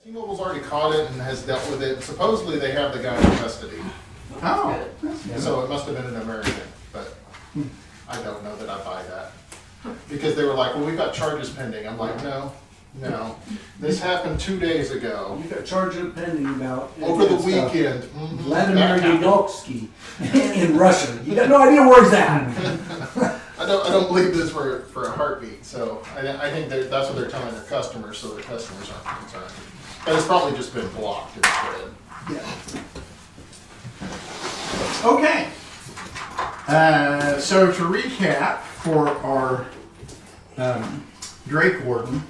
T-Mobile's already caught it and has dealt with it. Supposedly they have the guy in custody. Oh. So it must have been an American, but I don't know that I buy that. Because they were like, well, we've got charges pending. I'm like, no. This happened 2 days ago. You got charges pending about Over the weekend. Vladimir Yanovsky in Russia. You got no idea where he's at. I don't believe this for a heartbeat. So I think that's what they're telling their customers, so their customers aren't concerned. But it's probably just been blocked instead. Yeah. Okay. So to recap for our Drake Warden,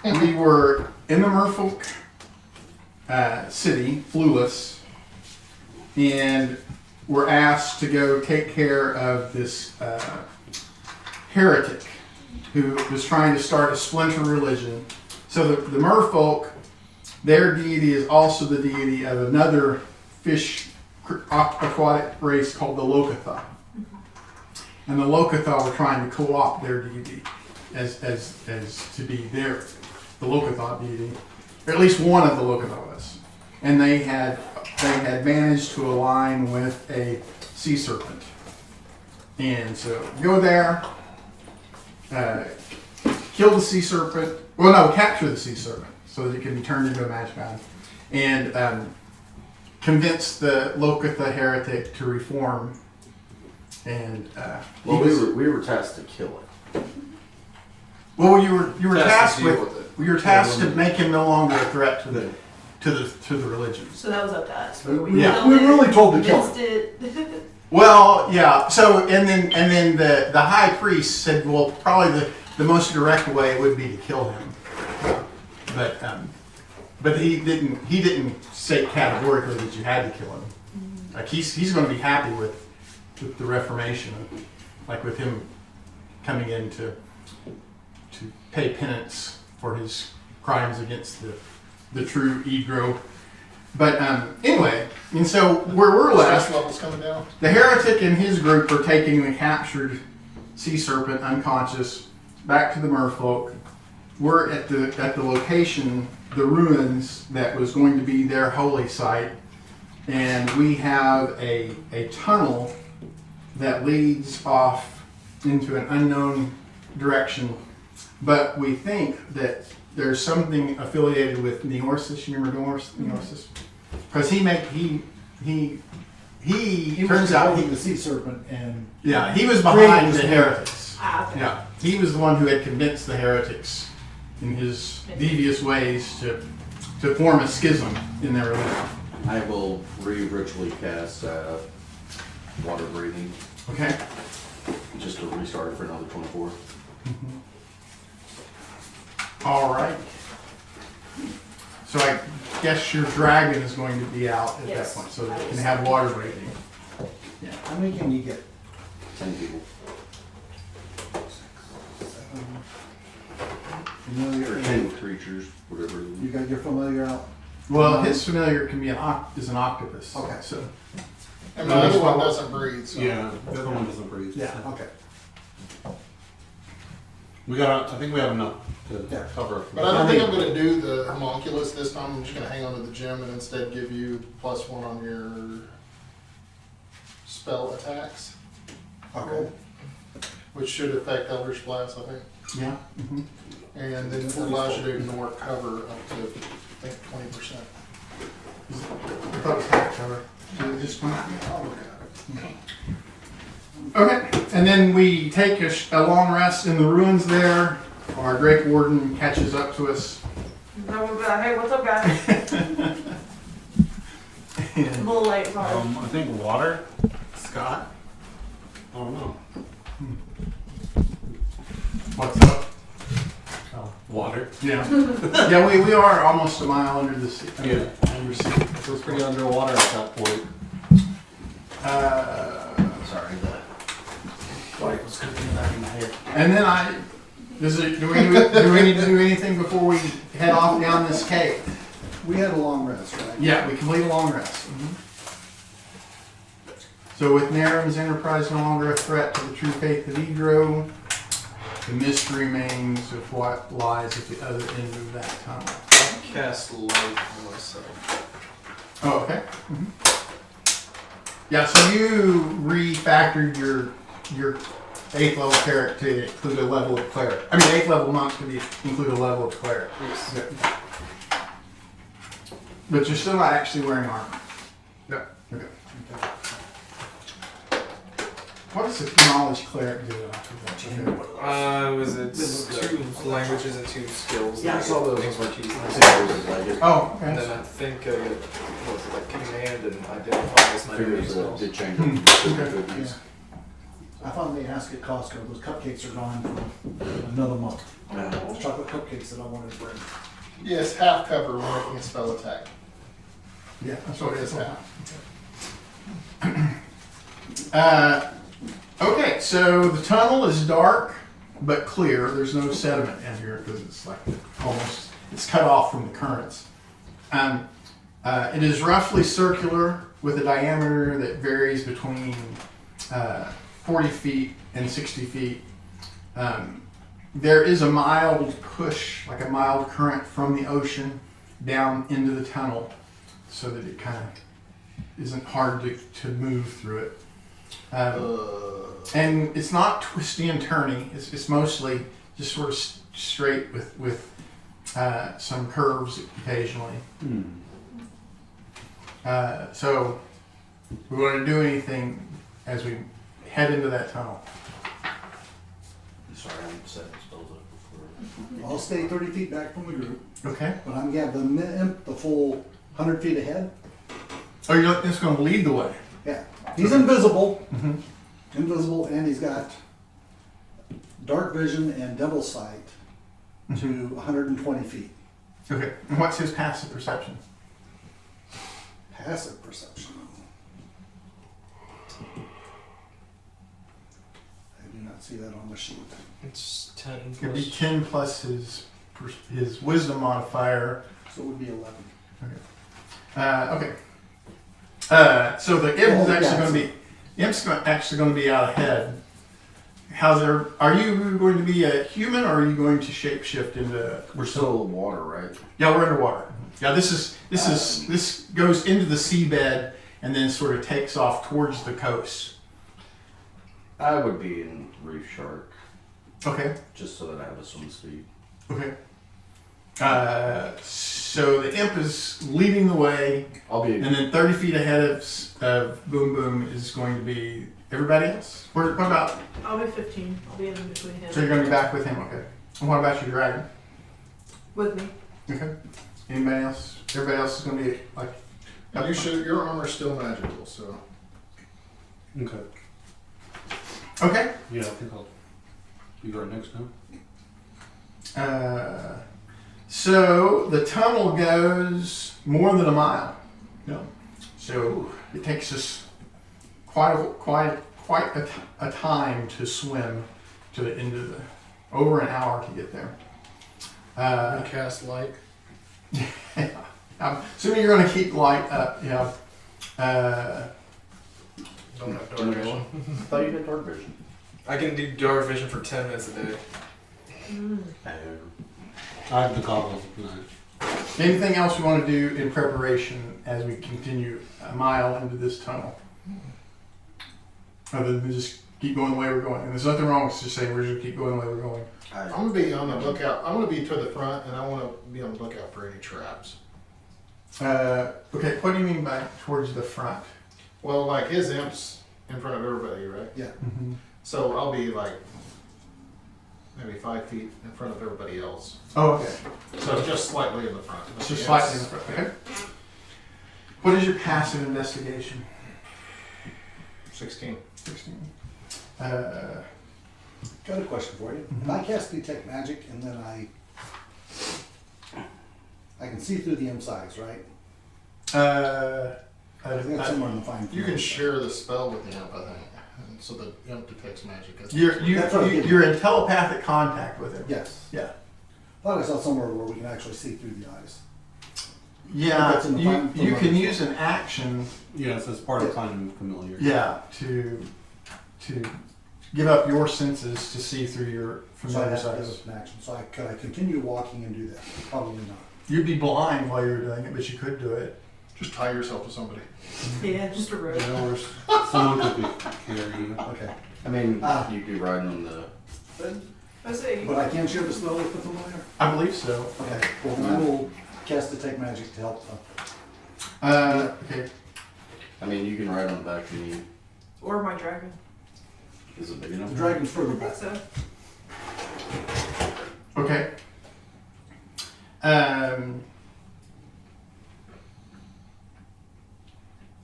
we were in the Merfolk city, Flulus, and were asked to go take care of this heretic who was trying to start a splinter religion. So the Merfolk, their deity is also the deity of another fish aquatic race called the Lokotha. And the Lokotha were trying to co-opt their deity as to be the Lokotha deity, or at least one of the Lokotha was. And they had managed to align with a sea serpent. And so go there, kill the sea serpent. Well, no, capture the sea serpent so that it can be turned into a magic item, and convince the Lokotha heretic to reform. And well, we were tasked to kill it. Well, you were tasked with it. to make him no longer a threat to the religion. So that was up to us. We were Yeah. really told to kill Convinced him. it. Well, yeah. So and then the high priest said, well, probably the most direct way would be to kill him, but he didn't say categorically that you had to kill him. Like he's going to be happy with the Reformation, like with him coming in to pay penance for his crimes against the true Egro. But anyway, and so where we're left, levels coming down. the heretic and his group are taking the captured sea serpent, unconscious, back to the Merfolk. We're at the location, the ruins that was going to be their holy site, and we have a tunnel that leads off into an unknown direction, but we think that there's something affiliated with Neorsis. You remember Neorsis? Because he turns out the sea serpent and he was behind Created the this heretics. Okay. Yeah, he was the one who had convinced the heretics in his devious ways to form a schism in their religion. I will ritually cast water breathing Okay. just to restart it for another 24. All right. So I guess your dragon is going to be out at Yes. that point, so that it can have water breathing. Yeah. how many can you get? 10 people. Familiar. Or 10 creatures, whatever. You got your familiar out. Well, his familiar can be an octopus. Okay. So And the other one doesn't breathe. So. Yeah, the other one doesn't breathe. Yeah. Okay. I think we have enough to Yeah. cover. But I don't think I'm going to do the homunculus this time. I'm just going to hang on to the gem and instead give you +1 on your spell attacks, Okay. which should affect Eldritch Blast, I think. yeah. Mm-hmm. And then it allows you to ignore cover up to, I think, 20%. I thought it was half cover. So it just went. I'll look at it. Okay, and then we take a long rest in the ruins there. Our Drake Warden catches up to us. No one be like, hey, what's up, guys? I'm a little late, sorry. I think water, Scott. I don't know. What's up? Oh, water. Yeah. Yeah, we are almost a mile under the sea. Yeah. Under sea. It was pretty underwater at that point. Sorry, the light was cooking back in my head. And then do we need to do anything before we head off down this cave? We had a long rest, right? Yeah, we complete a long rest. So with Naram's enterprise no longer a threat to the true faith of Egro, the mystery remains of what lies at the other end of that tunnel. cast light on myself. Oh, okay. Yeah, so you refactored your 8th level cleric to include a level of cleric. I mean, 8th level monk to include a level of cleric. Yes. Good. But you're still not actually wearing armor. No. Okay. What does a knowledge cleric do? Was it 2 languages and 2 skills? Yeah, I saw those. Expertise. Oh, And okay. then I think I get, what was it, like command and identify as my domain skills. Did change Okay. it. I found the ask at Costco, those cupcakes are gone for another month. Those chocolate cupcakes that I wanted to bring. Yes, half cover when making a spell attack. Yeah, that's So what it it is half. half. Okay, so the tunnel is dark but clear. There's no sediment in here because it's like almost, it's cut off from the currents. It is roughly circular with a diameter that varies between 40 feet and 60 feet. There is a mild push, like a mild current from the ocean down into the tunnel so that it kind of isn't hard to move through it. And it's not twisty and turny. It's mostly just sort of straight with some curves occasionally. So we want to do anything as we head into that tunnel. Sorry, I'm setting spells up before. I'll stay 30 feet back from the group, Okay. but I'm gonna have the imp the full 100 feet ahead. Oh, you're just going to lead the way. Yeah, he's invisible. Mm-hmm. Invisible, and he's got dark vision and devil sight to 120 feet. Okay. And what's his passive perception? Passive perception. I do not see that on the sheet. It's 10 It'd be plus. 10 plus his wisdom modifier. So it would be 11. Okay. So the imp is actually going to be actually going to be out ahead. Are you going to be a human or are you going to shapeshift into? We're still in water, right? Yeah, we're underwater. Yeah, this goes into the seabed and then sort of takes off towards the coast. I would be in reef shark, Okay. just so that I have a swim speed. Okay. So the imp is leading the way, I'll be. and then 30 feet ahead of Boom Boom is going to be everybody else. What about? I'll be 15. I'll be in between him. So you're going to be back with him, okay? And what about your dragon? With me. Okay. Anybody else? Everybody else is going to be like. Your armor's still magical, so. Okay. Okay. Yeah, I think I'll be right next now. So the tunnel goes more than a mile. No. So it takes us quite a time to swim to the end of over an hour to get there. Cast light. I'm assuming you're going to keep light up. Yeah. Don't have dark vision. I thought you had dark vision. I can do dark vision for 10 minutes a day. I have the goggles tonight. Anything else we want to do in preparation as we continue a mile into this tunnel? Other than just keep going the way we're going. And there's nothing wrong with just saying we're just going to keep going the way we're going. I'm gonna be on the lookout. I'm gonna be to the front, and I want to be on the lookout for any traps. Okay, what do you mean by towards the front? Well, like his imp's in front of everybody, right? Yeah. So I'll be like maybe 5 feet in front of everybody else. Oh, okay. So just slightly in the front. but Just the slightly in imp's- the front. Okay. What is your passive investigation? 16. 16. Got a question for you. If I cast detect magic and then I can see through the im's eyes, right? I think that's somewhere in the fine. You can share the spell with the imp, I think. And so the imp detects magic. That's That's what I'm getting you're in telepathic contact with him. Yes. Yeah. Thought I saw somewhere where we can actually see through the eyes. Yeah, That's in the fine- you can use an action, Yes, as part of finding familiar. yeah, to give up your senses to see through your So I familiar have to give sight. it an action. So could I continue walking and do that? Probably not. You'd be blind while you were doing it, but you could do it. Just tie yourself to somebody. Yeah, just a rope. Or someone could carry you. Okay. I mean, Ah. you'd be riding on the. I say, But I can share the spell with the familiar? I believe so. Okay. Well, then I will cast Detect Magic to help. Okay. I mean, you can ride on the back of me. or my dragon. Is it big enough? The dragon's further I think back. so. Okay.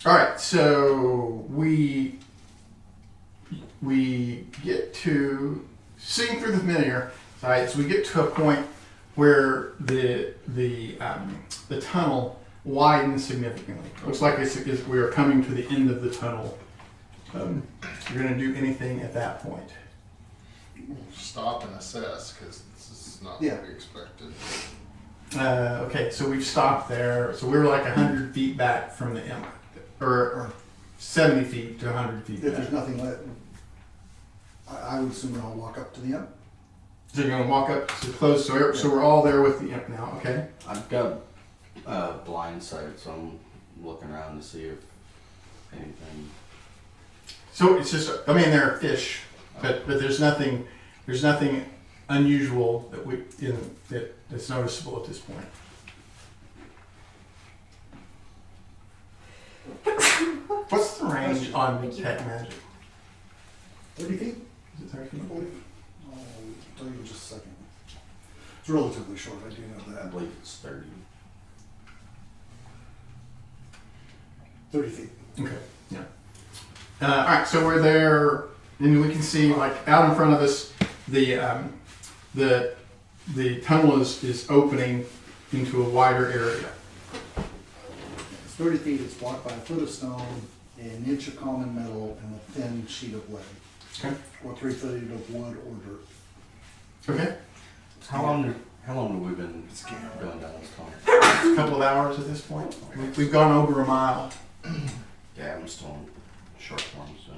All right, so we get to seeing through the familiar. Right, so we get to a point where the tunnel widens significantly. Looks like we are coming to the end of the tunnel. You're going to do anything at that point? Stop and assess, because this is not Yeah. what we expected. Okay, so we've stopped there. So we were like 100 feet back from the imp, or 70 feet to 100 feet If back. there's nothing left, I would assume I'll walk up to the imp. So you're gonna walk up to close. So we're all there with the imp now. Okay. I've got blind sight, so I'm looking around to see if anything. So it's just. I mean, there are fish, but there's nothing unusual that's noticeable at this point. What's the range on detect magic? 30 feet? Is it 30 feet? I'll tell you in just a second. It's relatively short, I do know I that. believe it's 30. 30 feet. Okay. Yeah. All right. So we're there, and we can see like out in front of us the tunnel is opening into a wider area. It's 30 feet, it's blocked by a foot of stone, an inch of common metal, and a thin sheet of lead. Okay. Or 3 feet of wood or dirt. Okay. How long have we been going down this tunnel? A couple of hours at this point. We've gone over a mile. Yeah, I'm still in short form, so.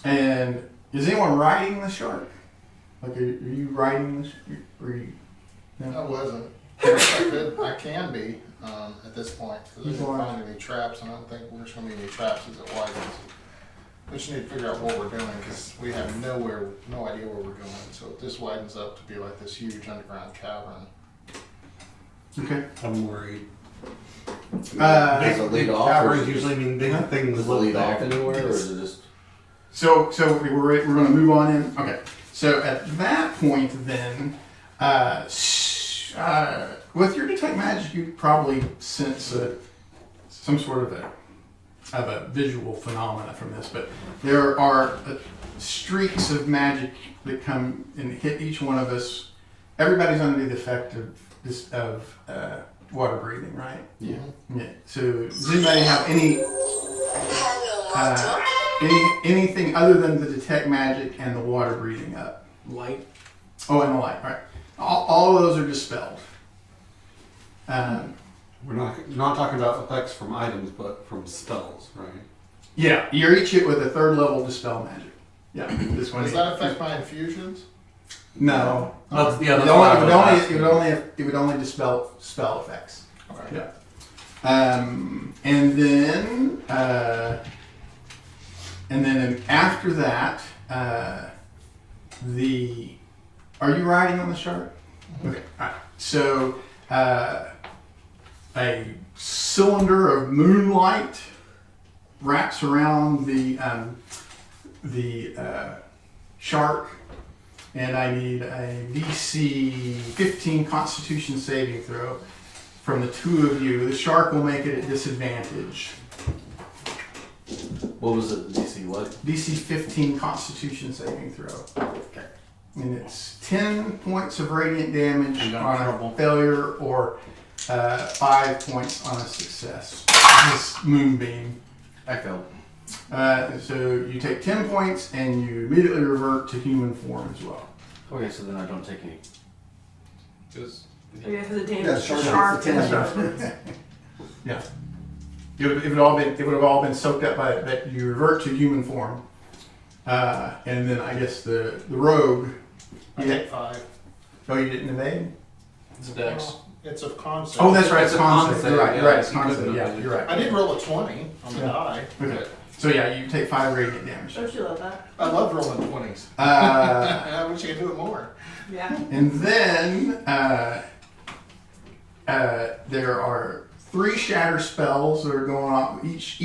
And is anyone riding the shark? Like, are you riding this? Or are you? I No? wasn't. I can be at this point, because I You didn't are. find any traps, and I don't think there's going to be any traps as it widens. We just need to figure out what we're doing, because we have no idea where we're going. So if this widens up to be like this huge underground cavern, Okay. I'm worried. Does it lead off, or Caverns is it usually mean big things. Does it lead off there. anywhere, or is it just? So we're going to move on in. Okay. So at that point, then, with your detect magic, you probably sense some sort of a visual phenomena from this. But there are streaks of magic that come and hit each one of us. Everybody's under the effect of water breathing, right? Yeah. Yeah. So does anybody have anything other than the detect magic and the water breathing up? Light. Oh, and the light, right? All of those are dispelled. We're not talking about effects from items, but from spells, right? Yeah, you're each hit with a third level dispel magic. Yeah, this one. does that affect my infusions? No. That's the It other would only dispel spell effects. Okay. Yeah. And then after that, are you riding on the shark? Okay. All right. So a cylinder of moonlight wraps around the shark, and I need a DC 15 Constitution saving throw from the two of you. The shark will make it at disadvantage. What was it? DC what? DC 15 Constitution saving throw. Okay. And it's 10 points of radiant damage You got on trouble. a failure, or 5 points on a success. This moonbeam. I failed. So you take 10 points and you immediately revert to human form as well. Okay, so then I don't take any. Just Yeah, for the damage Yeah, to shark shark. hits the and- tin. Yeah. It would have all been soaked up by it, but you revert to human form. And then I guess the rogue. I take 5. Oh, you didn't evade? It's Dex. It's a concept. Oh, that's right. It's It's a concept. concept, You're right. yeah, You're right. It's you couldn't concept. Yeah, have- you're right. I did roll a 20 on the Yeah. die. Okay. So yeah, you take 5 radiant damage. Don't you love that? I love rolling 20s. Uh, I wish I could do it more. Yeah. and then there are 3 shatter spells that are going on. Each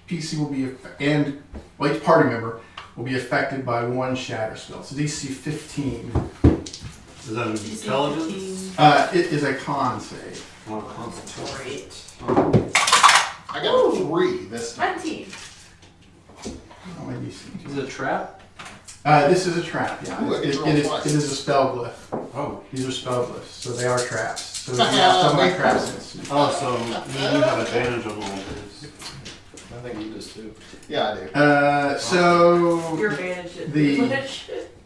PC will be each party member will be affected by 1 shatter spell. So DC 15. Is that an DC intelligence? 15. It is a con save. Or constitution? Great. I got 3 this time. 20. Oh, my DC. Is it a trap? This is a trap. Yeah, Ooh, I get to roll it twice. is a spell glyph. Oh. These are spell glyphs, so they are traps. So we have some like traps in. Oh, so you do have advantage on all this. I think you just do. Yeah, I do. So Your advantage is The-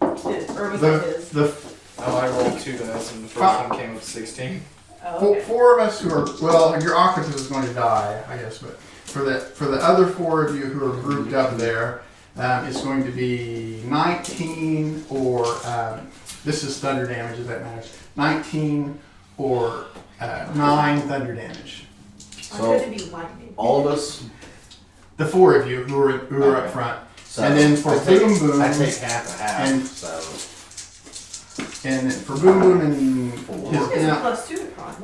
or was the it his? the Oh, I rolled 2 dice and the first Ah. one came up 16. Oh, okay. 4 of us who are your octopus is going to die, I guess, but for the other 4 of you who are grouped up there, it's going to be 19 or this is thunder damage if that matters. 19 or 9 thunder damage. I'm So- going to be lightning. All of us. The 4 of you who are up front, So and then for I take- Boom Boom, I take half a half. and- So and then for Boom Boom and It's his a imp, +2 to con.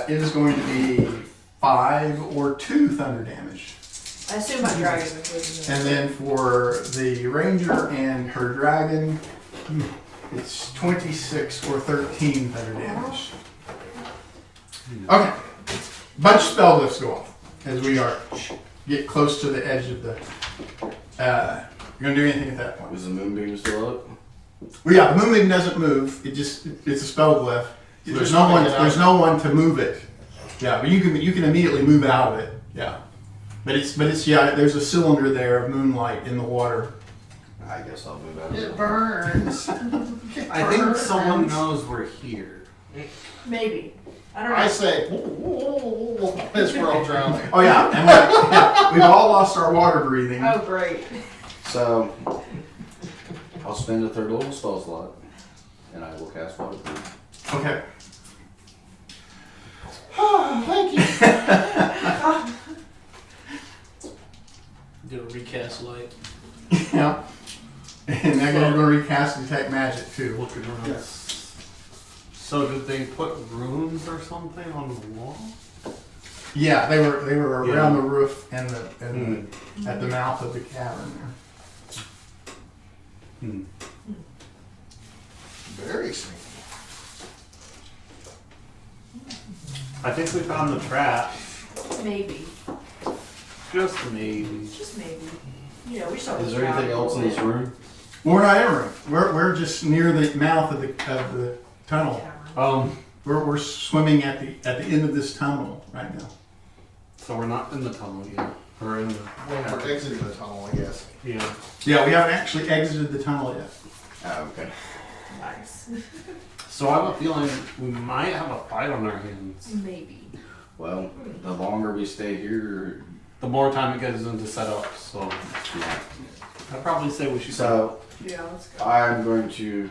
it is going to be 5 or 2 thunder damage. I assume my dragon includes And then for the ranger and her dragon, it's 26 or 13 thunder damage. Okay. Bunch of spell lifts go off as we get close to the edge of the. You're gonna do anything at that point? is the moonbeam still up? Well, yeah, the moonbeam doesn't move. It's a spell glyph. You There's just no wanna one. get out There's of no one to move it. Yeah, but you can immediately move out of it. Yeah, but it's yeah. There's a cylinder there of moonlight in the water. I guess I'll move out of It it. burns. I think someone knows we're here. Maybe. I don't know. I say, as we're all drowning. Oh yeah, and we've all lost our water breathing. Oh, great. So I'll spend a 3rd level spell slot, and I will cast water breathing. Okay. Thank you. Did a recast light. Yeah. And now you're going to recast detect magic too. Look around. So did they put runes or something on the wall? Yeah, they were around Yeah. the roof and at the mouth of the cavern there. Hmm. Very sneaky. I think we found the trap. Maybe. Just maybe. Just maybe. You know, we saw Is there anything else in this room? Well, we're not in a room. We're just near the mouth of the tunnel. We're swimming at the end of this tunnel right now. So we're not in the tunnel yet. We're in the. Well, we're exiting the tunnel, I guess. Yeah. Yeah, we haven't actually exited the tunnel yet. Oh, okay. Nice. So I have a feeling we might have a fight on our hands. Maybe. Well, the longer we stay here, The more time it gets into setup, so yeah. I'd probably say we should. So Yeah, let's go. I'm going to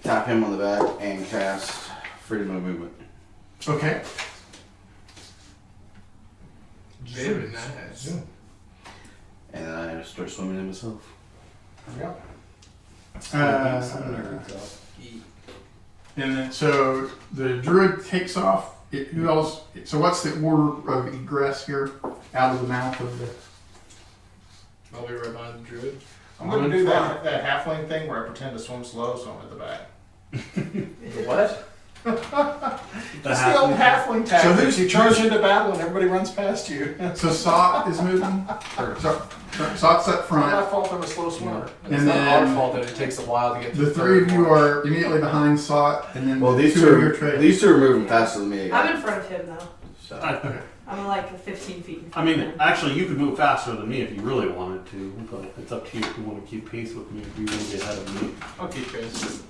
tap him on the back and cast freedom of movement. Okay. Very nice. And then I start swimming in myself. Yeah. And then so the druid takes off. Who else? So what's the order of egress here out of the mouth of the? I'll be right behind the druid. I'm going to do that halfling thing where I pretend to swim slow so I'm at the back. The what? That's the old halfling So tactic. who's- You charge into battle and everybody runs past you. So Sot is moving. So Sot's up Not front. my fault I'm a slow swimmer. It's And not then- our fault that it takes a while to get to The 3 of you are immediately behind Sot, and then Well, these 2 of you are trailing. these two are moving faster than me. I'm in front of him though. So. I'm like 15 feet. I mean, actually, you could move faster than me if you really wanted to, but it's up to you if you want to keep pace with me. If you want to get ahead of me. I'll keep pace.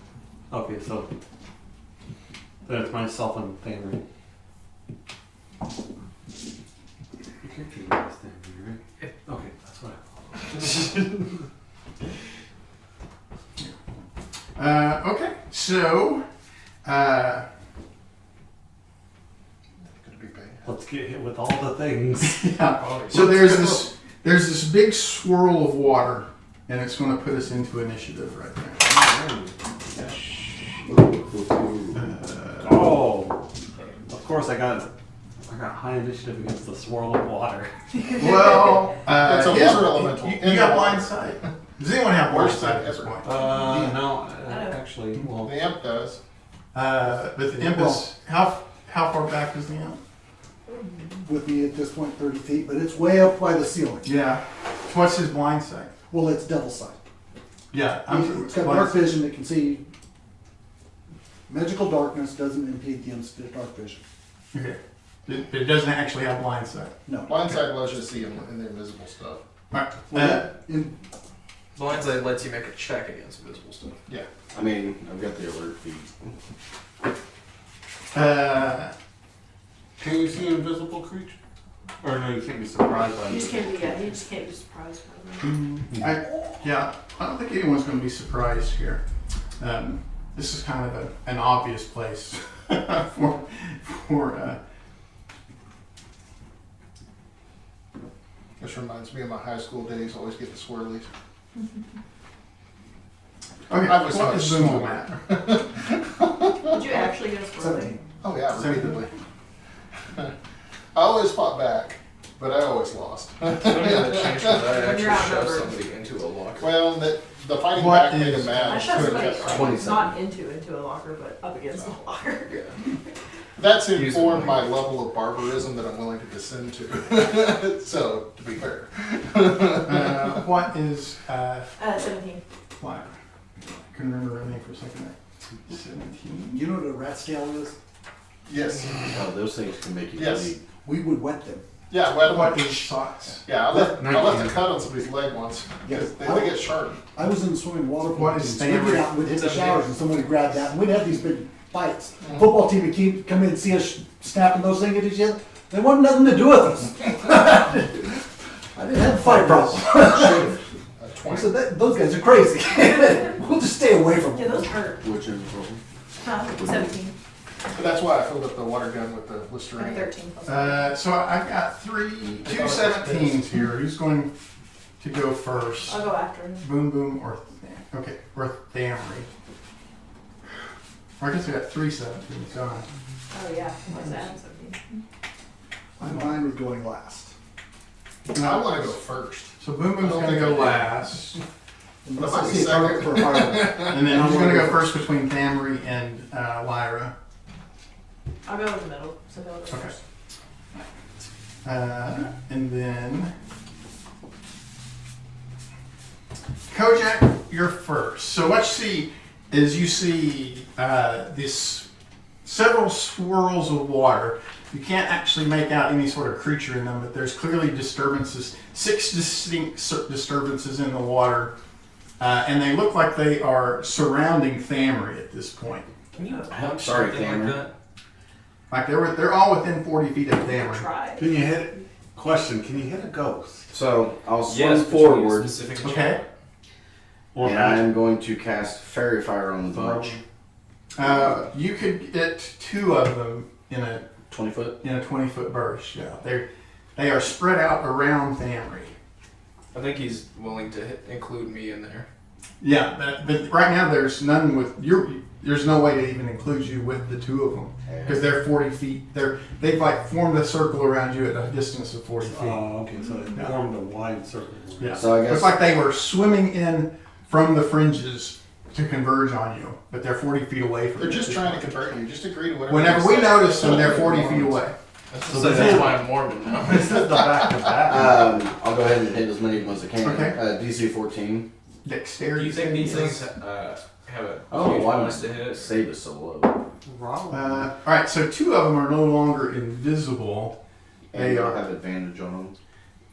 Okay, so then it's myself and Fanry. Your character's not standing, right? Okay, that's what I thought. Okay, so Let's get hit with all the things. Yeah. So there's this big swirl of water, and it's going to put us into initiative right now. Oh, of course I got high initiative against the swirl of water. Well, It's a yeah, water elemental. You got blind sight. Does anyone have blind sight at this point? No, actually, well, The imp does. But the imp is how far back is the imp? With me at this point, 30 feet, but it's way up by the ceiling. Yeah. What's his blind sight? Well, it's devil sight. Yeah, It's got dark vision. It can see. Magical darkness doesn't impede the imp's dark vision. Okay. It doesn't actually have blind sight. No. Blindside allows you to see in the invisible stuff. Alright. In, Blindside lets you make a check against invisible stuff. Yeah. I mean, I've got the alert feed. can you see invisible creature? Or no, you can't be surprised by You just it. can't be, you just can't be surprised by them. I don't think anyone's going to be surprised here. This is kind of an obvious place for Which reminds me of my high school days, always getting swirlies. okay. I was What not is smart. Boom at? Did you actually get a swirly? 17. Oh yeah, repeatedly. I always fought back, but I always lost. I don't know the change that I You're actually shove outnumbered. somebody into a locker. Well, the fighting What back made is- him mad. I shot somebody Yeah. 27. not into a locker, but up against the locker. Yeah. That's Use informed it. my level of barbarism that I'm willing to descend to. So, to be fair. What is 17. what? I couldn't remember her name for a second there. 17. you know what a rat's tail is? Yes. Oh, those things can make you Yes. bleed. We would wet them. Yeah, well, What is socks? yeah, I left a cut on somebody's leg once. Because they get sharp. I was in the swimming water. What is We'd get stammering? out, we'd hit the showers, and somebody grabbed that, and we'd have these big fights. Football team would come in and see us snapping those things at each other. They wanted nothing to do with us. I didn't have a fight problem. I 20. said, those guys are crazy. We'll just stay away from Yeah, them. those hurt. Which is Huh? 17. But that's why I filled up the water gun with the Or Listerine. 13 plus. So I've got two 17s here. Who's going to go first? I'll go after him. Boom Boom or okay, or Thamry. Or I guess I got 3 17s. So Oh yeah, plus add 17. I'm fine with going last. I want to go first. So Boom Boom's going to go last, Unless But I if see a I'm target for a firework. and then who's going to go first between Thamry and Lyra? I'll go in the middle, so go Okay. first. And then Kojak, you're first. So what you see is this several swirls of water. You can't actually make out any sort of creature in them, but there's clearly disturbances, 6 distinct disturbances in the water, and they look like they are surrounding Thamry at this point. Can you punch something like that? Like they're all within 40 feet of Thamry. Try. Can you hit? Question: can you hit a ghost? So I'll swim Yes, forward, specific Okay. Or and magic? I'm going to cast Fairy Fire on the bunch. You could get 2 of them in a 20 foot. 20-foot burst. Yeah, they are spread out around Thamry. I think he's willing to include me in there. Yeah, but right now there's none with there's no way to even include you with the 2 of them because they're 40 feet. They've like formed a circle around you at a distance of 40 feet. Oh, okay. So it formed a wide circle. Yeah, So I guess- looks like they were swimming in from the fringes to converge on you, but they're 40 feet away from They're you. just trying to convert you. Just agree to whatever. Whenever they we say. notice them, they're 40 feet away. So That's why I'm Mormon now. This is the back to back. I'll go ahead and hit as many of them as I can. Okay. DC 14. Dexterity. Do you think these savings. things have a Oh, huge why bonus to hit? Save is so low. All right, so 2 of them are no longer invisible. And They you'll are. have advantage on them.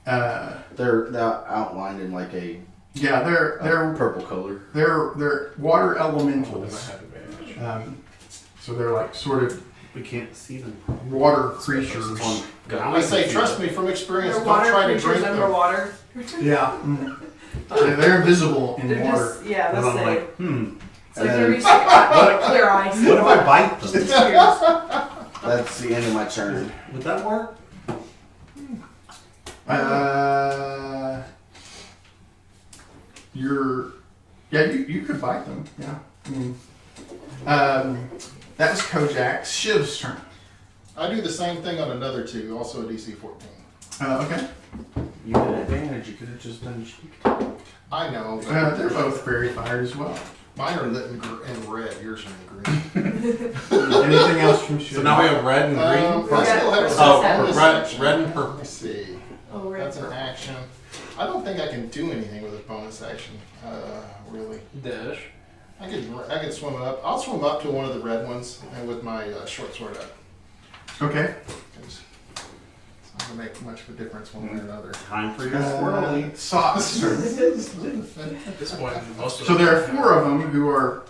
Uh, They're outlined in like a yeah, they're purple color. They're water I elementals. have advantage. So they're like sort of We can't see them. water creatures. I say, trust me from experience. They're Don't water try to creatures drink them. underwater. Yeah. They're invisible in They're water. just, yeah, And that's I'm it. like, It's like And they're then- used to clear ice. what if I bite them? Just curious. That's the end of my turn. Would that work? You could bite them. Yeah. I mean, that was Kojak's. Shiv's turn. I do the same thing on another two, also a DC 14. Okay. You had advantage. You could have just done cheek. I know, but They're both fairy fired as well. mine are lit in red, yours are in green. Anything else from Shiv? So now we have red and green. I still have a Oh, bonus red, action. red and purple. Let me see. Oh, red. That's an action. I don't think I can do anything with a bonus action, really. Dash. I could swim up. I'll swim up to one of the red ones and with my short sword up. Okay. It's not gonna make much of a difference one way or another. Time for your swirly. Socks turn. At this point, most of So there are 4 of them who are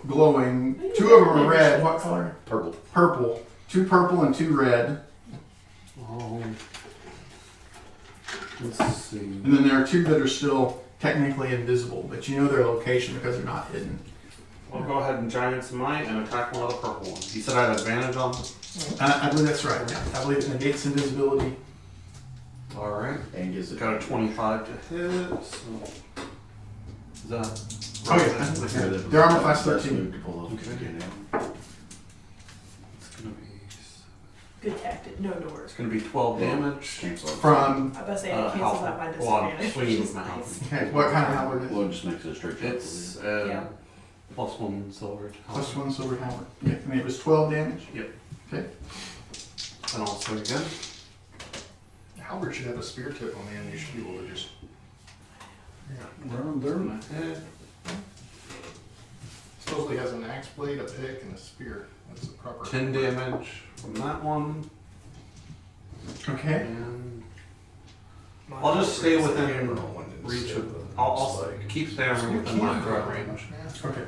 glowing. 2 of them are red. What color? Purple. Purple. 2 purple and 2 red. Oh. Let's see. And then there are 2 that are still technically invisible, but you know their location because they're not hidden. I'll go ahead and Giant's Might and attack one of the purple ones. You said I had advantage on them? I believe that's right. Yeah. I believe it negates invisibility. Alright. And gives it. Got a 25 to hit. So. Is that? Oh yeah. Their armor class 13. It's gonna be. Good tactic. No doors. It's gonna be 12 damage. Cancel. From I was about to say it cancels out my disadvantage. swinging Which with is my nice. okay, what kind of halberd is it? Well, it just makes it a straight shot. It's Yeah. +1 silver. Plus 1 silver halberd. Yeah, and it was 12 damage. Yep. Okay. And I'll swing again. Halberd should have a spear tip on the end. You should be able to just. Run there. My head. Supposedly has an axe blade, a pick, and a spear. That's the proper. 10 damage from that one. Okay. And I'll just stay within reach of. I'll keep staying within my threat range. Yeah, Okay.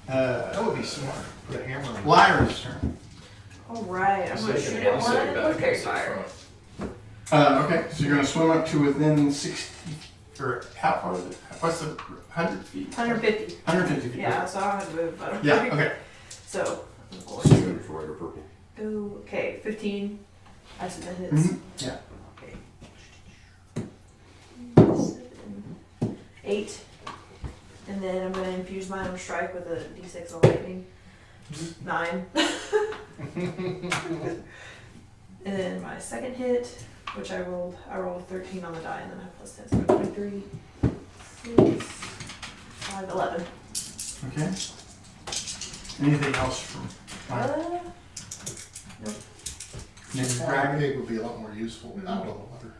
that would be smart. Put a hammer on. Lyra's turn. Alright, I'm gonna shoot at one with fairy fire. Okay, so you're going to swim up to within 60, or how far is it? What's the 100 feet? 150. 150 feet. Yeah, so I don't have to move. But Yeah, okay. So, I'm going So you're to going for red or purple. go. Okay, 15. I said that hits. Mhm, yeah. Okay. 7, 8. And then I'm going to infuse my own strike with a d6 of lightning. 9. And then my second hit, which I rolled 13 on the die, and then I have +10, so 23, 6, 5, 11. Okay. Anything else from Lyra? Next Flying dragon? pig would be a lot more useful out of the water.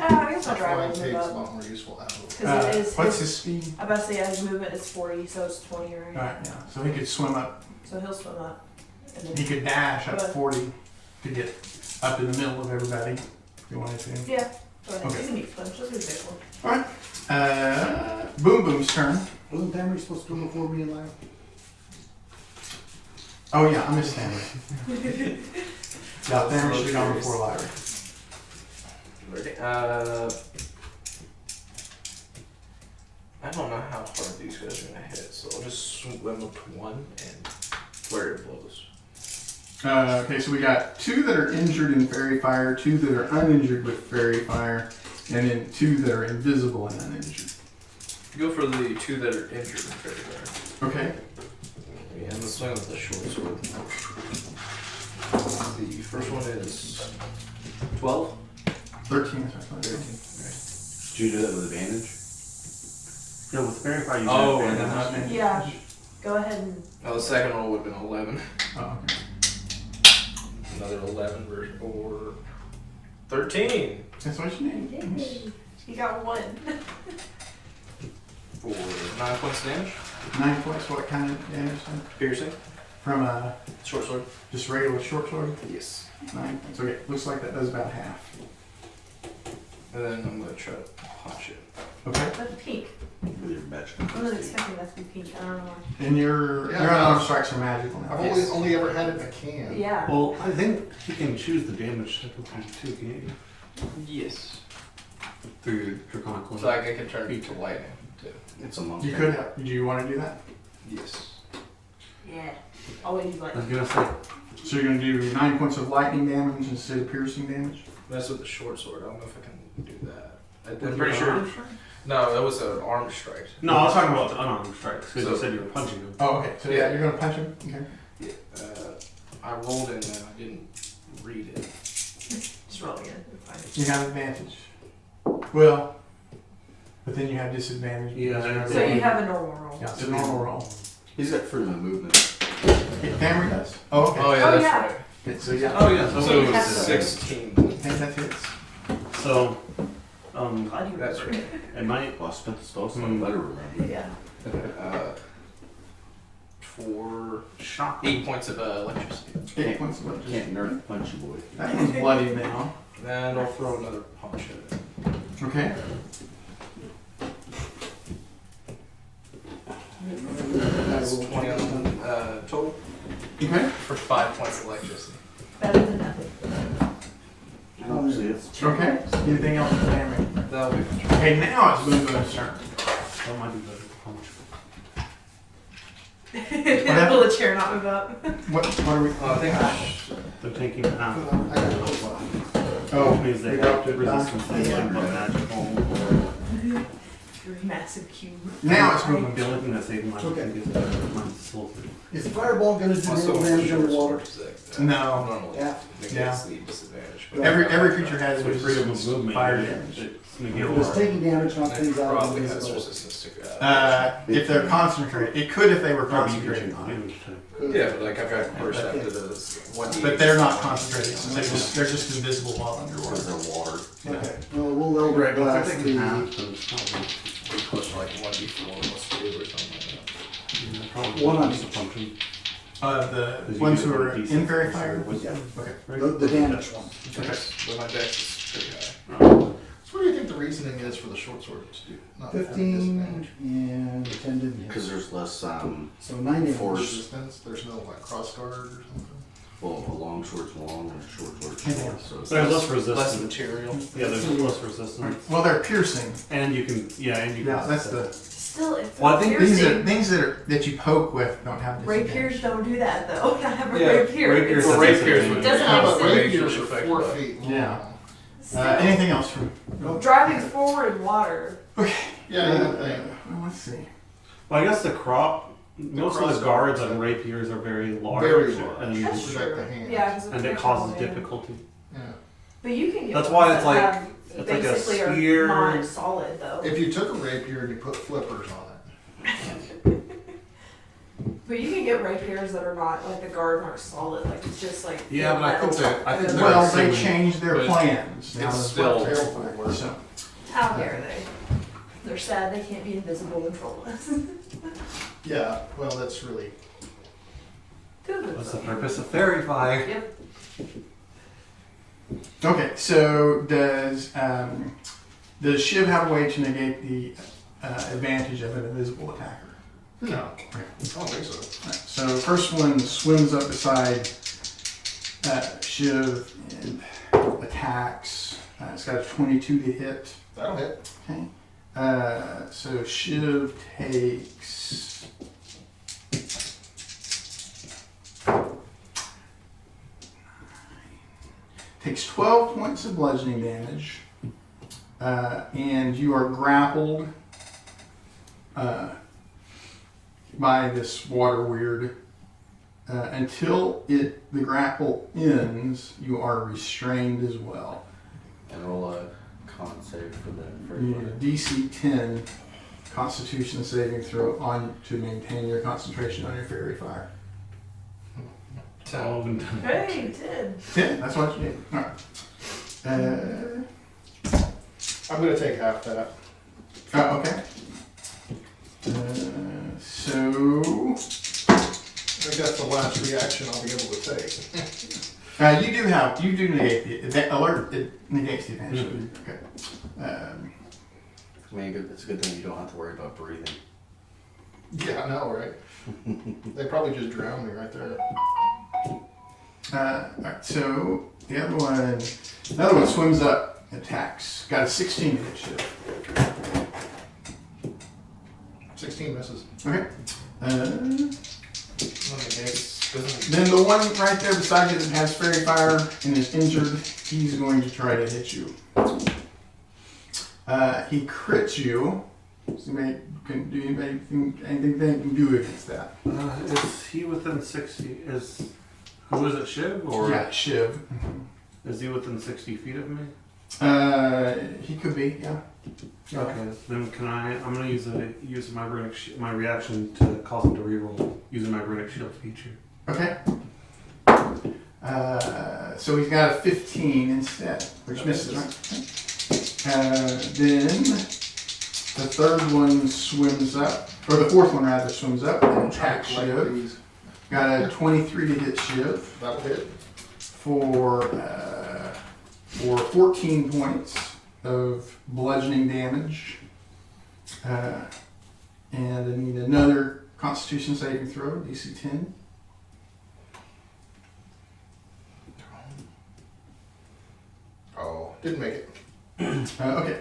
I guess my A drive flying will move pig's a up. lot more useful out of the water. Because it is What's his speed? I'm about to say his movement is 40, so it's 20, right? Alright, yeah. So he could swim up. So he'll swim up. And He then, could dash up But- 40 to get up in the middle of everybody if you wanted to. yeah, go ahead. Okay. He's a neat flinch. Let's do a big one. Alright. Boom Boom's turn. Wasn't Tammy supposed to go before me and Larry? Oh yeah, I missed Tammy. Yeah, Tammy should have gone before Lyra. I don't know how hard these guys are gonna hit, so I'll just swim up to 1 and flurry of blows. Okay, so we got 2 that are injured in fairy fire, 2 that are uninjured with fairy fire, and then 2 that are invisible and uninjured. Go for the 2 that are injured in fairy fire. Okay. Yeah, I'm gonna swing with the short sword. The first one is 12. 13 is my first. 13. Did you do that with advantage? Yeah, with fairy fire, you Oh, get and then advantage. Yeah. Go ahead and. Oh, the second roll would have been 11. Oh, okay. Another 11 or 13 That's what you need. Yay. You got 1. for 9 points damage. 9 points, what kind of damage then? Piercing. From Short sword. just regular short sword? Yes. 9 points. Okay, looks like that does about half. And then I'm gonna try to punch it. Okay. That's pink. With your magic. I wasn't expecting that to be pink. I don't know why. And your Yeah, unarmed strikes are magical now. I've only ever had it in a can. Yeah. Well, I think you can choose the damage technically too, can you? Yes. Through your draconic So link. I can turn it to lightning too. It's a monk. You could have. Do you want to do that? Yes. Yeah. Always like. I was gonna say, So you're gonna do 9 points of lightning damage instead of piercing damage? That's with the short sword. I don't know if I can do that. I'm with pretty your sure. arm strike? No, that was an arm strike. No, I was talking about the unarmed strikes because So- you said you were punching him. Oh, okay. So yeah, you're gonna punch him. Okay. I rolled and I didn't read it. Just roll again. It's fine. You have advantage. Well, but then you have disadvantage. Yeah. So you have a normal roll. Yeah, it's a normal roll. He's got freedom of movement. Camry does. Oh, okay. Oh yeah, Oh, that's yeah. right. Okay, so yeah, Oh yeah. So So it you was have to- 16. I think that hits. So, Glad you That's remembered it might. Well, I spent the spell slot. I better remember. it. Yeah. For Shock. 8 points of electricity. 8 points of electricity. Can't nerf punch you, boy. That one's bloody now. And I'll throw another punch at it. Okay. That's 20 on total Okay. for 5 points of electricity. Better than nothing. I don't see it. Okay. Anything else for Camry? That'll be my turn. Okay, now it's Boombo's turn. That might be better to punch. happened? Will the chair not move up? What are we? I think They're taking half. I got it. Oh, Which means they we have dropped it resistance to anything but magical. Your massive cube. now it's The Boombo's. only thing that's saving my Okay. is mine's silver. Is the fireball gonna do also more damage short underwater? sword, No. Normally, Yeah. negates the disadvantage. But Every creature has With freedom of resistance movement, to fire it- damage. it's It negated. was taking damage, not it things out of probably the has physical. resistance to. If they're concentrated, it could if they were concentrated on it. Damage to- Yeah, but like I've got burst after the 1d8. But they're not concentrated, so they're just invisible while Because underwater. they're water. Okay, well, we'll elder Right, but if blast they're taking half, the, then it's probably, We push like 1d4 plus 2 or something like that. probably One on just a each. function. The 'Cause you ones get who a are decent in fairy percent fire. wisdom, Okay. right? the damage one. Okay. But my dex is pretty high. So what do you think the reasoning is for the short sword to do? Not having 15 disadvantage? and 10 didn't hit. Because there's less, So 9 damage. Force. Resistance, there's no like cross guard or something? well, a long sword's long and a short sword's Yeah. short. So it's There's less Less resistance. material. Yeah, there's less resistance. Well, they're piercing. And you can, yeah, and you can. Yeah, that's the Still, if Well, I think things piercing, that you poke with don't have disadvantage. rapiers don't do that though. I have a Yeah, rapier. rapiers It's- Well, rapiers would Doesn't Yeah, make but sense. rapiers are Effect, 4 but- feet long. Yeah. Still, Anything else from? driving forward in water. Yeah, you would think. Well, let's see. Well, I guess the crop, most of the cross guards guards, on rapiers are very large. Very large. And, That's protect true. the hands. Yeah, because and it causes difficulty. Yeah. But you can get That's ones why it's that like- have it's like a basically are spear. not solid though. If you took a rapier and you put flippers on But you can get rapiers that are not like the guard aren't solid. Like it's just like Yeah, but I think metal. that, I think they're Well, they assuming- changed their but plans. Now it's that's still what they're terrible work. So, How dare they? They're sad they can't be invisible and troll us. yeah, well, that's really, What's the purpose of fairy fire? Yep. okay, so does Shiv have a way to negate the advantage of an invisible attacker? no, I don't think so. Right, so first one swims up beside Shiv and attacks. It's got a 22 to hit. That'll hit. Okay. So Shiv takes 12 points of bludgeoning damage, and you are grappled by this water weird. Until the grapple ends, you are restrained as well. and roll a con save for the You fairy need a fire. DC 10 Constitution saving throw on to maintain your concentration on your fairy fire. Oh, and- Hey, you did. 10, that's what you need. All right. I'm gonna take half that. Okay. So I think that's the last reaction I'll be able to take. you do negate the alert. It negates the advantage. Mhm. Okay. I mean, it's a good thing you don't have to worry about breathing. Yeah, I know, right? They probably just drowned me right there. Alright, so another one swims up, attacks. Got a 16 to hit Shiv. 16 misses. Okay. Let me guess. Then the one right there beside you that has fairy fire and is injured, he's going to try to hit you. He crits you. So can do anything they can do against that. Is he within 60? Who is it, Shiv? Or Yeah, Shiv. is he within 60 feet of me? He could be, yeah. Okay, then I'm gonna use my my reaction to cause him to reroll using my runic shield feature. Okay. So he's got a 15 instead, which misses, right? Then the third one swims up, or the fourth one rather swims up and attacks Shiv. Got a 23 to hit Shiv That'll hit. for 14 points of bludgeoning damage. And I need another Constitution saving throw, DC 10. Oh, didn't make it. Okay.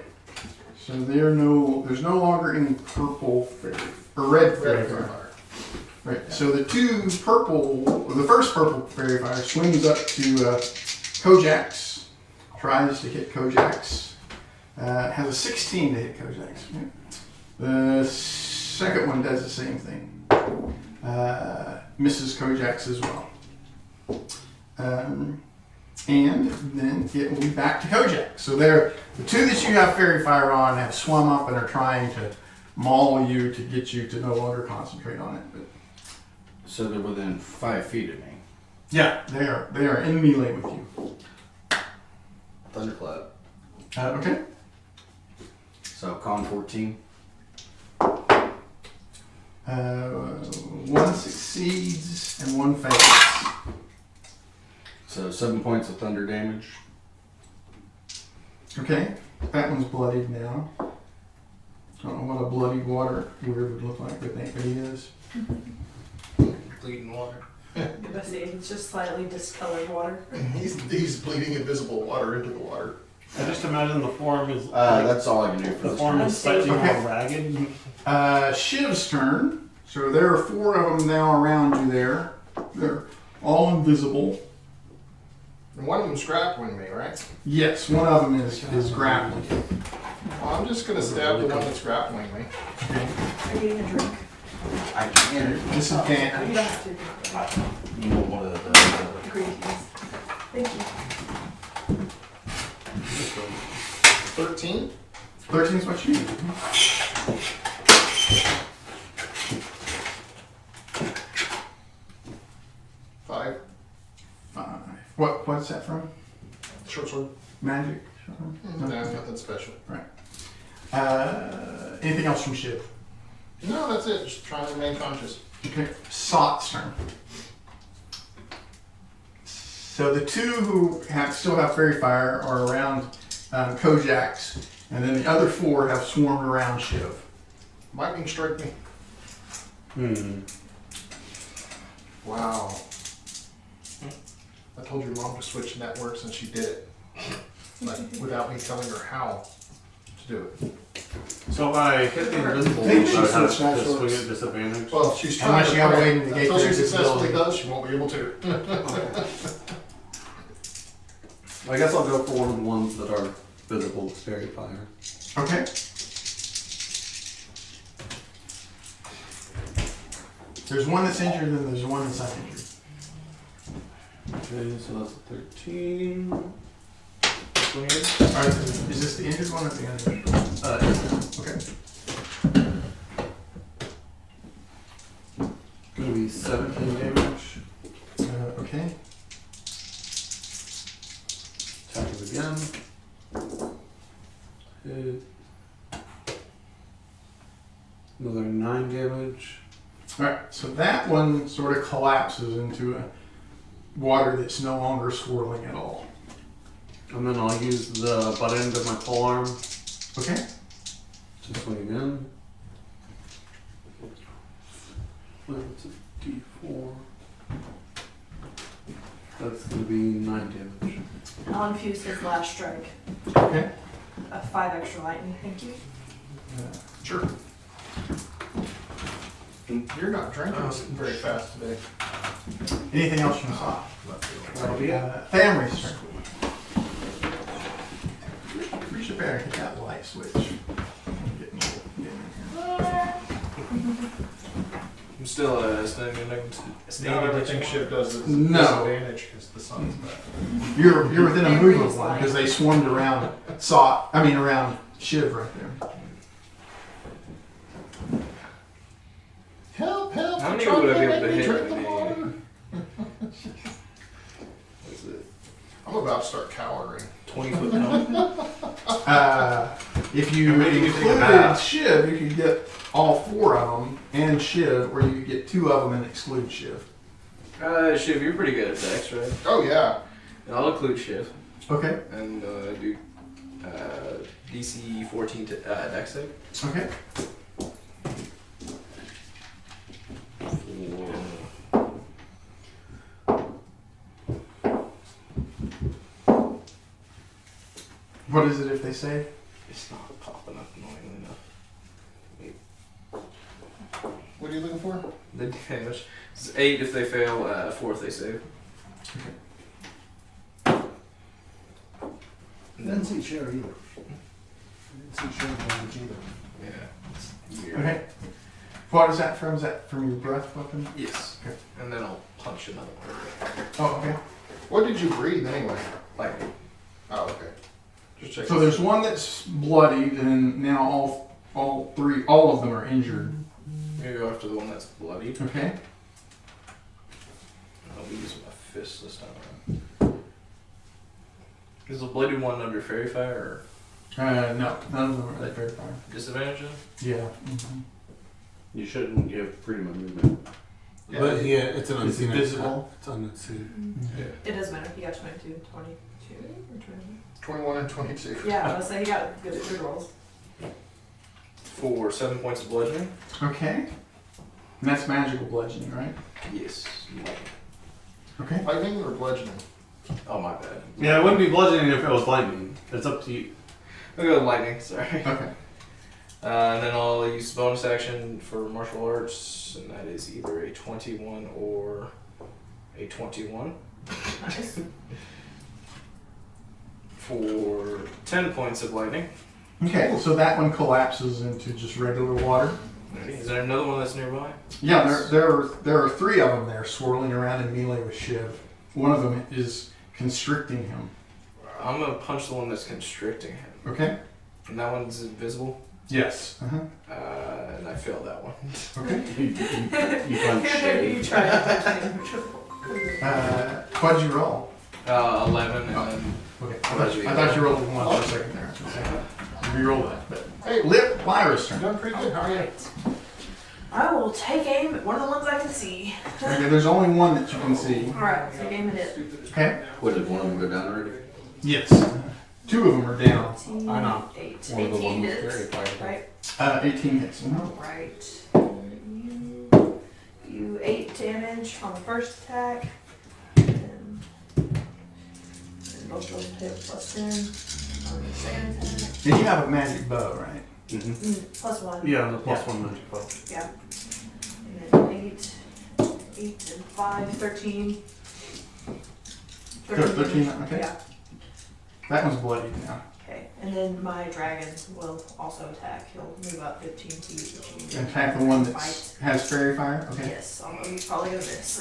So there's no longer any purple fairy, or red fairy Red fire. fire. Right. So the first purple fairy fire swings up to Kojaks, tries to hit Kojaks, has a 16 to hit Kojaks. Right. The second one does the same thing, misses Kojaks as well. And then it will be back to Kojak. So the two that you have fairy fire on have swum up and are trying to maul you to get you to no longer concentrate on it. But So they're within 5 feet of me. yeah, they are in melee with you. Thunderclap. Okay. So con 14. One succeeds and one fails. So 7 points of thunder damage. Okay, that one's bloodied now. Don't know what a bloody water weird would look like, but I think he is. Bleeding water. The best thing, it's just slightly discolored water. He's bleeding invisible water into the water. I just imagine the form is That's all I can do for the this. form is slightly Okay. more ragged. Shiv's turn. So there are 4 of them now around you there. They're all invisible. And one of them's grappling me, right? Yes, one of them is grappling. Well, I'm just gonna stab the one that's grappling me. Are you getting a drink? I can't. Disadvantage. You don't have to. You know one of the Green teas. Thank you. 13? 13 is what you need. Five. 5. What's that from? Short sword. Magic? No, nothing special. Anything else from Shiv? No, that's it. Just trying to remain conscious. Okay, Sot's turn. So the 2 who still have fairy fire are around Kojaks, and then the other 4 have swarmed around Shiv. Lightning strike me. Wow. I told your mom to switch networks and she did it. Like, without me telling her how to do it. So if I hit the invisible, I think I she have switched to networks. swing at disadvantage. Well, she's How trying much to you gotta pray. wait to get Until your she successfully visibility? does, she won't be able to. I guess I'll go for one of the ones that are visible with fairy fire. Okay. There's one that's injured and there's one that's not injured. Okay, so that's a 13. Alright, is this the injured one or the uninjured? Okay. Gonna be 17 damage. Okay. Attack it again. Hit. Another 9 damage. Alright, so that one sort of collapses into a water that's no longer swirling at all. And then I'll use the butt end of my polearm Okay. to swing again. That's a d4. That's gonna be 9 damage. I'll infuse his last strike. Okay. 5 extra lightning, thank you. Sure. You're not drinking very fast today. Anything else from Sot? That'll be it. Family's turn. We should better hit that light switch. Getting in here. I'm still standing Not everything Shiv does is No. disadvantage because the sun's back. You're within a move of one because they swarmed around around Shiv right there. Help, help! How many I'm trying would I be to able to make me hit drink the with me? water. What's it? I'm about to start cowering. 20-foot jump. If you Maybe you take a included bath. Shiv, you could get all 4 of them and Shiv, or you could get 2 of them and exclude Shiv. Shiv, you're pretty good at Dex, right? Oh yeah. And I'll include Shiv Okay. and do DC 14 to Dex save. Okay. What is it if they say? It's not popping up annoyingly enough. What are you looking for? The damage. It's 8 if they fail, 4 if they save. I didn't see share either. I didn't see share damage either. Yeah. It's weird. Okay. What is that from? Is that from your breath weapon? Yes. Okay. And then I'll punch another one. Oh, okay. What did you breathe anyway? Lightning. Oh, okay. Just checking. So there's one that's bloodied, and now all of them are injured. I'm gonna go after the one that's bloodied. Okay. I'll use my fist this time around. Is the bloodied one under fairy fire No, none of them are very far. or disadvantage? Yeah. Mm-hmm. You shouldn't give freedom of movement. Yeah. But yeah, it's an It's unseen invisible. It's unseen. It doesn't matter. He got 22, 22 or 20. 21 and 22. Yeah, I was saying he got good rolls. For 7 points of bludgeoning? Okay. And that's magical bludgeoning, right? Yes. Okay. Lightning or bludgeoning? Oh, my bad. Yeah, it wouldn't be bludgeoning if it was lightning. It's up to you. I'll go with lightning, sorry. Okay. And then I'll use bonus action for martial arts, and that is either a 21 or a 21. Nice. For 10 points of lightning. Okay. So that one collapses into just regular water. Is there another one that's nearby? Yeah, there are 3 of them there swirling around in melee with Shiv. One of them is constricting him. I'm gonna punch the one that's constricting him. Okay. And that one's invisible. Yes. Uh-huh. And I failed that one. Okay. You punch shade. You tried to punch him. What'd you roll? 11 and then Okay. I thought you rolled 1 for a second there. Re-roll that. But Hey, Lyra's turn. you're doing pretty good. How are you? Alright. I will take aim at one of the ones I can see. Okay, there's only one that you can see. Alright, take aim at it. Okay. What, did one of them go down already? Yes. 2 of them are down. 18, I know. 8, One of the 18 ones with hits. fairy fire. Right? 18 hits. Alright. You 8 damage on the first attack. And both those hit plus 10 on the second attack. And you have a magic bow, right? Plus 1. Yeah, the plus 1 magic bow. Yeah. And then 8 and 5, 13. 13, damage. okay. Yeah. That one's bloody now. Okay. And then my dragon will also attack. He'll move up 15 feet. Which you Attack the one that fight. has fairy fire. Okay. Yes, although he's probably gonna miss.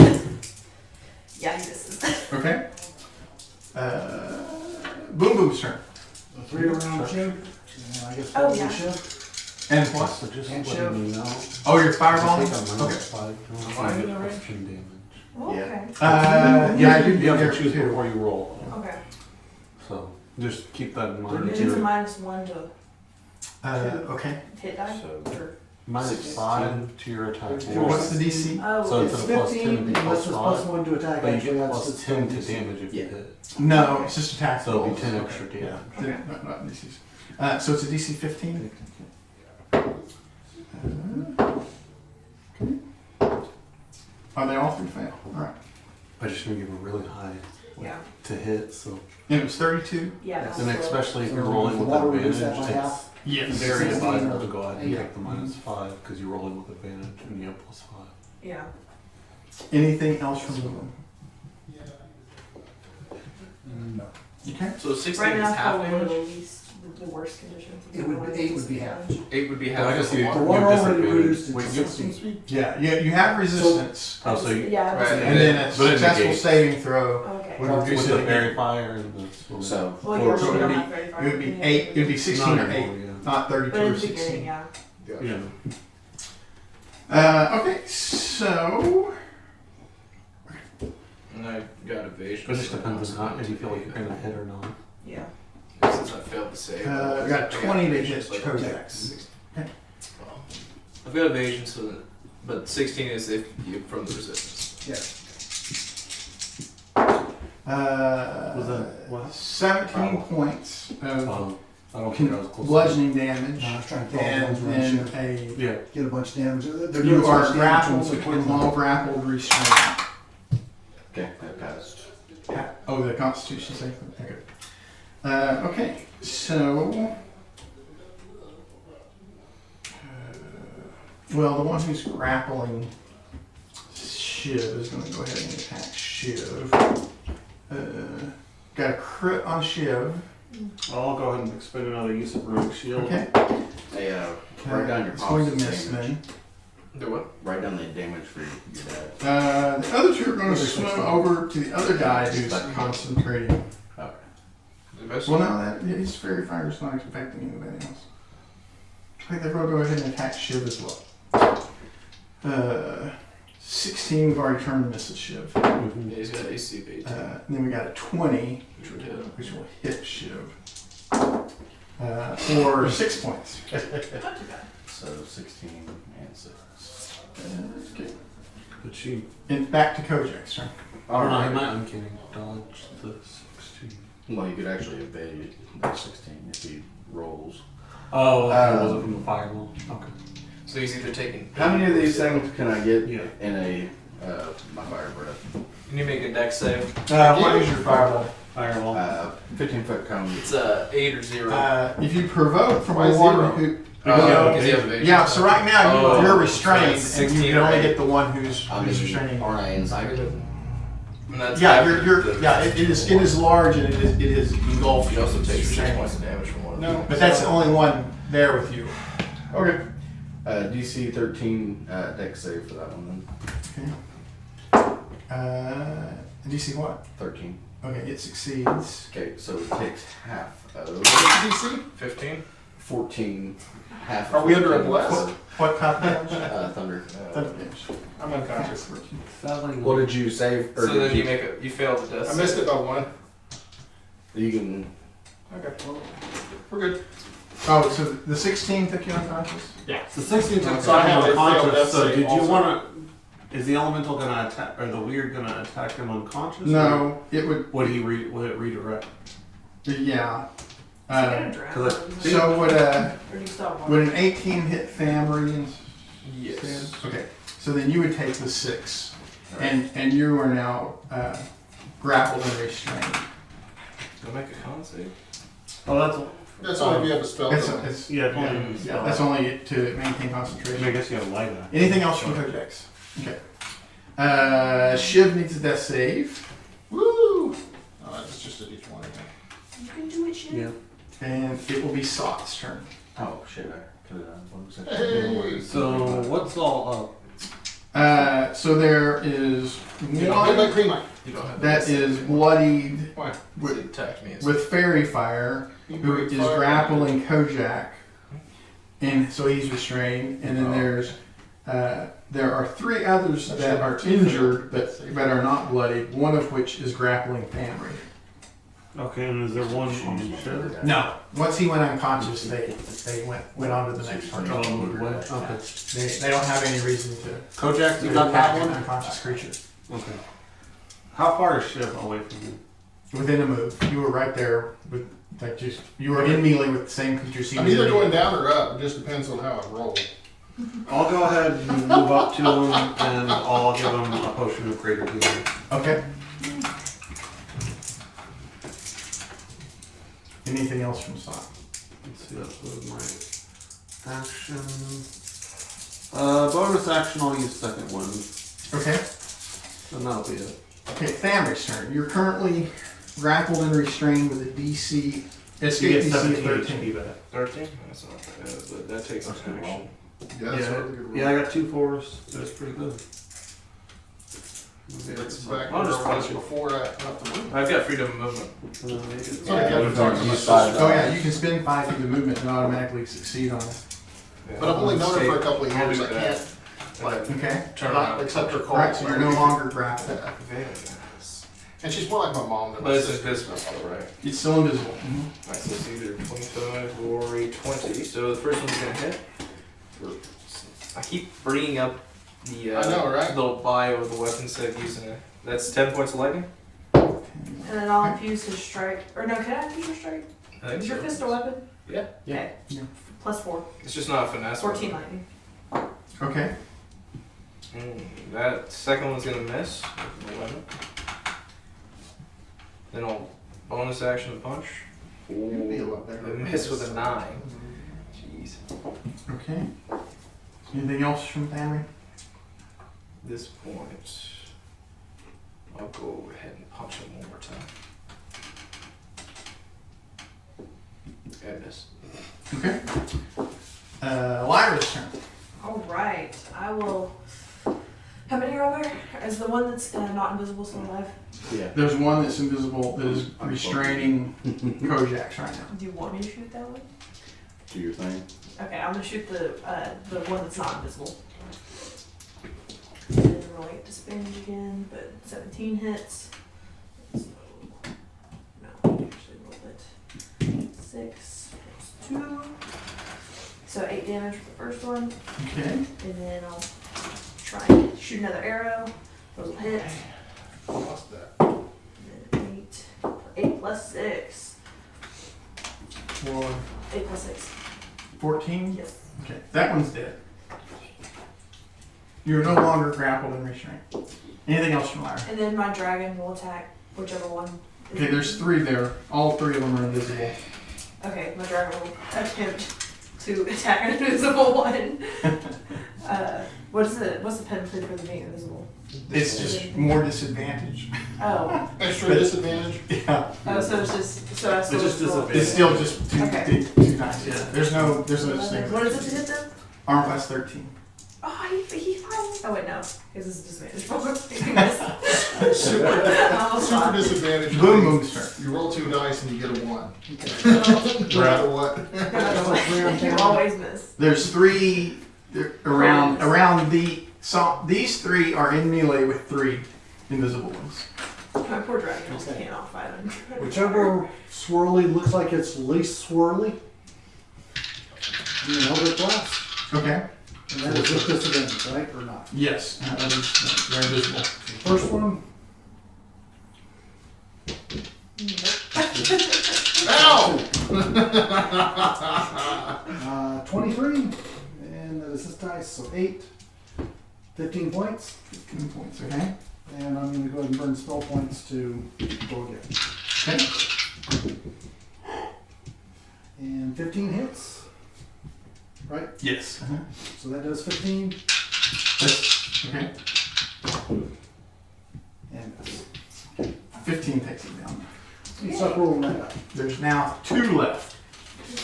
Yeah, he misses. Okay. Boom Boom's turn. The 3 around Shiv. And I guess Oh, probably yeah. Shiv. And what? So just And letting you know. Oh, you're I fireballing? think I'm Okay. minus 5. Am I I in get the plus range? 10 damage. Oh, okay. Yeah, you have there to choose too. before you roll. Okay. So just keep that in mind. It's a -1 to Okay. hit die. So- Or, Minus 5 to your attack What's roll. What's the DC? oh, So It's it's a plus 10 15, to be and plus this is plus 5. 1 to attack. But you Actually, get that's plus the 10 to DC. damage if you Yeah. hit. No, it's just attack. So it'll be rolls. 10 extra Yeah. damage. Okay. Not DCs. So it's a DC 15. Oh, they all 3 fail. All right. I just gonna give a really high yeah. to hit. So And it was 32. Yeah. and also- especially if you're So rolling with water advantage, reduce that by it's half? Yes. Very 16 advisable or to go ahead and 8. take the -5 because you're rolling with advantage and you have +5. Yeah. Anything else from the room? No. Okay. So 16 Right is now, half probably one of damage. the least, the worst conditions. It would be 8 would be half. 8 would be Well, half. I guess of the you- The water. water You're already disadvantaged. reduced it Wait, to you- 16 speed. Yeah, you have resistance, Oh, so you, Yeah. Right. and then a But it successful negates. saving throw Okay. would with reduce the it again. fairy fire and the So, Well, Or yeah, so we it don't would have very far. It would be 8. It would be 16 or Not 8, anymore, not 32 But in or the 16. beginning, yeah. yeah. Okay, so And I got evasion. But it just so depends it's on how, not if you feel like too you're gonna hit or not. Yeah. bad. Since I failed to save. I got 20 to hit evasion, so I Kodak. take Okay. Well, I've got evasion, so but 16 is if you from the resistance. Yes. Was that what? 17 points of I don't think I was close. bludgeoning damage, No, I was trying to throw all the ones and around then ship. a Yeah. Get a bunch of damage. They're you doing so are much damage grappled to them, so and quickly. while grappled restrained. okay, that passed. Oh, the Constitution save. Okay. Okay, so well, the one who's grappling Shiv is going to go ahead and attack Shiv. Got a crit on Shiv. I'll go ahead and expend another use of Burrowing Shield. Okay. Hey, write down your It's going to positive miss damage. then. Do what? Write down the damage for your dad. The other two are going to swim over to the other guy who's concentrating. Okay. The best? Well, no, that his fairy fire is not affecting anybody else. I think they're going to go ahead and attack Shiv as well. 16, we've already turned to Mrs. Shiv. Mhm. Yeah, he's got AC of 18, And then we got a 20, which would hit. which will hit Shiv. For 6 points. Not too bad. So 16 and 6. Okay. But she. And back to Kojak's turn. I don't know, he might uncanny dodge the 16. Well, you could actually evade that 16 if he rolls. Oh, it wasn't from the fireball. Okay. So he's either taking. How many of these things can I get Yeah. in a my fire breath? Can you make a dex save? What is your fireball? Fireball. 15-foot cone. It's 8 or 0. If you provoke from Why a one zero? who. Because you have evasion. Yeah, so right now Oh, you're restrained, so and it's you 16 can only or get the one who's I mean, restraining. aren't I inside it? And that's Yeah, after you're the- yeah. It is large and it is engulfed. You also take 6 Restrained. points of damage from one. No. But that's the only one there with you. Okay. DC 13 dex save for that one DC what? then. 13. Okay, it succeeds. Okay, so it takes half of DC? 15? 14. Half. Are of we under a 14 bless? What kind of damage? Thunder. Thunder damage. I'm unconscious. What did you save? Or So did then you make a. You failed the death I missed it by 1. You can. Okay, well, we're good. Oh, so the 16 took you unconscious? The 16 took So I have a failed unconscious, death so save did you also. want to. Is the elemental gonna attack, or the weird gonna attack him unconscious? No, it would. Would he would it redirect? Yeah. Is he gonna drown? 'cause So would Or do you still have one? would an 18 hit family? And Yes. Okay, so then you would take the 6, and you are now grappled and restrained. Go make a con save. Oh, that's. That's only if you have a spell. It's, Yeah, yeah, that's only to maintain I mean, I concentration. guess you gotta lie that. Anything else from Codex? Okay. Shiv needs a death save, Woo! Oh, that's just a D20 again. You can do it, shit. Yeah. and it will be Sot's turn. Oh shit! I could have done. What was that? Hey! So what's all up? So there is You don't get that one cream eye. You don't have that is bloodied Why? It attacked me. with fairy fire, You who breathe is fire. grappling Kojak, and so he's restrained. And then Oh. there are 3 others that are injured but are not bloodied. One of which is grappling Famry. Okay, and is there one on the ship? No, once he went unconscious, they went on to the next Oh, target. moved away. Okay. They don't have any reason to Kojak, you got attack that an one? unconscious creature. Okay. How far is Shiv away from you? Within a move, you were right there with you were in melee with the same creatures. I'm either going down or up. It just depends on how I roll. I'll go ahead and move up to him, and I'll give him a potion of greater healing. Okay. Anything else from Sot? Let's see. That was my action. Bonus action, I'll use second one. Okay. And that'll be it. Okay, Famry's turn. You're currently grappled and restrained with a DC escape DC of 13. back. 13? That's not bad, but that takes an action. Yeah, that's a really good roll. Yeah, I got 2 4s. That's pretty good. It's back I'll just where I was punch it. before I left the room. I've got freedom of movement. That's what I kept talking about. Oh yeah, you can spend 5 feet of movement and automatically succeed on it. But I've only known her for a couple of I'll years. do I that. can't, like, Okay. Turn not around. accept her calls. Alright, so you're no longer grappled. Yeah. Very nice. And she's more like my mom than my But it's sister. invisible still, right? It's still invisible. Alright, so it's either 25 or a 20. So the first one's gonna hit. I keep bringing up the I know, right? little bio of the weapon instead of using it. That's 10 points of lightning? And then I'll infuse his strike. Or no, can I infuse your strike? I think Is your so. fist a weapon? Yeah. Okay. Yeah. Plus 4. It's just not a finesse. 14 lightning. Okay. That second one's gonna miss with the weapon. Then I'll bonus action to punch. You'd be a lot better. It missed with a 9. Jeez. Okay. Anything else from Famry? At this point, I'll go ahead and punch him one more time. I missed. Okay. Lyra's turn. Alright. I will. How many are there? Is the one that's not invisible still alive? Yeah. There's one that's invisible that is restraining Kojax right now. Do you want me to shoot that one? Do your thing. Okay, I'm gonna shoot the one that's not invisible. And then roll it disadvantage again, but 17 hits. So, no, actually roll it. 6 plus 2. So 8 damage for the first one. Okay. And then I'll try and shoot another arrow. Those will hit. Lost that. And then 8 plus 6. For 8 plus 6. 14? Yes. Okay. That one's dead. You're no longer grappled and restrained. Anything else from Lyra? And then my dragon will attack whichever one. is- Okay, there's 3 there. All 3 of them are invisible. Okay, my dragon will attempt to attack an invisible one. What's the penalty for the being invisible? It's just more disadvantage. Oh, Extra disadvantage? Yeah. oh, so it's just so I still just roll- disadvantage. It's still just 2 Okay. two times. Yeah. There's no thing. What is it to hit them? Armor class 13. Oh, he finally. Oh wait, no, because this is disadvantage. Super, Almost super fine. disadvantage. Boom Boom's turn. You roll 2 dice and you get a 1. No matter what. You always miss. There's 3 around these 3 are in melee with 3 invisible ones. My poor dragon also cannot fight him. Whichever swirly looks like it's least swirly, you know it last. Okay. And that is with disadvantage, right, or not? Yes. They're invisible. First one, Ow! 23, and that is this dice, so 8, 15 points. 15 points. Okay. And I'm gonna go ahead and burn spell points to go again. Okay. And 15 hits, right? Yes. Uh-huh. So that does 15, Okay. and miss. 15 takes it down. You stop rolling that up. There's now 2 left.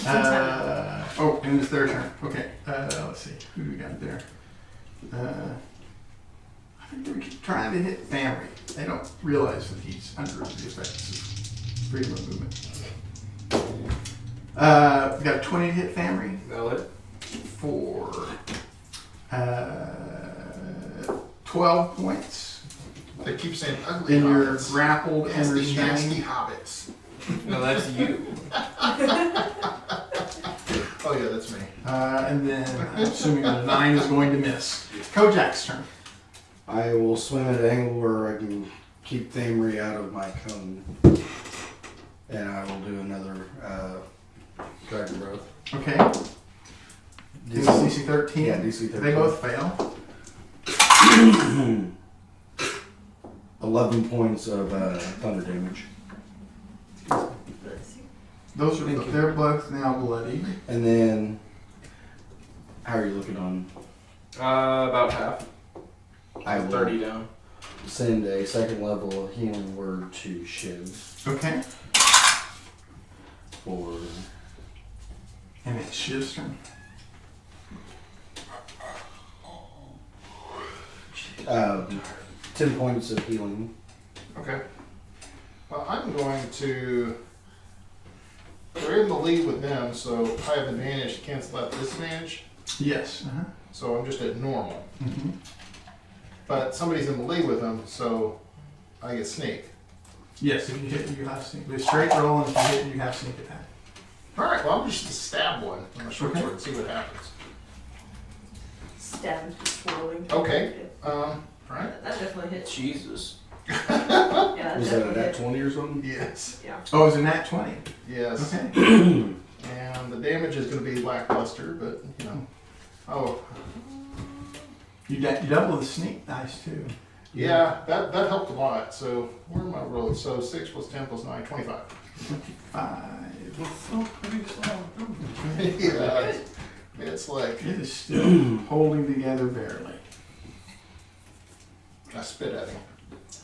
And it's their turn. Okay. Let's see. Who do we got there? I think we keep trying to hit Famry. They don't realize that he's under the effects of freedom of movement. We got a 20 to hit Famry That'll hit. for 12 points. They keep saying ugly Then you're hobbits. grappled and Nasty, nasty restrained. hobbits. No, that's you. Oh yeah, that's me. And then I'm assuming that a 9 is going to miss. Kojak's turn. I will swim at an angle where I can keep Thamri out of my cone. And I will do another dragon breath. Okay. This is DC 13. Yeah, DC 13. They both fail. 11 points of thunder damage. Those are, Thank you. they're both now bloody. And then, how are you looking on? About half. I will 30 down. send a second level healing word to Shiv Okay. for And it's Shiv's turn. 10 points of healing. Okay. Well, I'm going to. We're in the lead with them, so I have advantage to cancel out the disadvantage. Yes. Uh-huh. So I'm just at normal. Mm-hmm. But somebody's in the lead with them, so I get sneak. Yes, if you hit, you have sneak. With straight roll, and if you hit, you have sneak attack. All right. Well, I'm just to stab one on a short Okay. sword and see what happens. Stab is just swirling. Okay. Right. That definitely hits. Jesus. Yeah, that Was that a definitely nat hits. 20 or something? Yes. Yeah. Oh, it's a nat 20. Yes. Okay. And the damage is going to be lackluster, but you know. Oh, You double the sneak dice too. yeah. That helped a lot. So where am I rolling? So 6 plus 10 plus 9, 25. 25. So pretty solid. Yeah. It's like It is still holding together barely. I spit at him.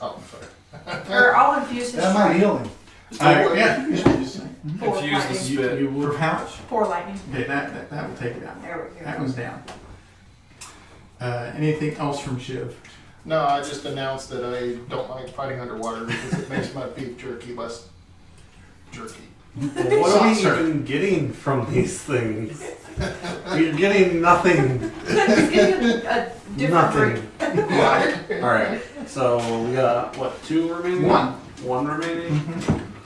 Oh, sorry. Or I'll infuse his That might strength. heal him. Yeah. You should just say. Pour Infuse the lightning. spit. You for how much? Pour lightning. Okay, that will take it out. There we go. That one's down. Anything else from Shiv? No, I just announced that I don't like fighting underwater because it makes my beef jerky less jerky. Well, what are we Saucer. even getting from these things? We're getting nothing. He's getting a different Nothing. drink. All right. So we got what? 2 remaining. One. One remaining.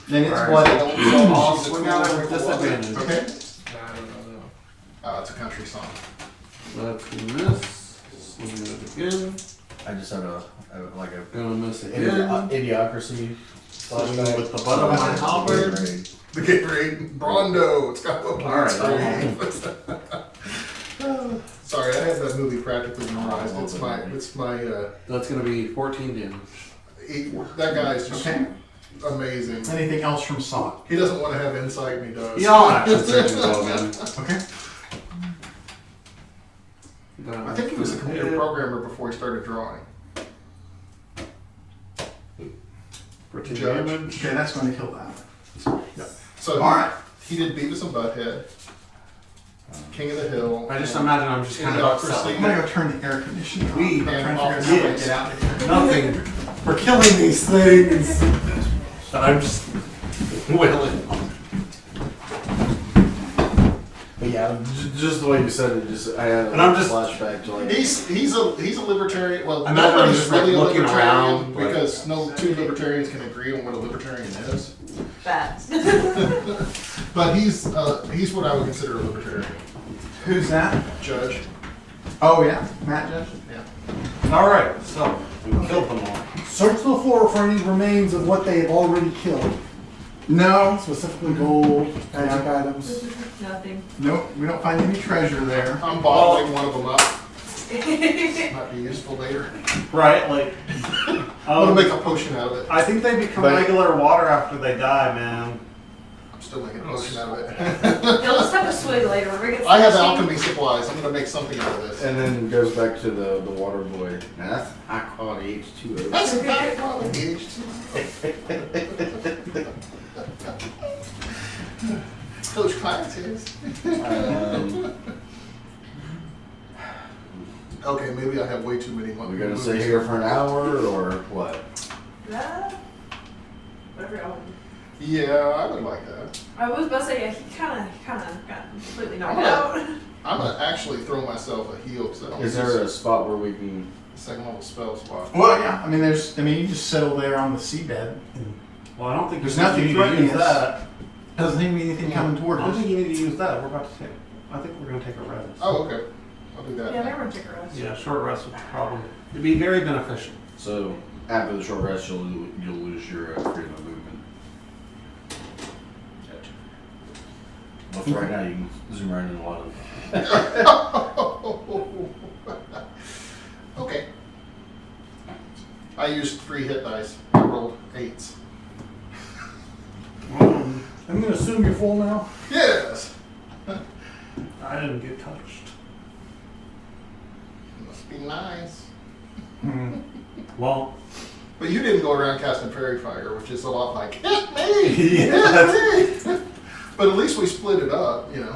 Then it's Alright. bloody. I'll swing out at disadvantage. Okay. I don't know. It's a country song. Let's do this. Swing it again. I just had a Gonna miss again. idiocracy Swing flashback. with the butt of my halberd. The Gatorade Brondo. It's got a All right. Sorry, I had that movie practically memorized. It's my. That's gonna be 14 damage. That guy's just Okay. amazing. Anything else from Sock? He doesn't want to have insight, and he does. Y'all action surgeon go again. Okay. I think he was a computer programmer before he started drawing. 14 Judge. damage. Okay, that's going to kill that. Yep. So All right. he did Beavis and Butthead, King of the Hill. I just and imagine I'm just kind of Idiocracy. upset. I'm going to go turn the air conditioner on. We I'm trying to and figure out how to office get out of here. Nothing for killing these things that I'm just willing. But yeah, just the way you said it, just I had a And I'm just- flashback to like. He's a libertarian. Well, I'm not nobody's just, like, really a looking libertarian around, like- because no two libertarians can agree on what a libertarian is. Bats. But he's what I would consider a libertarian. Who's that? Judge. Oh, yeah. Matt Judge? Yeah. All right, so we killed them all. Search the floor for any remains of what they have already killed. No. Specifically gold, magic items. Nothing. Nope. We don't find any treasure there. I'm bottling one of them up. Might be useful later. Right, like. I'm gonna make a potion out of it. I think they become But- regular water after they die, man. I'm still making a potion out of it. You'll just have a swig later. We're gonna I have see. alchemy supplies. I'm gonna make something out of this. And then goes back to the water boy. Now that's high quality H2O. That's a high quality Coach Classes. Okay, maybe I have way too many. Are we gonna stay here for an hour or what? Whatever y'all want. Yeah, I would like that. I was about to say, yeah, he kind of got completely knocked I'm out. I'm gonna actually throw myself a heal because I don't Is use there a spot where we can? second level spell slot. Well, yeah. I mean, you just settle there on the seabed. And Well, I don't think There's you nothing need to threatening use us. that. doesn't seem to be anything coming I toward don't us. think you need to use that. We're about to take. I think we're gonna take a rest. Oh, okay. I'll do that. Yeah, they were take a rest. Yeah, short rest would probably it'd be very beneficial. So after the short rest, you'll lose your freedom of movement. But for right now, you can zoom right in a lot of. Okay. I used 3 hit dice. I rolled 8s. I'm gonna assume you're full now. Yes. I didn't get touched. Must be nice. Well, But you didn't go around casting fairy fire, which is a lot like, hit me! Yeah. Hit me! But at least we split it up, you know.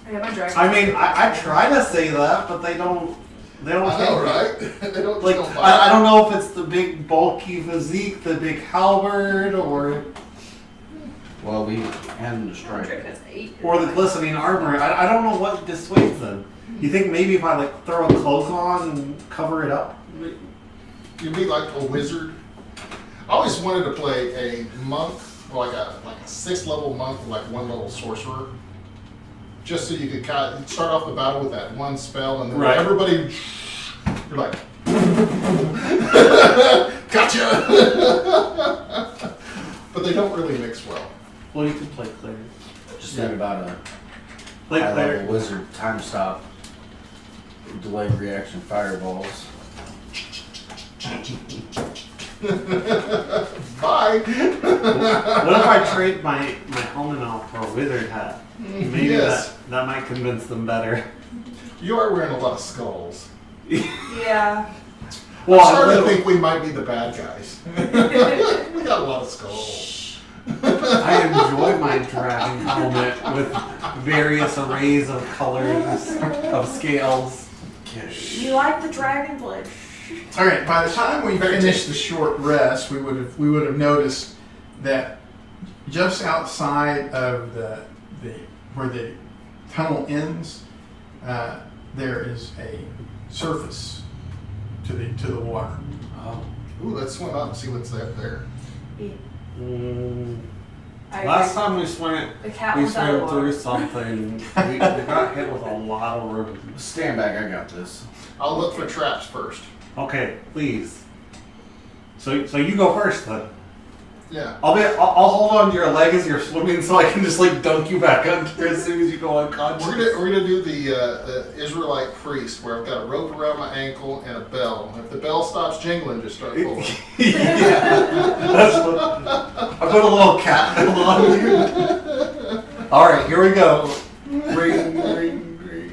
I got my dragon. I mean, I try to say that, but they don't. They don't. I know, take it. right? They don't, Like, don't I don't know if it's the big bulky physique, the big halberd, or Well, we hand the strike. Drake has 8. the glistening armor. I don't know what dissuades them. You think maybe if I like throw a cloak on and cover it up? You'd be like a wizard. I always wanted to play a monk, like a 6th level monk with like 1 level sorcerer. Just so you could kind of start off the battle with that one spell, and then Right. everybody, you're like, gotcha! But they don't really mix well. Well, you can play cleric. Just think about a Play high cleric. level wizard time stop, delayed reaction fireballs. Bye! What if I trade my helmet out for a wizard hat? Maybe Yes. that might convince them better. You are wearing a lot of skulls. Yeah. Well, I'm starting to I think we might be the bad guys. We got a lot of skulls. enjoy my dragon helmet with various arrays of colors, of scales. You like the dragon blood? All right. By the time we finished the short rest, we would have noticed that just outside of the where the tunnel ends, there is a surface to the water. Oh. Ooh, let's swim up and see what's up there. Mm, I last agree. time we swam, The cat we was out of swam the through water. something. We got hit with a lot of room. Stand back, I got this. I'll look for traps first. Okay, please. So you go first then. Yeah. I'll hold on to your leg as you're swimming, so I can just like dunk you back under as soon as you go unconscious. We're gonna do the Israelite priest, where I've got a rope around my ankle and a bell. If the bell stops jingling, just start pulling. Yeah, that's what. I put a little cat bell on you. All right, here we go. Ring, ring, ring.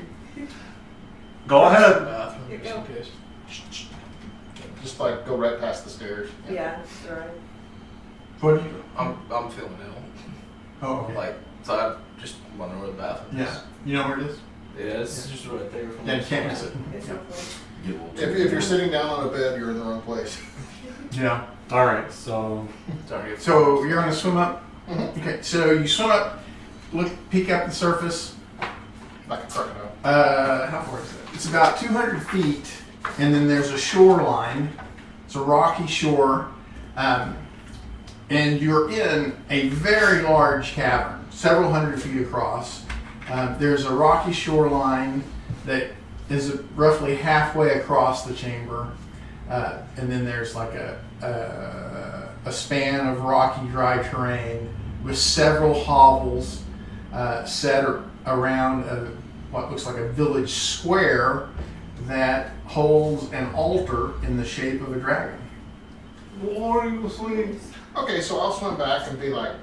Go ahead. Here you go. Just like go right past the stairs. Yeah, that's right. What do you? I'm feeling ill. Oh, okay. Like, so I just wonder where the bathroom is. Yeah. You know where it is? Yeah, it's just right there. From Yeah, you can't miss it. It's okay. Get a little If you're sitting down on a bed, you're in the wrong place. Yeah. All right, so Sorry. So you're gonna swim up. Okay. So you swim up, peek up the surface. Like a crocodile. How far is that? It's about 200 feet, and then there's a shoreline. It's a rocky shore, and you're in a very large cavern, several hundred feet across. There's a rocky shoreline that is roughly halfway across the chamber, and then there's like a span of rocky, dry terrain with several hovels set around what looks like a village square that holds an altar in the shape of a dragon. gloriously. Okay, so I'll swim back and be like,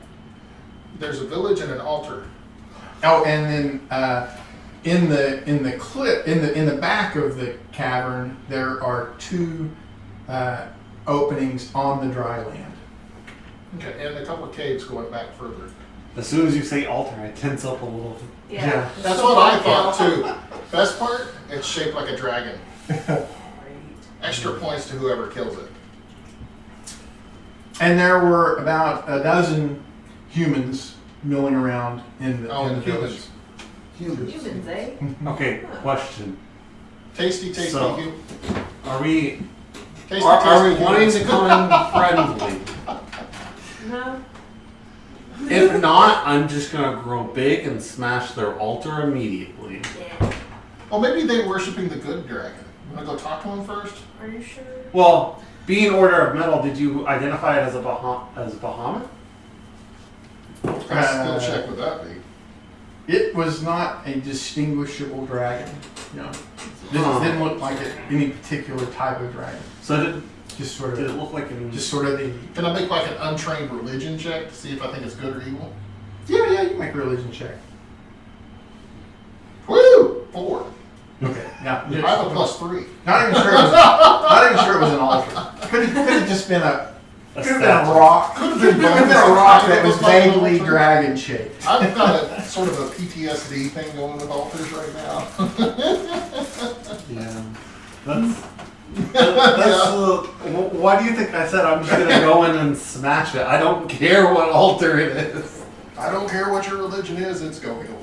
there's a village and an altar. Oh, and then in the back of the cavern there are 2 openings on the dry land. Okay, and a couple of caves going back further. As soon as you say altar, I tense up a little. Yeah. That's what I thought too. Best part, it's shaped like a dragon. Extra points to whoever kills it. And there were about a dozen humans milling around in the, Oh, in the and village. humans. Humans, eh? Okay, question. Tasty, tasty, So- Are we tasty, are we tasty wanting humans. to come friendly? No. If not, I'm just gonna grow big and smash their altar immediately. Yeah. Well, maybe they're worshiping the good dragon. Wanna go talk to him first? Are you sure? Well, being Order of Metal, did you identify it as a Bahamut? I still check with that be. It was not a distinguishable dragon. You know, didn't look like any particular type of dragon. So Just sort did it of, look like an? just sort of the. Can I make like an untrained religion check to see if I think it's good or evil? Yeah, you can make a religion check. Woo! 4. Okay. Now, I have a +3. not even sure. Not even sure it was an altar. Could have just been a. Could have been a rock. Could have been a rock that was vaguely dragon shaped. I've got a sort of a PTSD thing going with altars right now. Yeah. Why do you think I said I'm just gonna go in and smash it? I don't care what altar it is. I don't care what your religion is, it's going away.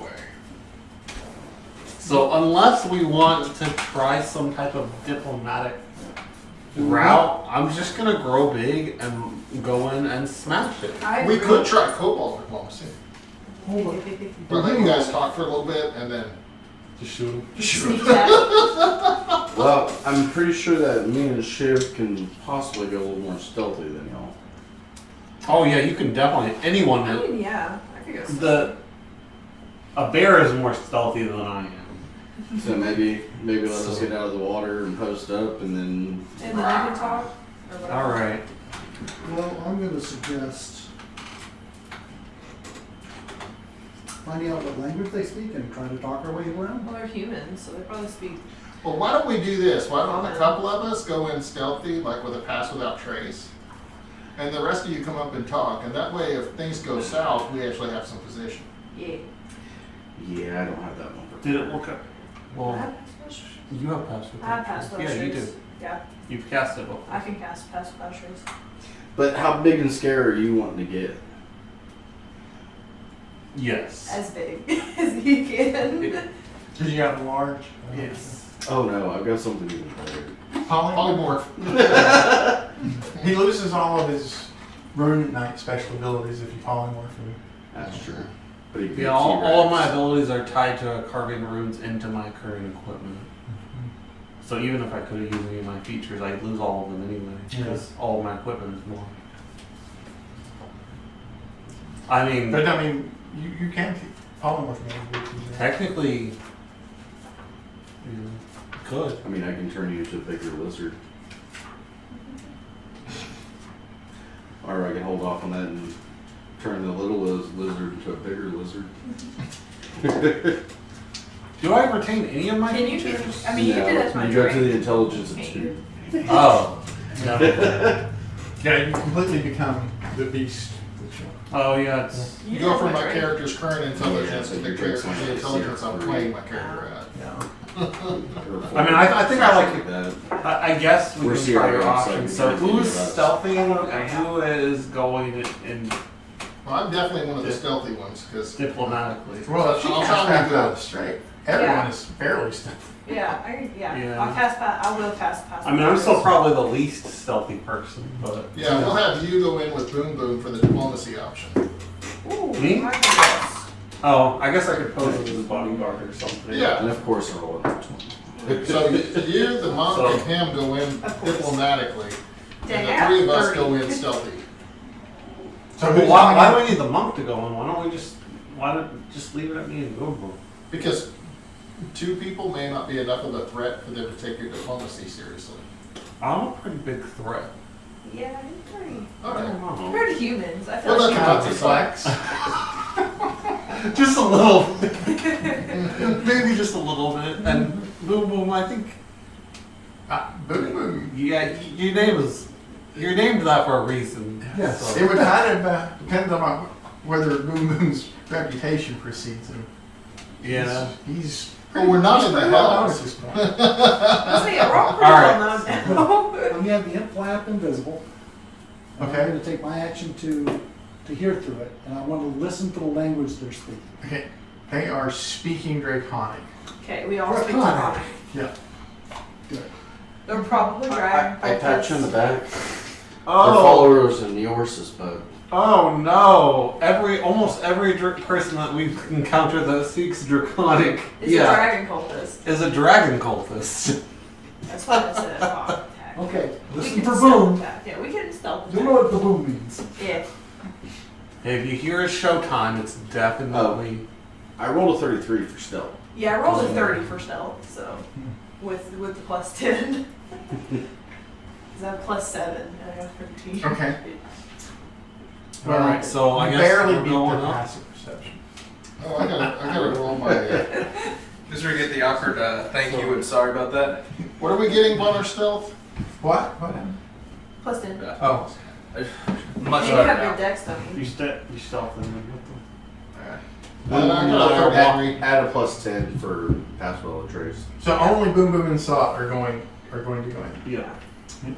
So unless we want to try some type of diplomatic route, I'm just gonna grow big and go in and smash it. I We agree. could try cobalt diplomacy. Hold on. But let you guys talk for a little bit and then Just shoot him. Sneak attack. Well, I'm pretty sure that me and Shiv can possibly be a little more stealthy than y'all. Oh yeah, you can definitely. Anyone I that mean, yeah, I could go. a bear is more stealthy than I am. So maybe let us get out of the water and post up, and then And then I can talk. Or whatever. All right. Well, I'm gonna suggest finding out what language they speak and trying to talk our way around. Well, they're humans, so they probably speak. well, why don't we do this? Why don't a couple of us go in stealthy, like with a pass without trace, and the rest of you come up and talk, and that way, if things go south, we actually have some position. Yeah. yeah, I don't have that one. Did it look up? I Well, have pass you have passed. I have pass without Yeah, you trace. do. Yeah, You've cast it before. I can cast pass without trace. But how big and scary are you wanting to get? Yes. As big as he can. Did you have a large? Yes. Oh no, I've got something even better. Polymorph. He loses all of his Rune Knight special abilities if you polymorph him. That's true. But he can Yeah, get all of my T-Rex. abilities are tied to carving runes into my current equipment. So even if I could have used any of my features, I'd lose all of them anyway, because all of my equipment is more. I mean, But I mean, you can polymorph him. technically, you could. I mean, I can turn you into a bigger lizard. Or I can hold off on that and turn the little lizard into a bigger lizard. Do I retain any of my Can you? features? I mean, you can do that to my you go to drink. the intelligence of Can't 2. you? Oh. No. Yeah, you completely become the beast. Oh yeah, it's. You You go have from my my drink. character's current intelligence Yeah, to the your drink's only the intelligence I'm 0. playing my character at. Yeah. I mean, I think I like that. I guess we We're can try your CRM, so options. we So gotta who's figure it out. stealthy and who is going in Well, I'm definitely one of the stealthy ones because diplomatically? Well, if she I'll casts try and pass do without it. straight, everyone Yeah. is fairly stealthy. Yeah, Yeah. I'll cast pass. I will cast pass. I mean, I'm still probably the least stealthy person, but yeah, we'll have you go in with Boom Boom for the diplomacy option. Ooh, Me? I can do this. oh, I guess I could pose as his bodyguard or something. Yeah. And of course, I roll it. So you, the monk, So- and him go in Of course. diplomatically, Dang, and I the have 3 of us 30. go in stealthy. So Well, who's why going do we need the monk to go in? Why don't we just just leave it at me and go? Because 2 people may not be enough of a threat for them to take your diplomacy seriously. I'm a pretty big threat. Yeah, you're pretty. I Okay. don't know. Compared to humans, I feel Well, like that's Kind about of the flex. Just a little, maybe just a little bit. And boom, boom. I think, Boom boom. yeah, you're named that for a reason. Yes, So- it would kind of depend on whether Boom Boom's reputation precedes him. Yeah. He's But we're not in the pretty well known house. at this point. Let's see, we're all pretty All right. well known now. I'm gonna have the imp flap invisible. And Okay. I'm gonna take my action to hear through it, and I want to listen to the language they're speaking. Okay, they are speaking Draconic. Okay, we all speak Draconic. Draconic. Yeah. Good. They're probably dragon. I pat you on the back. They're Oh, followers of Neorsis, but oh no! Almost every person that we've encountered that speaks Draconic, It's a dragon cultist. is a dragon cultist. That's what I said. Oh, attack. Okay, We listen can for stealth boom. attack. Yeah, we can stealth You know attack. what the boom means. Yeah. If you hear a showtime, it's definitely I rolled a 33 for stealth. Yeah, I rolled a 30 for stealth, so with the plus 10. Cause I have plus 7 and I got 13. Okay. All right, so I you guess barely we're beat going the up. passive perception. Oh, I gotta roll my. This is where you get the awkward thank you and sorry about that. What are we getting on our stealth? What happened? Plus 10. Oh, Much And you better have now. your dex, don't you? You stealth in them. Add a plus 10 for pass well and trace. so only Boom Boom and Saw are going to go in. Yeah.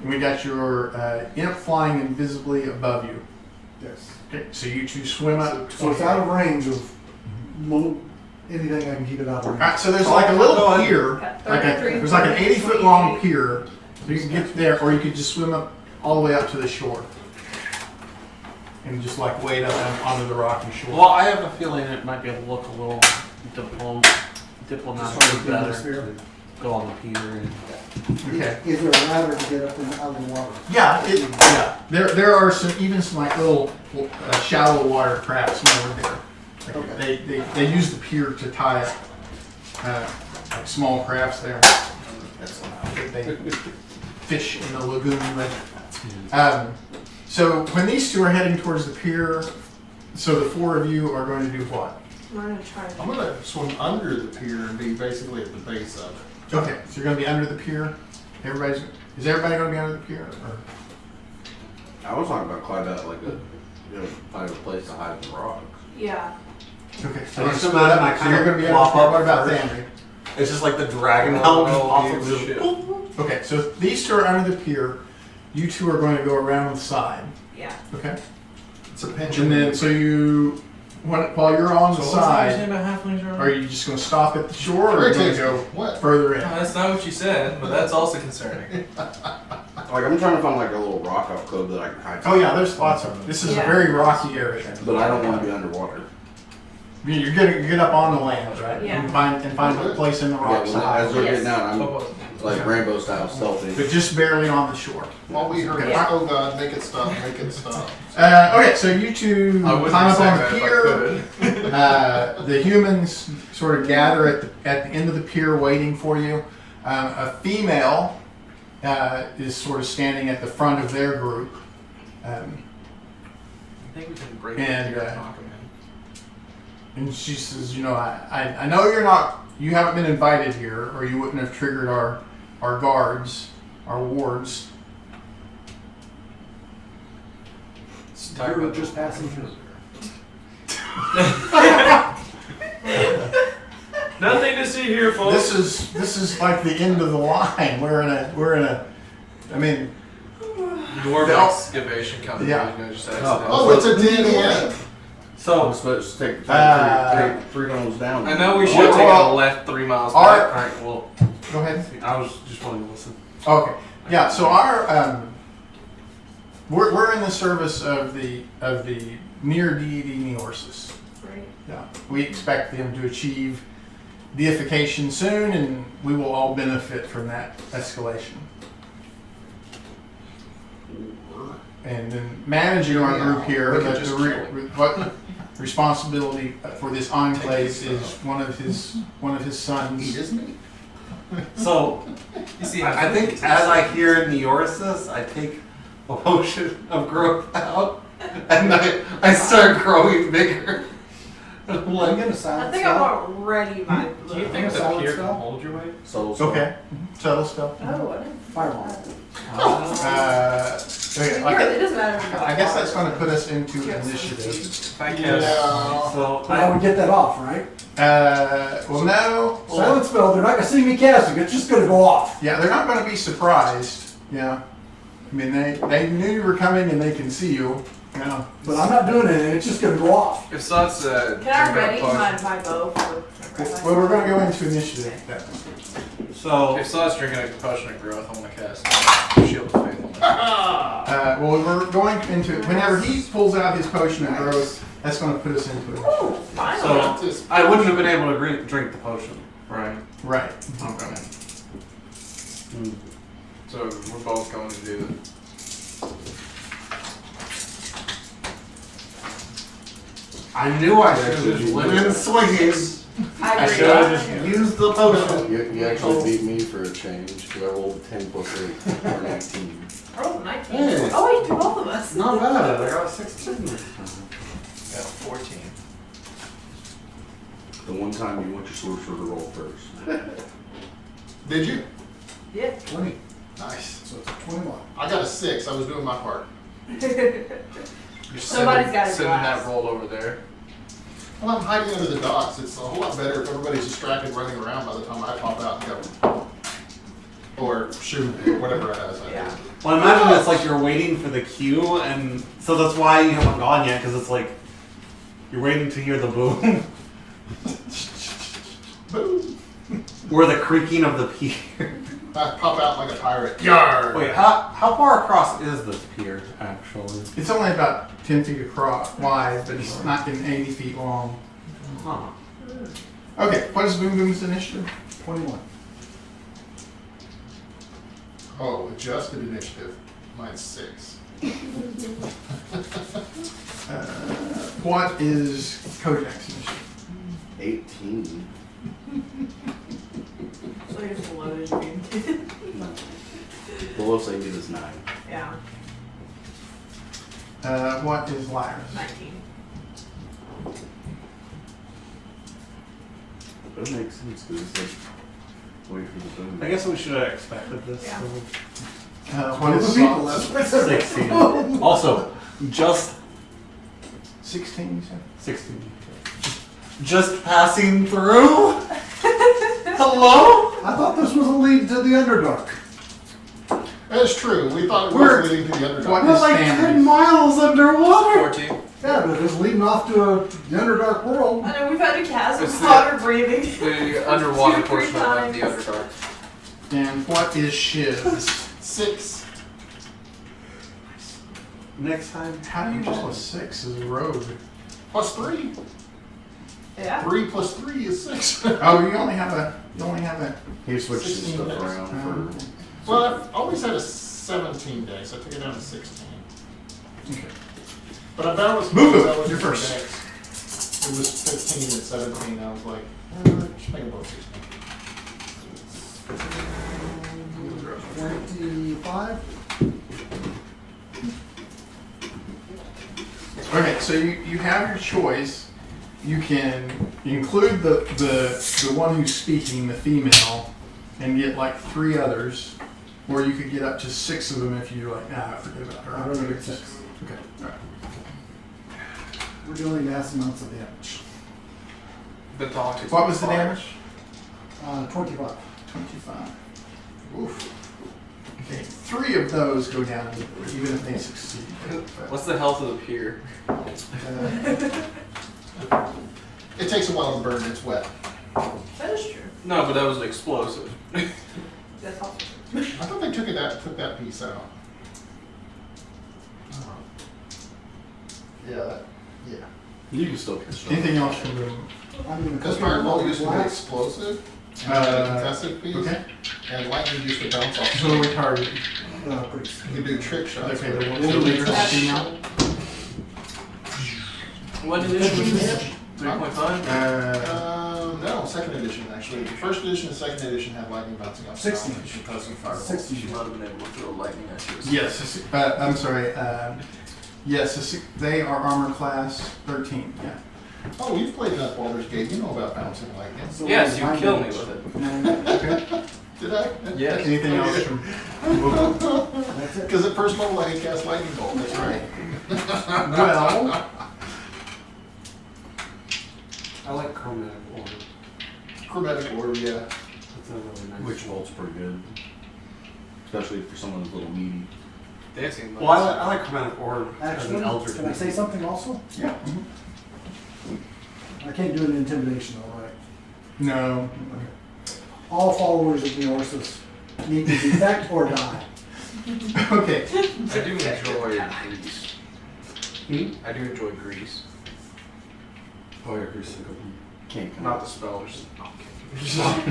We got your imp flying invisibly above you. Yes. Okay, so you two swim up. So it's out of range of anything I can keep it out of range. Alright, so there's like a little Go ahead. pier, Got like 33, there's like an 80-foot long 28. pier. So you can get there, or you could just swim up all the way up to the shore. And just like wade up onto the rocky shore. Well, I have a feeling it might be able to look a little diplomatically Just better this here. to go on the pier and. Okay. Is there a ladder to get up and out of the water? Yeah. There are some like little shallow water crafts over there. Like Okay. they use the pier to tie up like small crafts there. They fish in the lagoon with. So when these two are heading towards the pier, so the four of you are going to do what? We're gonna try I'm gonna swim under the pier and be basically at the base of it. Okay, so you're going to be under the pier. Is everybody going to be under the pier? Or? I was talking about climb out like find a place to hide in the rocks. Yeah. Okay, so, I you just split imagine up, I so kind you're of going to be under flop the pier. up What about first. Thandry? It's just like the dragon helm off of shit. the. Okay, so these two are under the pier. You two are going to go around the side. Yeah. Okay. It's a pinch. And then, so you, while you're on the side, about halflings are you just going to stop at the shore, or are you going to go What? further in? No, that's not what you said, but that's also concerning. Like I'm trying to find like a little rock alcove that I can hide. Oh yeah, there's lots of them. This is a Yeah. very rocky area. But I don't want to be underwater. You get up on the land, right? Yeah. And find a place in the Yeah, rocks. when, as they're Yes. getting out, I'm like rainbow style stealthy. But just barely on the shore. All we heard was, Yeah. oh God, make it stop, make it stop. Okay, so you two I wouldn't climb be up saying on that the if I pier. could. The humans sort of gather at the end of the pier waiting for you. A female is sort of standing at the front of their group. I think we can break And, the pier uh, and knock him in. And she says, you know, I know you haven't been invited here, or you wouldn't have triggered our guards, our wards. We were just passing through. Nothing to see here, folks. This is like the end of the line. We're in a. I mean, Dwarf No. excavation company. Yeah. You know, just Oh, it's a dead end. So I'm supposed to take take three goals down. I know we should Well, have taken well, a left 3 miles our- back. Alright, well, go ahead. I was just wanting to listen. Okay. Yeah. So our we're in the service of the near deity Neorsis. Right. Yeah. We expect them to achieve deification soon, and we will all benefit from that escalation. And then managing our group here, We could just kill what responsibility for this enclave is one of his sons. Eat his meat. So, You see, I think as I hear Neorsis, I take a potion of growth out, and I start growing bigger. I'm I'm like, gonna I silence think I'm already my. do you think the Solid pier spell? can hold your weight? So Okay. Subtle stuff. Oh, I didn't. Fireball. Okay. It doesn't matter. I guess that's going to put us into initiative. If I cast, Yeah. so But I would get that off, right? Well, no. Silent spell, they're not gonna see me casting, it's just gonna go off. Yeah, they're not going to be surprised. Yeah. I mean, they knew you were coming and they can see you. Yeah. But I'm not doing it, it's just gonna go off. if Sot's Can I ready my bow for? Well, we're going to go into initiative. so if Sot's drinking a potion of growth, I want to cast Shield of Faith on him. Well, we're going into whenever he pulls out his potion of growth. That's going to put us into it. Oh, finally. so I wouldn't have been able to drink the potion, right? Right. Okay. So we're both going to do I knew I should have just went in swinging. I agree. should have just used the potion. You actually beat me for a change, because I rolled 10 plus 8 for 19. I rolled a 19. Hey. Oh, wait, to both of us. Not bad. I got a 16 this time. Got 14. The one time you want your sorcerer to roll first. Did you? Yeah. 20. Nice. So it's a 21. I got a 6. I was doing my part. You're Somebody's gotta sending glass. that roll over there. Well, I'm hiding under the docks. It's a whole lot better if everybody's distracted running around by the time I pop out and go. Or shoot, whatever it is I do. Yeah. Well, imagine it's like you're waiting for the cue, and so that's why you haven't gone yet, because it's like you're waiting to hear the boom Boom. or the creaking of the pier. I pop out like a pirate. Yar! Wait, how far across is this pier actually? It's only about 10 feet across, wide, but it's not even 80 feet long. Huh. Okay, what is Boom Boom's initiative? 21. Oh, adjusted initiative. Mine's 6. What is Kojak's initiative? 18. So you're just below as you mean. No. The lowest I can get is 9. Yeah. What is Lyra's? 19. That makes sense, because it's like, wait for the boom. I guess we should have expected this. Yeah. What is People, Salt's? that's what I said. 16. Also, just 16, you said? 16. Just passing through? Hello? I thought this was a lead to the Underdark. That's true. We thought it We're- was leading to the Underdark. What We're is like Stanley's? 10 miles underwater. 14. Yeah, but it's leading off to the Underdark world. I know we've had a chasm It's of the- water breathing. The underwater 2 or 3 portion of times. the Underdark. And what is Shiv's? 6. Next time. How do you roll a 6 as a rogue? Plus 3. Yeah. 3 plus 3 is 6. Oh, you only have a. He switched his 16 stuff days. around Well, I've always had a 17 day, so I took it down to 16. Okay. But I bet it was Move it. that was You're different first. decks. It was 15 and 17. I was like, just make it both 16. 25. Okay, so you have your choice. You can include the one who's speaking, the female, and get like 3 others, or you could get up to 6 of them if you're like, nah, forget about her. I'd rather get 6. Okay, all right. We're dealing mass amounts of damage. The talk is What was the damage? 25. 25. Oof. Okay, 3 of those go down even if they succeed. What's the health of the pier? It takes a while to burn. It's wet. That is true. No, but that was explosive. That's also I thought they took that piece out. Yeah. Yeah. You can still construct. Anything else from the I'm going to Because fireball used to be explosive, and a contested piece, okay? and lightning used to bounce off. So we target. pretty You could do trick shots. Okay, with the it. one leader, the female. What edition was this? 3.5? No, second edition actually. The first edition and second edition had lightning bouncing off. 16. Because of fireball. 16. She might have been able to throw lightning at you. Yes, I'm sorry. Yes, they are armor class 13. Yeah. Oh, you've played enough Baldur's Gate. You know about bouncing lightning. So Yes, you nine killed me damage. with it. Okay. Did I? Yes. Anything else from? That's it. Because at first level I had cast lightning bolt. That's right. Well, I like chromatic order. Chromatic orb, yeah. That's a really nice. Witch Bolt's pretty good. Especially for someone who's a little meaty. Dancing. Well, I like chromatic order as Actually, an elder. can I say something also? yeah. I can't do an intimidation, all right? No. All followers of the Orsus need to defect or die. Okay. I do enjoy Greece. Hmm? I do enjoy Greece. Oh, yeah, you're sick of them. Can't come Not out. the spellers. Oh, The It's not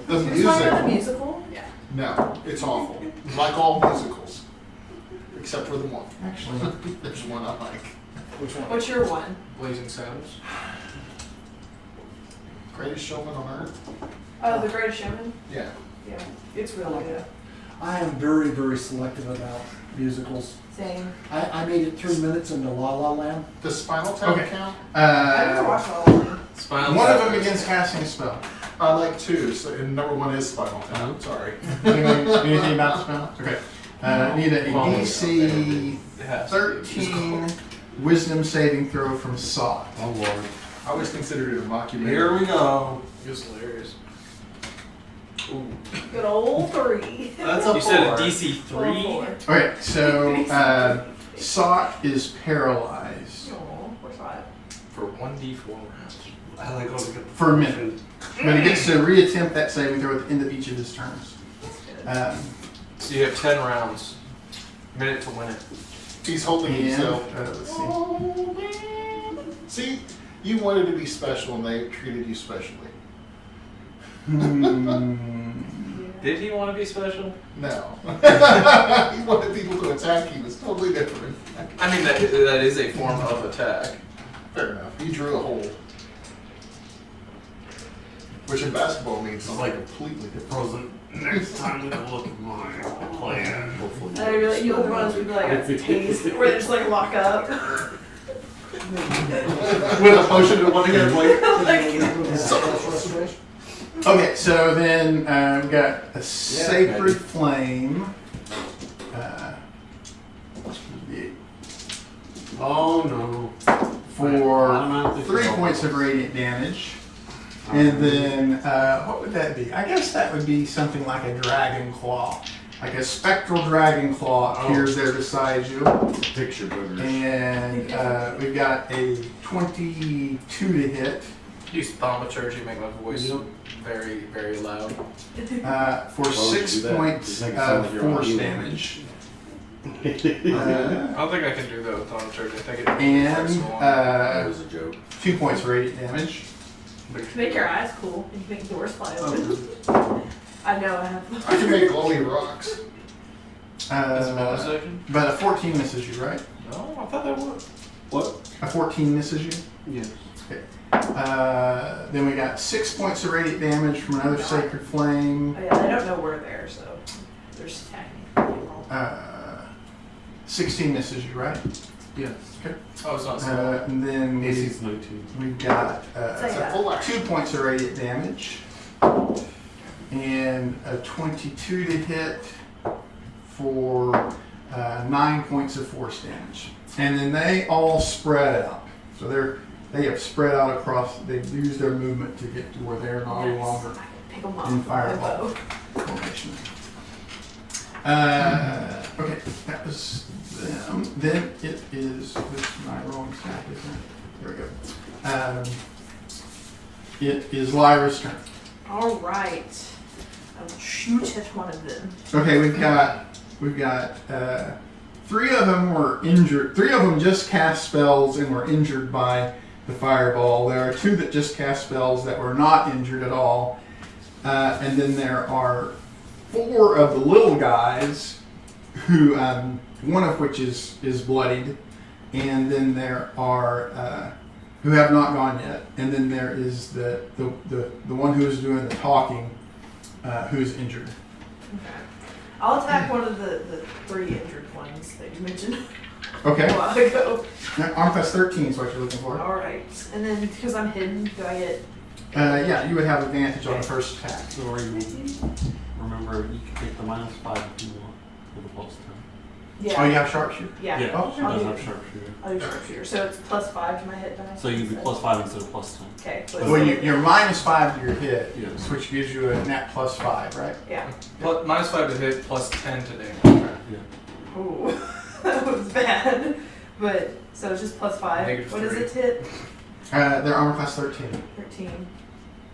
the music. musical? Yeah. No, it's awful. Like all musicals. Except for the one. actually, There's one I like. Which one? What's your one? Blazing Saddles. Greatest showman on earth? Oh, The Greatest Showman? Yeah. Yeah, it's really good. I am very, very selective about musicals. Same. I made it 3 minutes into La La Land. Does Spinal Tap Okay. count? I never watched all of them. Spinal One of Tap. them begins casting a spell. I like two, so and number one is Spinal Tap. Sorry. Anything about the spell? Okay. Need a DC It has to be. 13 Wisdom saving throw from Saw. Oh Lord. I always considered it a mockumentary. Here we go. It was hilarious. Ooh. Good old 3. That's a You said a 4. DC 3? Okay, so Saw is paralyzed Oh, poor spot. For 1d4 rounds. I like going to get the for a minute, but he gets to reattempt that saving throw at the end of each of his turns. That's good. So you have 10 rounds. Minute to win it. He's holding And himself. let's see. See, you wanted to be special and they treated you specially. Did he want to be special? No. He wanted people to attack you. It's totally different. I mean, that is a form of attack. Fair enough. He drew a hole. Which in basketball means It's something like completely different. Frozen. Next time we look at my plan. Hopefully. And you're like, you look at one of those people like a taste where they just like lock up. With a potion in one hand, like. Okay, so then we've got a Sacred Flame. Yeah, Oh no. for 3 points of radiant damage. And then, what would that be? I guess that would be something like a Dragon Claw. Like a spectral Dragon Claw appears there beside you. Picture boogers. And we've got a 22 to hit Use thaumaturgy, make my voice very, very loud. for 6 do that. points Just make it sound of like you're on force healing. damage. I don't think I can do that with thaumaturgy. I think it And That was a joke. 2 points of radiant damage. Make your eyes cool and make doors fly open. I know I have. I can make glowy rocks. Is it bonus action? But a 14 misses you, right? No, I thought that would. What? A 14 misses you. Yes. Okay. Then we got 6 points of radiant damage from another Sacred Flame. Oh, yeah, they don't know we're there, so they're just attacking. 16 misses you, right? Yes. Okay. Oh, it's not so. And then AC's 19. we've got It's a full action. 2 points of radiant damage and a 22 to hit for 9 points of force damage. And then they all spread out. So they have spread out across. They've used their movement to get to where they're no Nice. longer I can pick them up. in with my fireball bow. formation. Okay, that was them. Then it is, this is my rolling stack, isn't it? There we go. It is Lyra's turn. All right. I will shoot at one of them. Okay, we've got 3 of them were injured. 3 of them just cast spells and were injured by the fireball. There are 2 that just cast spells that were not injured at all. And then there are 4 of the little guys who, one of which is bloodied. And then there are who have not gone yet. And then there is the one who is doing the talking, who's injured. Okay. I'll attack one of the 3 injured ones that you mentioned Okay. a while ago. Arm class 13 is what you're looking for. All right. And then because I'm hidden, do I get? Yeah, you would have advantage on the first attack. So are you, remember, you can take the -5 if you want for the +10. Yeah. Oh, you have sharpshooter? Yeah. Yeah, Oh, she I'll does do- have sharpshooter. I'll do sharpshooter. So it's +5 to my hit dice. So you'd be +5 instead of +10. Okay. Well, you're -5 to your hit, Yes. which gives you a net +5, right? Yeah. -5 to hit, +10 to damage. Yeah. Ooh, that was bad. But so it's just +5. Negative What is 3. it to hit? They're armor class 13. 13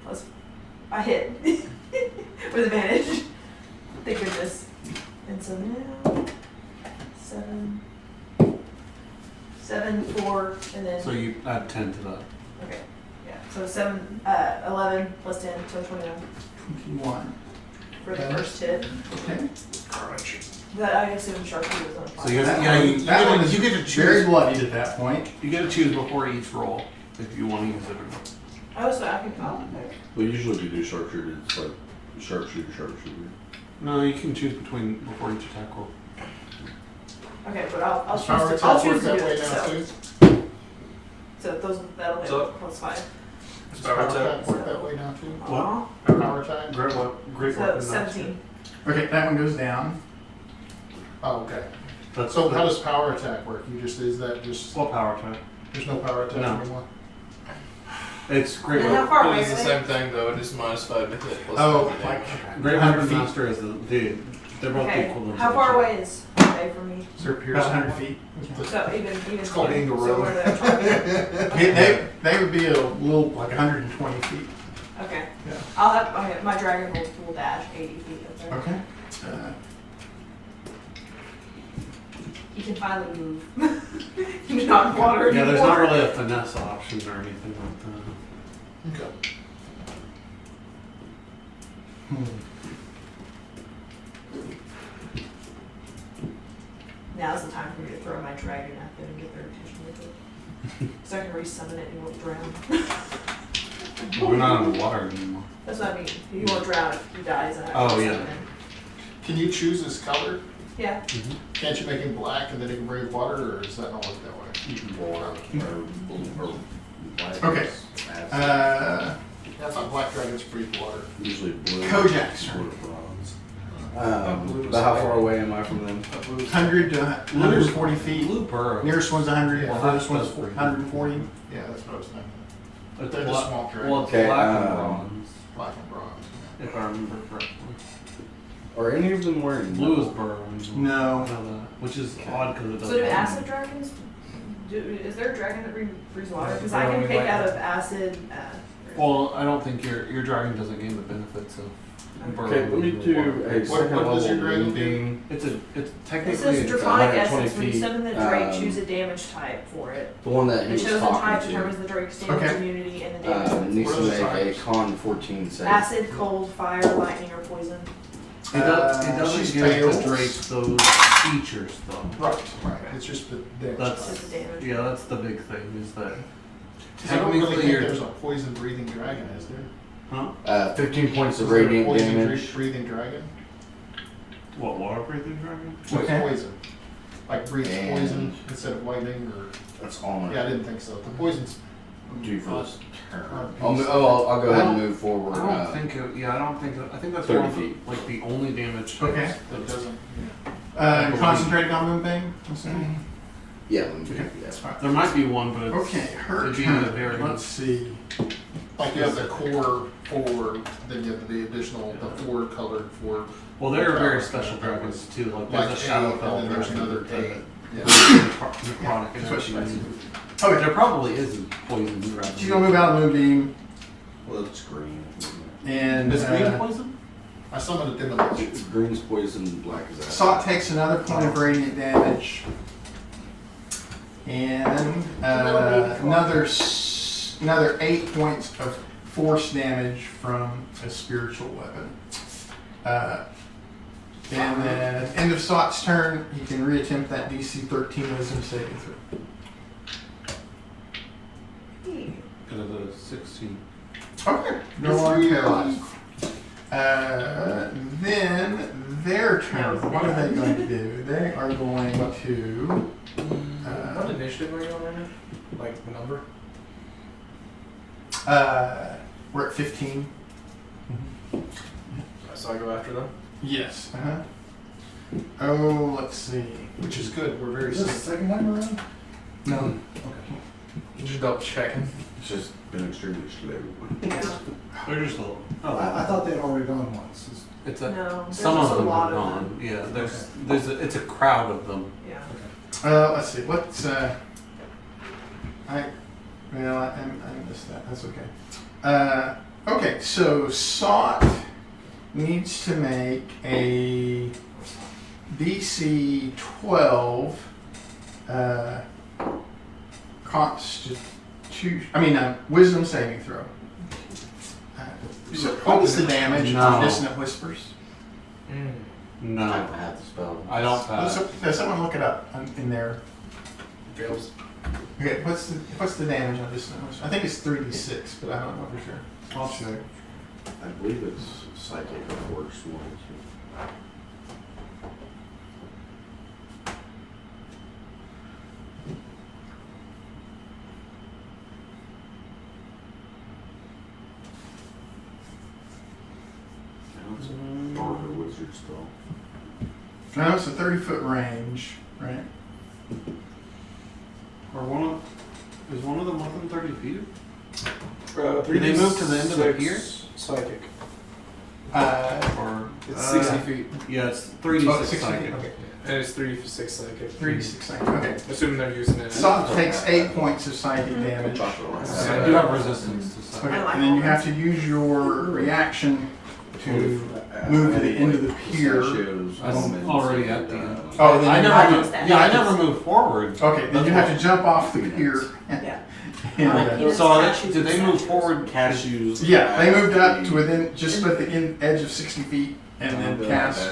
plus. I hit with advantage. Thank goodness. And so now 7, 4, and then So you add 10 to that. okay, yeah. So 11 plus 10, so 29 21. for the Okay. first hit. Okay. That I assume sharpshooter was on fire. So you That yeah, one- you that one get is to very choose. bloodied at that point. You get to choose before each roll if you want to use it or not. Oh, so I can. Oh, okay. Well, usually if you do sharpshooter, it's like sharpshooter. No, you can choose before each attack roll. Okay, but I'll Does power choose to, I'll attack work choose to that do way it. now So, too? that'll hit So- +5. Does power attack work that way now too? Aw. Power attack? Great So weapon. 17. Okay, that one goes down. Oh, okay. That's So how does power attack work? Is that just, what power attack? there's no power attack No. anymore? It's great And how weapon. far But away it's are the they? same thing though. It is -5 to hit. Plus Oh, 5 to like damage. Great 100 weapon feet. master is the dude. They're both Okay, equal. in how far position. away is they from me? Is there About piercing? 100 feet. So even It's called being a so rogue. where they're targeted. They would be a little, like 120 feet. Okay. Yeah. Okay, my dragon will dash 80 feet up there. Okay. He can finally move. He's not in water Yeah, anymore. there's not really a finesse option or anything like that. Okay. Now's the time for me to throw my dragon at them and get their attention with it. So I can resummon it and he won't drown. We're not in the water anymore. That's what I mean. He won't drown if he dies. And I Oh, resummon yeah. him. Can you choose his color? Yeah. Can't you make him black and then he can breathe water, or does that not work that way? Okay. That's not black dragons breathe water. Usually blue. Kojak's Blue turn. or bronze. Blue is But how white. far away am I from them? 100 to 140 feet. Blue burrow. Nearest one's 100, Yeah. furthest one's That's pretty good. 140. Yeah, that's what I was thinking. It's They're just swamp dragons. Well, it's Okay, black and um, bronze, Black and bronze. if I remember correctly. Are any of them wearing Blue is burrowing. No. I know that, which is odd because it doesn't. So do acid dragons? Is there a dragon that breathes water? Because I can Burrowing pick like out that. of acid. Well, I don't think your dragon doesn't gain the benefits of burrowing. Okay, let me in the do water. a What second does your level dragon do? moonbeam. It's it technically says it's draconic 120 essence. When you feet. summon the Drake, Um, choose a damage type for it. The one that The he was chosen type talking determines to the Drake's damage Okay. immunity and the damage. needs What to are the make a types? con 14 save. Acid, cold, fire, lightning, or poison. It doesn't she's give pale. the Drake those features though. Right, right. It's just the damage. That's- Just the damage. Yeah, that's the big thing is that I don't really technically think you're. there's a poison breathing dragon, is there? Huh? 15 points of Is there a radiant poison damage. breathing dragon? What, water breathing dragon? What's Okay. poison? Like breathes And- poison instead of lightning, or? That's all I'm Yeah, I gonna didn't think so. The poison's. do for this turn. Uh, I'll go ahead and I don't- move forward. I don't think it, yeah, I don't think, I think that's 30 one of the, feet. like the only damage. Okay. That doesn't. Concentrating on Moonbane, I'm assuming? Yeah, let me do Okay. that. There might be one, but it's, Okay, her it'd be a turn. very, Let's see. Like you have the core forward, then you have the additional, the forward colored for. well, there are very special dragons too, like Like there's a A, Shadowfell and then there's dragon. another A. Yeah. Necrotic That's what she energy. meant. Okay, there probably is a poison dragon. She's gonna move out of Moonbeam Well, it's green. and Is green poison? I summoned a diminish. Green's poison, black is acid. Sot takes another point of radiant damage. And another 8 points of force damage from a spiritual weapon. And then at the end of Sot's turn, he can reattempt that DC 13 wisdom saving throw. Got a 16. Okay, no longer paralyzed. Then their turn. What are they going to do? They are going to. What initiative are you on right now? Like the number? We're at 15. So I go after them. Yes. Oh, let's see. Which is good. We're very Is this the safe. second time around? No. Just double checking. It's just been extremely slow. Yeah. They're just little. I thought they had already gone once. It's a. No, there's Some just of a them lot are of gone. them. Yeah, there's a, it's a crowd of them. Yeah. Let's see. What's I missed that. That's okay. Okay. So Sot needs to make a DC 12 wisdom saving throw. So what was the damage on No. Dissonant Whispers? No, I have the spell. I don't. Someone look it up in there. Fails. Okay, what's the damage on this? I think it's 3d6, but I don't know for sure. I'll check. I believe it's psychic or force one. It's a bark or wizard spell. No, it's a 30-foot range, right? Or is one of them within 30 feet? Did they move to the end of the pier? Psychic. Or It's 60 feet. Yeah, it's 3d6 Oh, 60 psychic. feet. Okay. And it's 3 for 6 psychic. 3d6 psychic. Okay. Assuming they're using it. Soft takes 8 points of psychic damage. So I do have resistance to psychic. Okay, and then you have to use your reaction to move to the end of the pier. I'm already at the end. Oh, then I you never have moved, to- yeah, I never moved forward. Okay, then you have to jump off the pier. Yeah. And, So did they move forward? Cashews. yeah, they moved up to within just at the edge of 60 feet, and then cast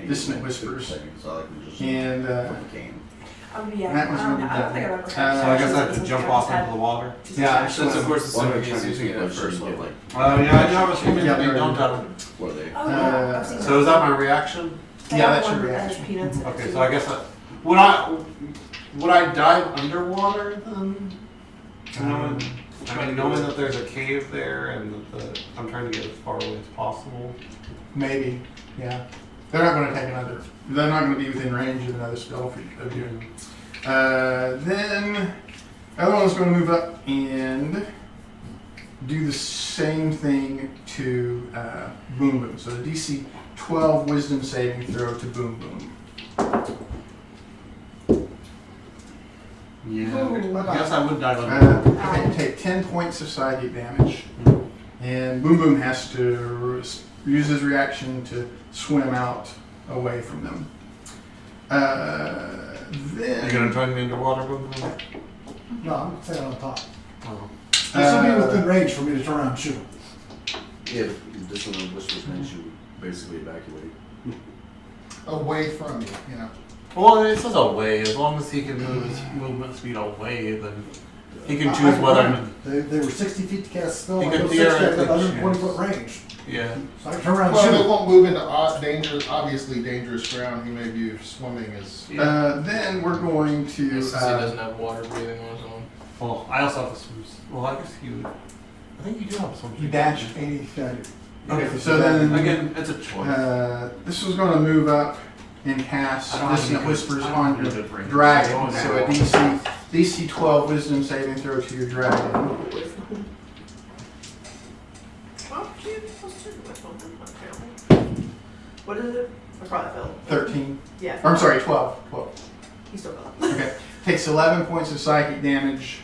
Dissonant Whispers. And Yeah. that was I don't really know. I don't think I've ever good. So I guess I have to had jump off into the water. Yeah, Since of course One of assuming the he's Chinese using it people at first get level. like, Yeah, I do have a swimming Yeah, technique, they're- don't tell. what are they? Oh, yeah. I've seen So is that my reaction? They Yeah, have that's one your that has reaction. peanuts in it, Okay, too. so I guess would I dive underwater then? Knowing that there's a cave there and that I'm trying to get as far away as possible. maybe, yeah. They're not going to take another. They're not going to be within range of another spell of you. Then the other one's going to move up and do the same thing to Boom Boom. So the DC 12 Wisdom saving throw to Boom Boom. Yeah, I guess I would dive underwater. Okay, take 10 points of psychic damage, and Boom Boom has to use his reaction to swim out away from them. Then You gonna join me underwater, Boom Boom? No, I'm standing on top. Oh. This will be within range for me to turn around and shoot him. Yeah, this one whispers makes you basically evacuate. Away from you, you know. Well, it says away. As long as he can move his movement speed away, then he can choose whether. They were 60 feet to cast a spell. He I could go 60 at theoretically 120 choose. foot range. Yeah. So I can turn around and Well, shoot they him. won't move into obviously dangerous ground. He may view swimming as. then we're going to. Since he doesn't have water breathing on his own. Well, I also have a swim. Well, I guess you would. I think you do have a swim. You dash 80 feet. Yeah. Okay, so then Again, it's a choice. this was going to move up and cast I don't have Dissonant any- Whispers I don't on have your any good range. dragon. Oh, So no. a DC 12 Wisdom saving throw to your dragon. Oh, cute. Plus 2 to my phone. What is it? I probably failed. 13. Yeah. Or, I'm sorry, 12. 12. You still got it. Okay. Takes 11 points of psychic damage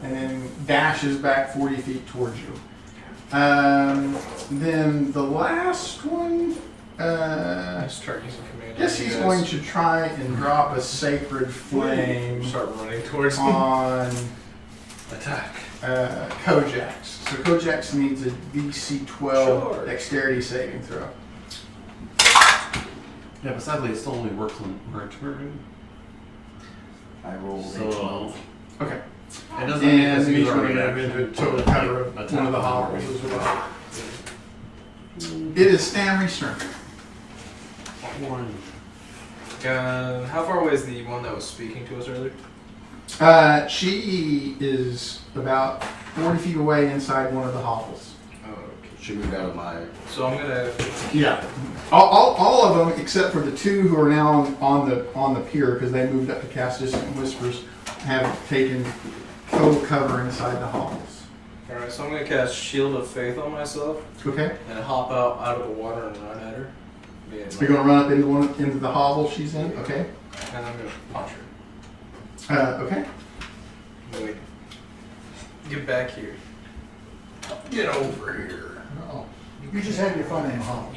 and then dashes back 40 feet towards you. Then the last one, Just start using command. I guess he's going to try and drop a sacred flame start running towards me. on Attack. Kojax. So Kojax needs a DC 12 Sure. dexterity saving throw. Yeah, but sadly, it still only works on her turn. I rolled So a 12. Okay. it doesn't And make us then use he's our going to move reaction into total cover of attack one of the them. hovels as well. It is Stanley's turn. One. How far away is the one that was speaking to us earlier? She is about 40 feet away inside one of the hovels. Oh, okay. She moved out of my. So I'm gonna. Yeah. All of them except for the two who are now on the pier because they moved up to cast Dissonant Whispers have taken total cover inside the hovels. Alright, so I'm gonna cast Shield of Faith on myself Okay. and hop out of the water and run at her. Yeah, You're going to run up into the hovel she's in. Okay. and I'm gonna punch her. Okay. Wait. Get back here. Get over here. Oh. You just had your fun in the hall.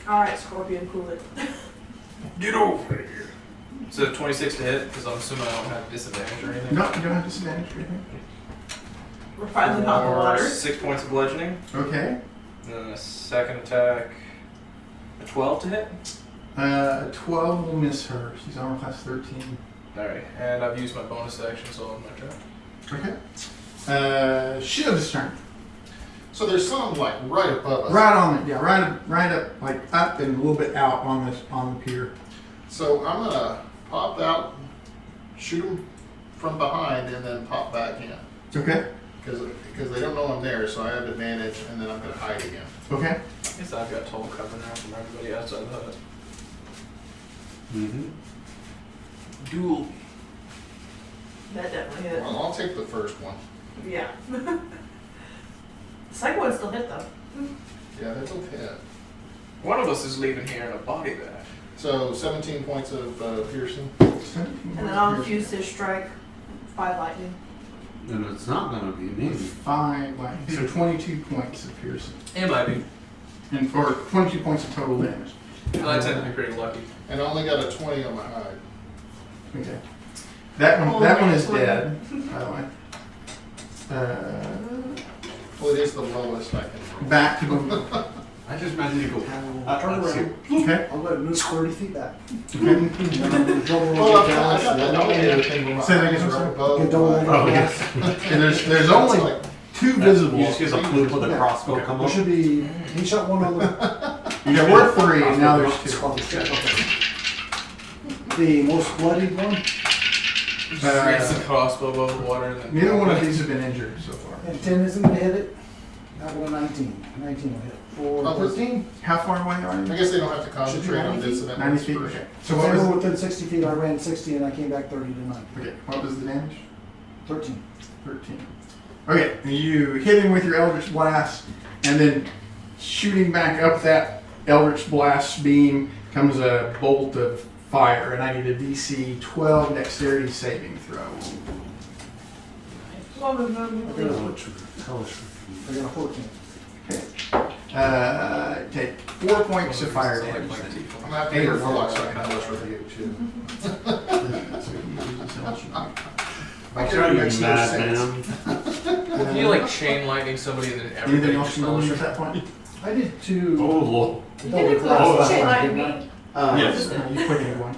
Alright, Scorpion, cool it. Get over here. So 26 to hit, because I'm assuming I don't have disadvantage or anything. No, you don't have disadvantage or anything. We're finally not in the Or water. 6 points of bludgeoning. Okay. And then a second attack A 12 to hit? 12 will miss her. She's armor class 13. Alright, and I've used my bonus action, so I'm not trying. Okay. Shiv's turn. So there's some like right above us. Right on it, yeah, right up, like up and a little bit out on the pier. So I'm gonna pop out, shoot them from behind, and then pop back in. Okay. Because they don't know I'm there, so I have advantage, and then I'm gonna hide again. Okay. I guess I've got total cover now from everybody outside the hut. Mm-hmm. Duel. That definitely hit. Well, I'll take the first one. Yeah. The second one still hit though. Yeah, they both hit. One of us is leaving here in a body bag. So 17 points of piercing. And then I'll infuse his strike, 5 lightning. And it's not gonna be me. 5 lightning, so 22 points of piercing. It might be. And or 22 points of total damage. I tend to be pretty lucky. And I only got a 20 on my hide. Okay. That one is 20. dead, by the way. Well, it is the lowest I can roll. Back to the. I just imagine you go. Turn let's around. Okay. I'll let it move 30 feet back. Okay. Well, I got that elevator thing where my Say that eyes again, are sorry. above Get double my- that. Oh, yeah. And there's only Like, 2 visible. You just get a flute with a Yeah. crossbow come There up. should be, he shot one on the, There were 3, and now there's 2. the most bloodied one. Raise the crossbow above the water and then. Neither one of these have been injured so far. And 10 isn't gonna hit it. Not with a 19. 19 will hit. For 13. How far away are I you? guess they don't have to concentrate on this and that. 90 feet. Okay. So So what they were was? within 60 feet. I ran 60 and I came back 30 to 9. Okay. What was the damage? 13. 13. Okay. You hit him with your Eldritch Blast, and then shooting back up that Eldritch Blast beam comes a bolt of fire, and I need a DC 12 Dexterity saving throw. I got a 14. Okay. Take 4 points of fire damage. I'm gonna have to hear more so I can hellish rebuke too. I'll My show character you, makes no sense. madman. Can you like chain lightning somebody and then Anything everybody else just you want to do at hellish? that point? I did 2. Oh, Lord. double Didn't class chain last lightning night, didn't me. Yes. You quickened one.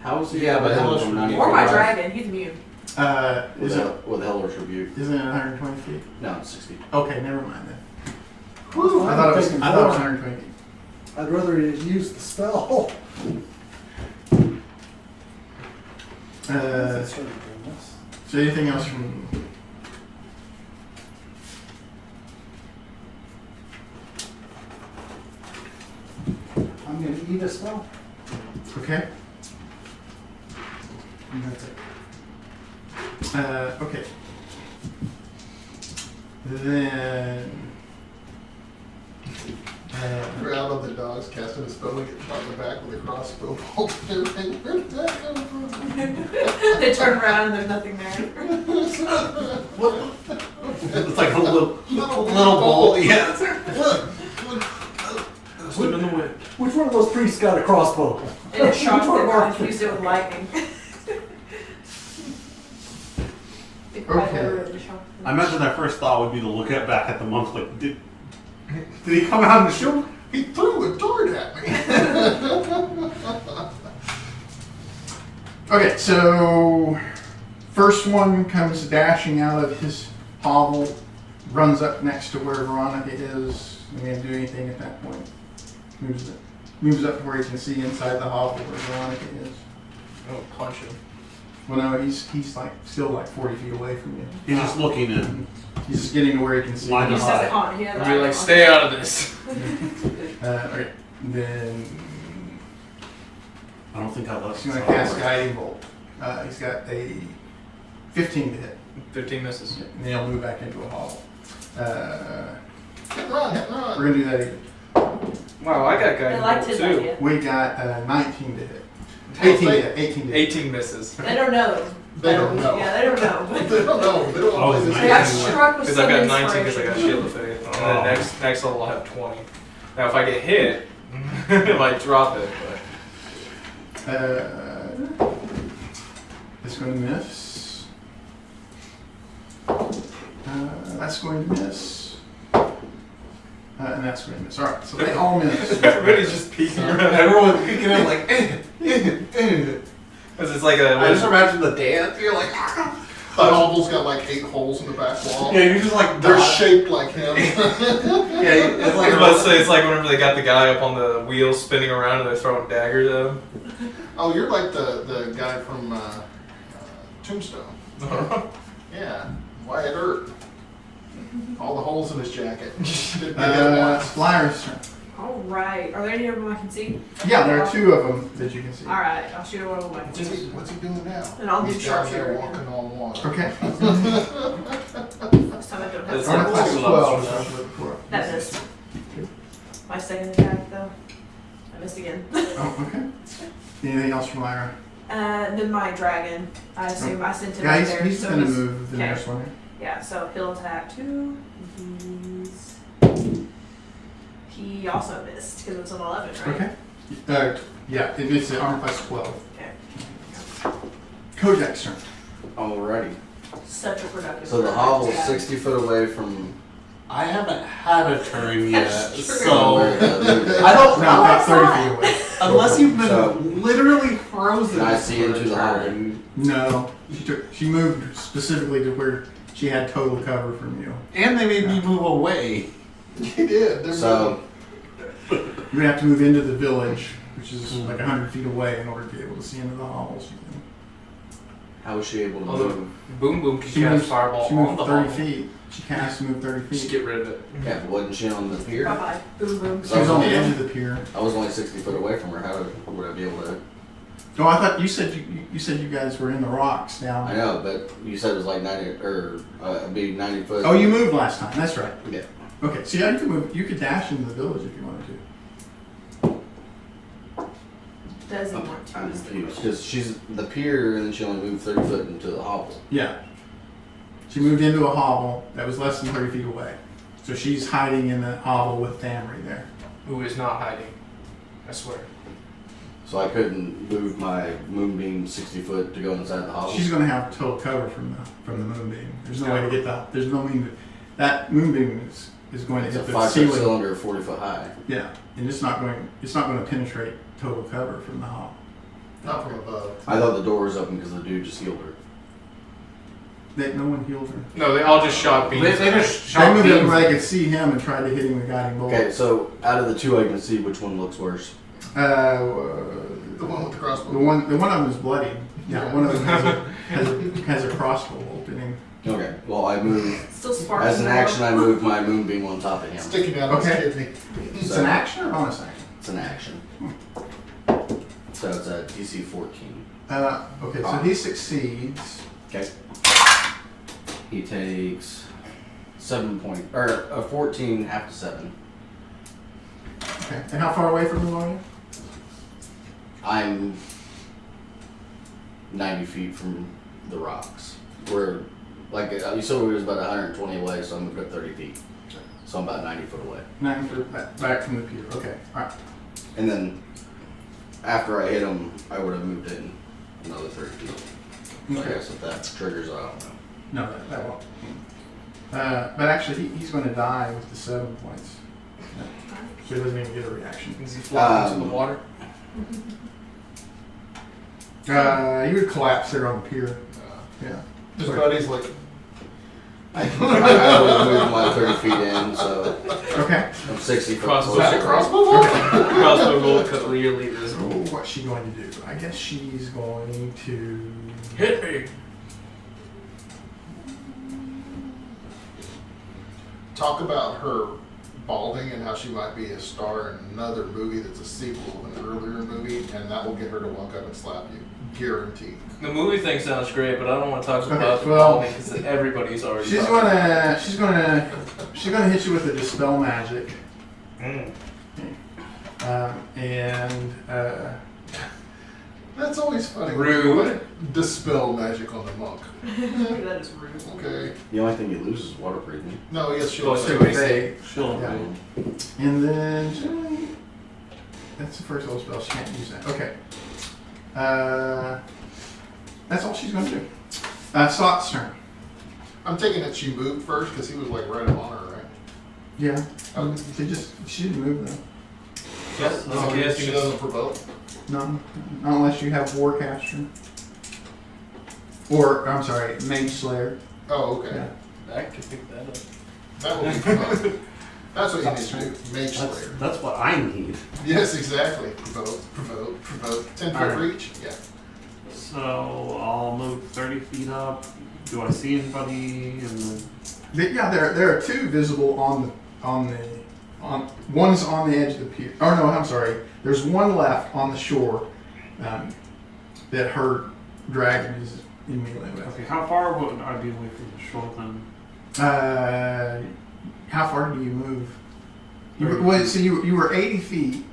How's the Yeah, but Hellish Hellish Rebuke? Or my dragon, he's immune. With Is it? with Hellish Rebuke. Isn't it 120 feet? No, it's 60. Okay, never mind then. Woo, I thought it was taking 120 feet. I'd rather use the spell. So anything else from you? I'm gonna eat a spell. Okay. And that's it. Okay. Then. Crowd of the dogs casting a spell and get shot in the back with a crossbow bolt and everything. Where did that come from? They turn around and there's nothing there. It's like a little bowl. Yeah. Swim in the wind. Which one of those priests got a crossbow? And it shocked Which one them of our and infused it with lightning. They cried Okay. over it, it shocked them. I imagine their first thought would be to look back at the monk like, did he come out and shoot? He threw a dart at me. Okay, so first one comes dashing out of his hovel, runs up next to where Veronica is. We can't do anything at that point. Moves up to where he can see inside the hovel where Veronica is. Oh, punch him. Well, no, he's like still like 40 feet away from you. He's just looking in. He's just getting to where he can see. Line He of just has sight. it on. He has I'd it be on. like, stay out of this. Okay, then I don't think I left. he's going to cast Guiding Bolt. He's got a 15 to hit. 15 misses. And then he'll move back into a hovel. Hit and run, hit and We're run. going to do that again. Wow, I got I guiding liked bolt his too. idea. We got 19 to hit. 18 to hit. 18 to hit. 18 misses. They don't know. They don't know. Yeah, they don't know. They don't know. They don't Oh, want to play I got this game. struck with Because some I've got 19 because I got inspiration. Shield of Faith. And Oh. then next level I'll have 20. Now if I get hit, I might drop it, but It's going to miss. That's going to miss. And that's going to miss. All right, so they all miss. Everybody's just peeking around. Everyone's peeking in like, Because it's like a. I just imagine the dance. You're like, The hovel's got like 8 holes in the back wall. yeah, you're just like, They're shaped like him. yeah, it's I like was about to say, it's like whenever they got the guy up on the wheel spinning around and they're throwing daggers at him. Oh, you're like the guy from Tombstone. Yeah, Wyatt Earp. All the holes in his jacket. Didn't get hit once. Flyer's turn. Alright. Are there any of them I can see? Yeah, there are 2 of them that you can see. Alright, I'll shoot one of them I can see. What's he doing now? And I'll do He's down there sharpshooter walking again. on water. Okay. Next time I don't have That's to like Armor class 2 12. levels is from what we're looking for. That missed. My second attack though. I missed again. Oh, okay. Anything else from Lyra? Then my dragon. I assume I sent him Yeah, right he's, there. he's so going to move the okay. next one here. Yeah, so he'll attack 2. He also missed because it was an 11, right? Okay. Yeah, it's the armor class 12. Okay. Kojak's turn. Alrighty. Such a productive. So the turn. hovel's Yeah. 60 foot away from. I haven't had a turn yet, That's true. so where the- I don't No, know. about 30 feet away. Unless you've been So- literally frozen. Can I see for a into the turn. hallway? No, she moved specifically to where she had total cover from you. And they made me move away. He did. They're So You're going to have to move into the village, which is like 100 feet away in order to be able to see into the halls. how was she able to Although, move? boom boom, because She you have moved, fireball she on moved the 30 hall. feet. She has to move 30 Just feet. get rid of it. Yeah, wasn't she on the pier? Bye bye. Boom boom. She was on the edge of the pier. I was only 60 foot away from her. How would I be able to? Oh, I thought you said you said you guys were in the rocks I now. know, but you said it was like 90 or it'd be 90 foot. Oh, you moved last time. That's right. Yeah. Okay, so yeah, you could move. You could dash into the village if you wanted to. Doesn't want to. I'm is the confused question. because she's the pier and then she only moved 30 foot into the hovel. Yeah. She moved into a hovel that was less than 30 feet away. So she's hiding in the hovel with Damry there. Who is not hiding. I swear. So I couldn't move my moonbeam 60 foot to go inside the hovel. She's going to have total cover from the moonbeam. There's no way to get that. There's no mean that moonbeam is going to It's a hit the 5 foot ceiling. cylinder 40 foot high. Yeah, and it's not going to penetrate total cover from the hovel. Not from above. I thought the door was open because the dude just healed her. No one healed her. No, they all just shot beams. They just They shot moved up beams. where they could see him and tried to hit him with guiding bolt. Okay, so out of the 2 I can see which one looks worse. The one with the crossbow. The one of them is bloody. Yeah, Yeah. one of them has a crossbow bolt in him. Okay, well I moved, Still sparking. as an action I moved my moonbeam on top of him. Sticking out Okay. his kidney. It's an action or bonus action? It's an action. So it's a DC 14. Okay, so he succeeds. Okay. He takes 14 half to 7. Okay, and how far away from him are you? I'm 90 feet from the rocks. We're like you said, we was about 120 away, so I moved up 30 feet. So I'm about 90 foot away. 9 foot back from the pier. Okay, all right. And then after I hit him, I would have moved in another 30 feet. So I Okay. guess if that triggers, I don't know. No, that won't. But actually, he's going to die with the 7 points. So he doesn't even get a reaction. Is he floating into the water? He would collapse there on the pier. Yeah. His buddy's like, I would have moved my 30 feet in, so Okay. I'm 60 foot Crossbow. is that a closer. crossbow bolt? Crossbow bolt clearly Oh, visible. what's she going to do? I guess she's going to. Hit me. talk about her balding and how she might be a star in another movie that's a sequel of an earlier movie, and that will get her to walk up and slap you. Guaranteed. The movie thing sounds great, but I don't want to talk Okay, about the well, balding because everybody's already. She's talking about gonna hit you with a dispel magic, it. and That's always funny. Rude. Dispel magic on the monk. That is rude. Okay. The only thing you lose is water breathing. No, yes, she'll Plus say. two. Faye. She'll Yeah. And then that's the first level spell. She can't use that. Okay. That's all she's gonna do. Sot's turn. I'm taking it she moved first because he was like right up on her, right? Yeah. Oh. She didn't move though. Yes. Oh, Yes. she doesn't provoke? No, not unless you have Warcaster. Or, I'm sorry, Mage Slayer. Oh, okay. Yeah. I could pick that up. That would be fun. That's what you need to do. Mage Slayer. That's what I need. Yes, exactly. Provoke. 10 foot Alright. reach? Yeah. So I'll move 30 feet up. Do I see anybody in the... Yeah, there are two visible on one's on the edge of the pier. Oh no, I'm sorry. There's one left on the shore that her dragon is in melee with. Okay, how far would I be away from the shore then? How far do you move? Thirty. You were 80 feet,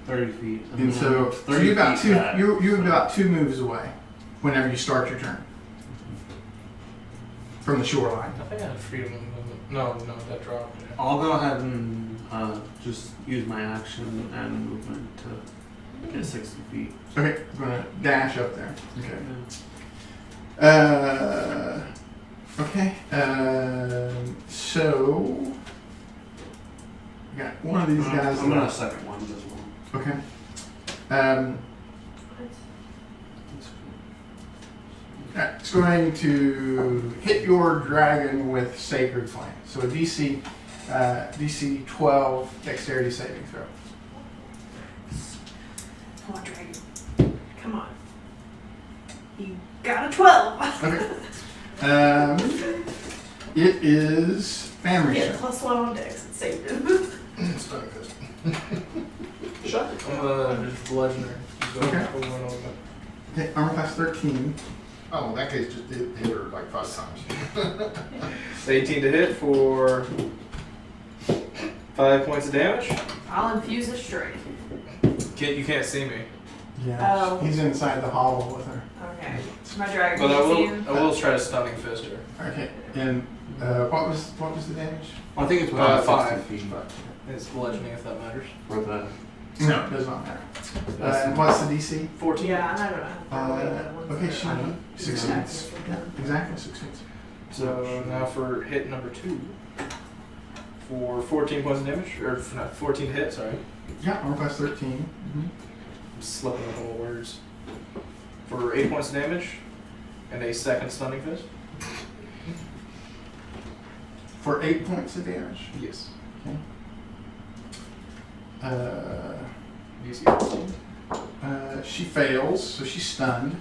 30 feet. and so 30 you're about feet back, you're so- about 2 moves away. Whenever you start your turn from the shoreline. I think I had freedom of movement. No, that dropped. Yeah. I'll go ahead and just use my action and movement to get 60 feet. Okay, I'm gonna dash up there. Okay. Okay. So I got one of these guys. I'm gonna second one as well. Okay. It's going to hit your dragon with Sacred Flame. So a DC 12 Dexterity saving throw. Come on, dragon. Come on. You got a 12. Okay. It is family Yeah, shot. +1 on dex. It saved him. It's not good. Shut it. I'm just bludgeoner. Okay. Over and over. Okay, armor class 13. Oh, in that case, just hit her like 5 times. 18 to hit for 5 points of damage. I'll infuse a strength. You can't see me, Yeah. Oh. He's inside the hollow with her. Okay. My dragon but can see you. I will try to stunning fist her. Okay. And what was the damage? I think it's Uh, about 5. 60 feet It's bludgeoning if that matters. for the... No, it does not matter. And what's the DC? 14. Yeah, I don't know. Okay, she I know. succeeds. Exactly, succeeds. So now for hit number 2. For 14 points of damage, or not 14 hit, sorry. Yeah, armor class 13. Mm-hmm. I'm slipping up all words. For 8 points of damage, and a second stunning fist. For 8 points of damage. Yes. Okay. DC 14. She fails, so she's stunned.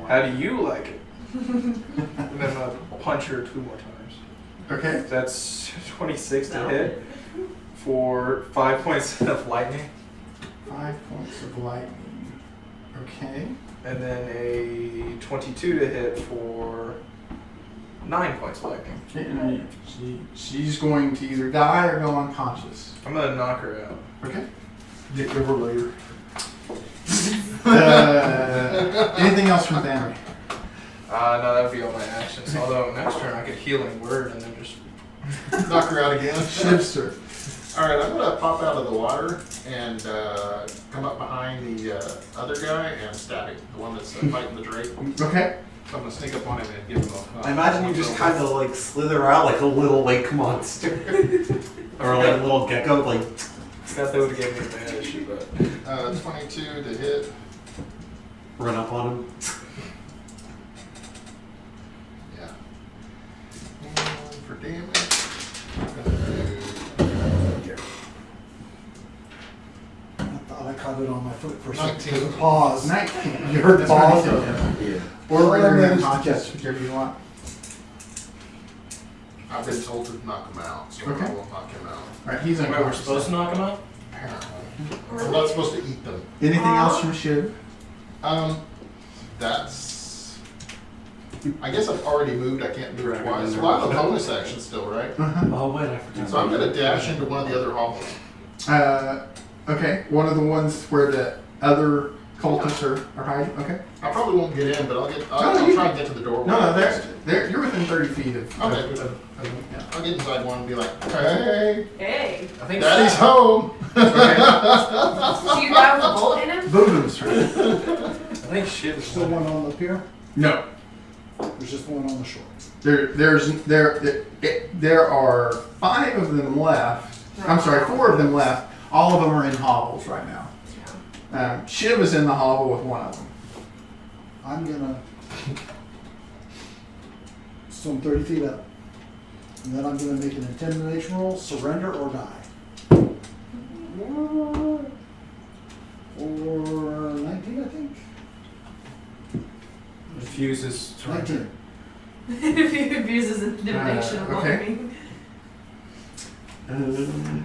How do you like it? And then I'll punch her 2 more times. Okay. That's 26 to No. hit for 5 points of lightning, 5 points of lightning. Okay. and then a 22 to hit for 9 points of lightning. And she's going to either die or go unconscious. I'm gonna knock her out. Okay. Get over later. Anything else from family? No, that would be all my actions. Although next turn I could healing word and then just. Knock her out again. Shipster. All right, I'm gonna pop out of the water and come up behind the other guy and stab him, the one that's fighting the Drake. Okay. So I'm gonna sneak up on him and give him a. I imagine you just kind of like slither out like a little lake monster. Or like a little gecko, like. That would have given me advantage, but. 22 to hit. Run up on him. Yeah. And for damage, I'm gonna do I thought I caught it on my foot for a 19. second. Pause. 19. You heard That's pause? right. Okay. Yeah. Or Well, I regular managed to unconscious, catch. whichever you want. I've been told to knock him out, so Okay. I will knock him out. Alright, he's Wait, we're unconscious. supposed to knock him out? Apparently. I'm not supposed to eat them. Anything else from Shiv? That's. I guess I've already moved. I can't move Dragon twice. under. Well, I have a bonus action still, right? Uh-huh. Oh wait, I forgot. So I'm gonna dash into one of the other hovels. Okay, one of the ones where the other cultists are hiding. Okay. I probably won't get in, but I'll No, I'll you try can- and get to the doorway. No, they're you're within 30 feet of. Okay. Yeah. I'll get inside one and be like, hey, Hey. I think Daddy's home. So you die with a bullet in him? Boom turn. I think shit is Still one on the pier? No. There's just one on the shore. There are 5 of them left. I'm sorry, 4 of them left. All of them are in hovels right now. Shiv is in the hovel with one of them. I'm gonna swim 30 feet up. And then I'm gonna make an intimidation roll, surrender or die. Or 19, I think. Refuses to 19. If he abuses intimidation of okay. learning.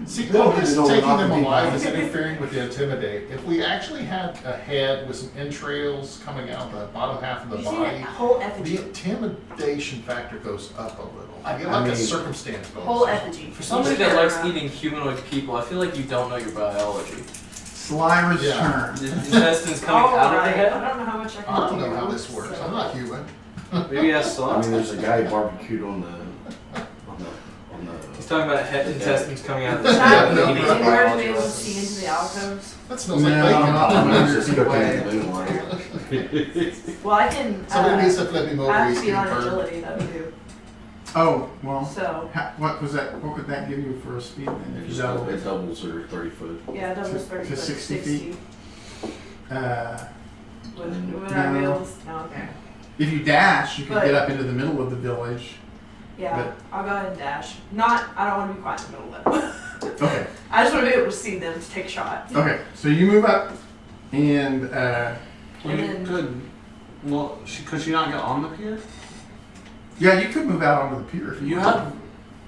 See, They'll all get this it over taking not them to be alive nice. is interfering with the intimidate. If we actually had a head with some entrails coming out the bottom half of the You see that body, whole the effigy. intimidation factor goes up a little. I get I like a mean- circumstance bonus. Whole effigy. For somebody that likes eating humanoid people, I feel like you don't know your biology. Slimer's Yeah. turn. The intestines coming Oh, out of the right. head? I don't know how much I can I don't do, know how this works. so- I'm not human. Maybe ask I Sloth. mean, there's a guy barbecued on the. He's talking about head intestines coming out of the Is head. that no, in no. order to be Biology able to lesson. see into the alcoves? That smells No, like bacon. not I'm 100 just feet cooking away. in the moonlight. Well, I can. Somebody needs to flip him I over. have He's speed on getting burned. agility though too. Oh, well. So What was that? What would that give you for a speed then? If you double? It doubles or 30 foot. yeah, doubles To 30 foot, 60 60. feet? Would I No. be able to? No, okay. If you dash, you can But- get up into the middle of the village. Yeah, But- I'll go ahead and dash. Not. I don't want to be quite in the middle of them. Okay. I just want to be able to see them to take shots. Okay. So you move up, and And You then- could. Well, could she not get on the pier? yeah, you could move out onto the pier if you You want. have.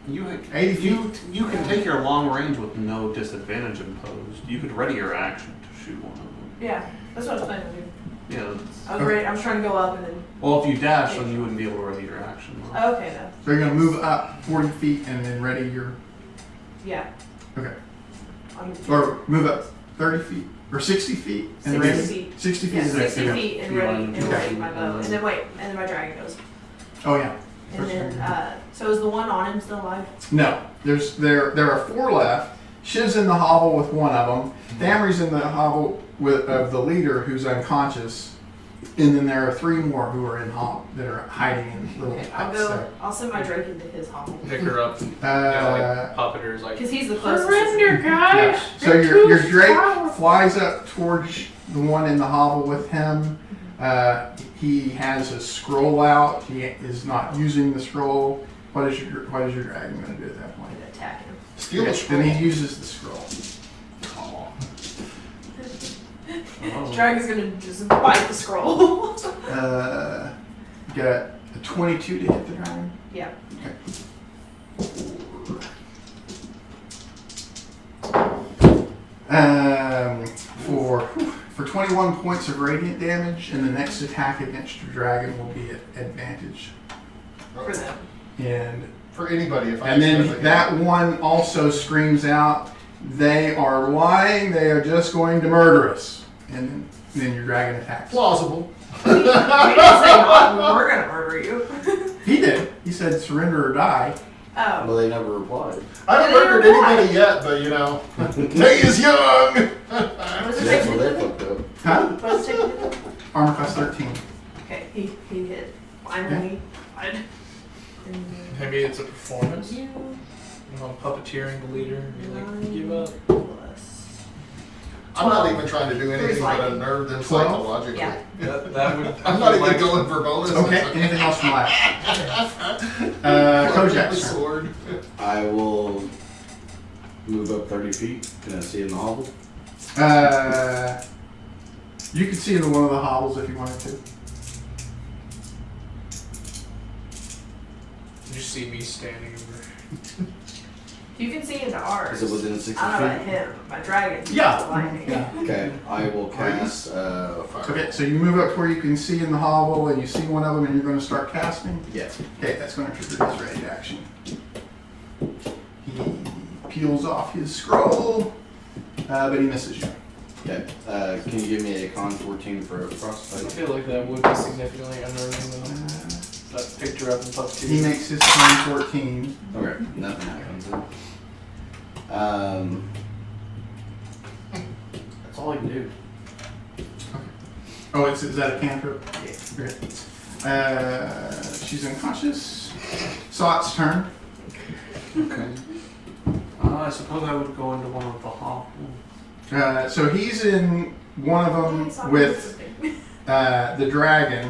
You 80 you can take your long range with no disadvantage imposed. You could ready your action to shoot one of them. Yeah, that's what I was planning to do. Yeah. That's, I was ready. I was trying to go up and then. well, if you dash, then you wouldn't be able to ready your action. Okay, then. So you're gonna move up 40 feet and then ready your. Yeah. Okay. I'll give it to you. Or move up 30 feet or 60 feet and 60 ready. feet. 60 feet. Yeah, is 60 okay. feet and You ready, want and to ready do my that? bow. And then wait, and then my dragon goes. Oh yeah. And then, so is the one on him still alive? No, there are 4 left. Shiv's in the hovel with one of them. Thamri's in the hovel with of the leader who's unconscious, and then there are 3 more who are in hovel that are hiding in little Okay, I'll huts go. there. I'll send my drake into his hovel. Pick her up. Like puppeters, like. Because he's the closest. Yeah. So your drake flies up towards the one in the hovel with him. He has a scroll out. He is not using the scroll. What is your dragon going to do at that I'm point? gonna attack him. Steal the scroll. Then he uses the scroll. Dragon's gonna just bite the scroll. You got a 22 to hit the dragon. Yeah. For 21 points of radiant damage, and the next attack against your dragon will be at advantage. For them. And For anybody, if I and just then that one also screams out, "They are lying. They are just going to murder us." And then your dragon attacks. plausible. He didn't say not, we're gonna murder you. He did. He said, "Surrender or die." Oh. Well, they never replied. I haven't Yeah, they murdered replied. anybody yet, but you know, day is young. What does it That's take where to they hit? fucked up. Huh? What does it take to hit? Armor class 13. Okay, he hit. Finally. And then Maybe it's a performance. you Puppeteering the leader. You're like, give up. plus. I'm not even trying to do anything There's but lightning. unnerve them 12? psychologically. Yeah. That would. I'm not even going for bonus. Okay. Anything else from last? Kojak's turn. Sword. I will move up 30 feet. Can I see in the hovel? You could see into one of the hovels if you wanted to. You see me standing over. You can see into ours. Is it within 60 I don't know about feet? him. My dragon. Yeah. Lightning. Yeah. Okay, I will cast. Okay, so you move up to where you can see in the hovel, and you see one of them, and you're going to start casting. Yeah. Okay, that's going to trigger his ready action. He peels off his scroll, but he misses you. Okay. Can you give me a con 14 for a I frostbite? feel like that would be significantly unnerving though. That picture up in puppeteer. He makes his con 14. Okay, nothing happens then. That's all I can do. Oh, is that a cantrip? Yeah. Okay. She's unconscious. Sot's turn. Okay. I suppose I would go into one of the hovels. So he's in one of them with the dragon,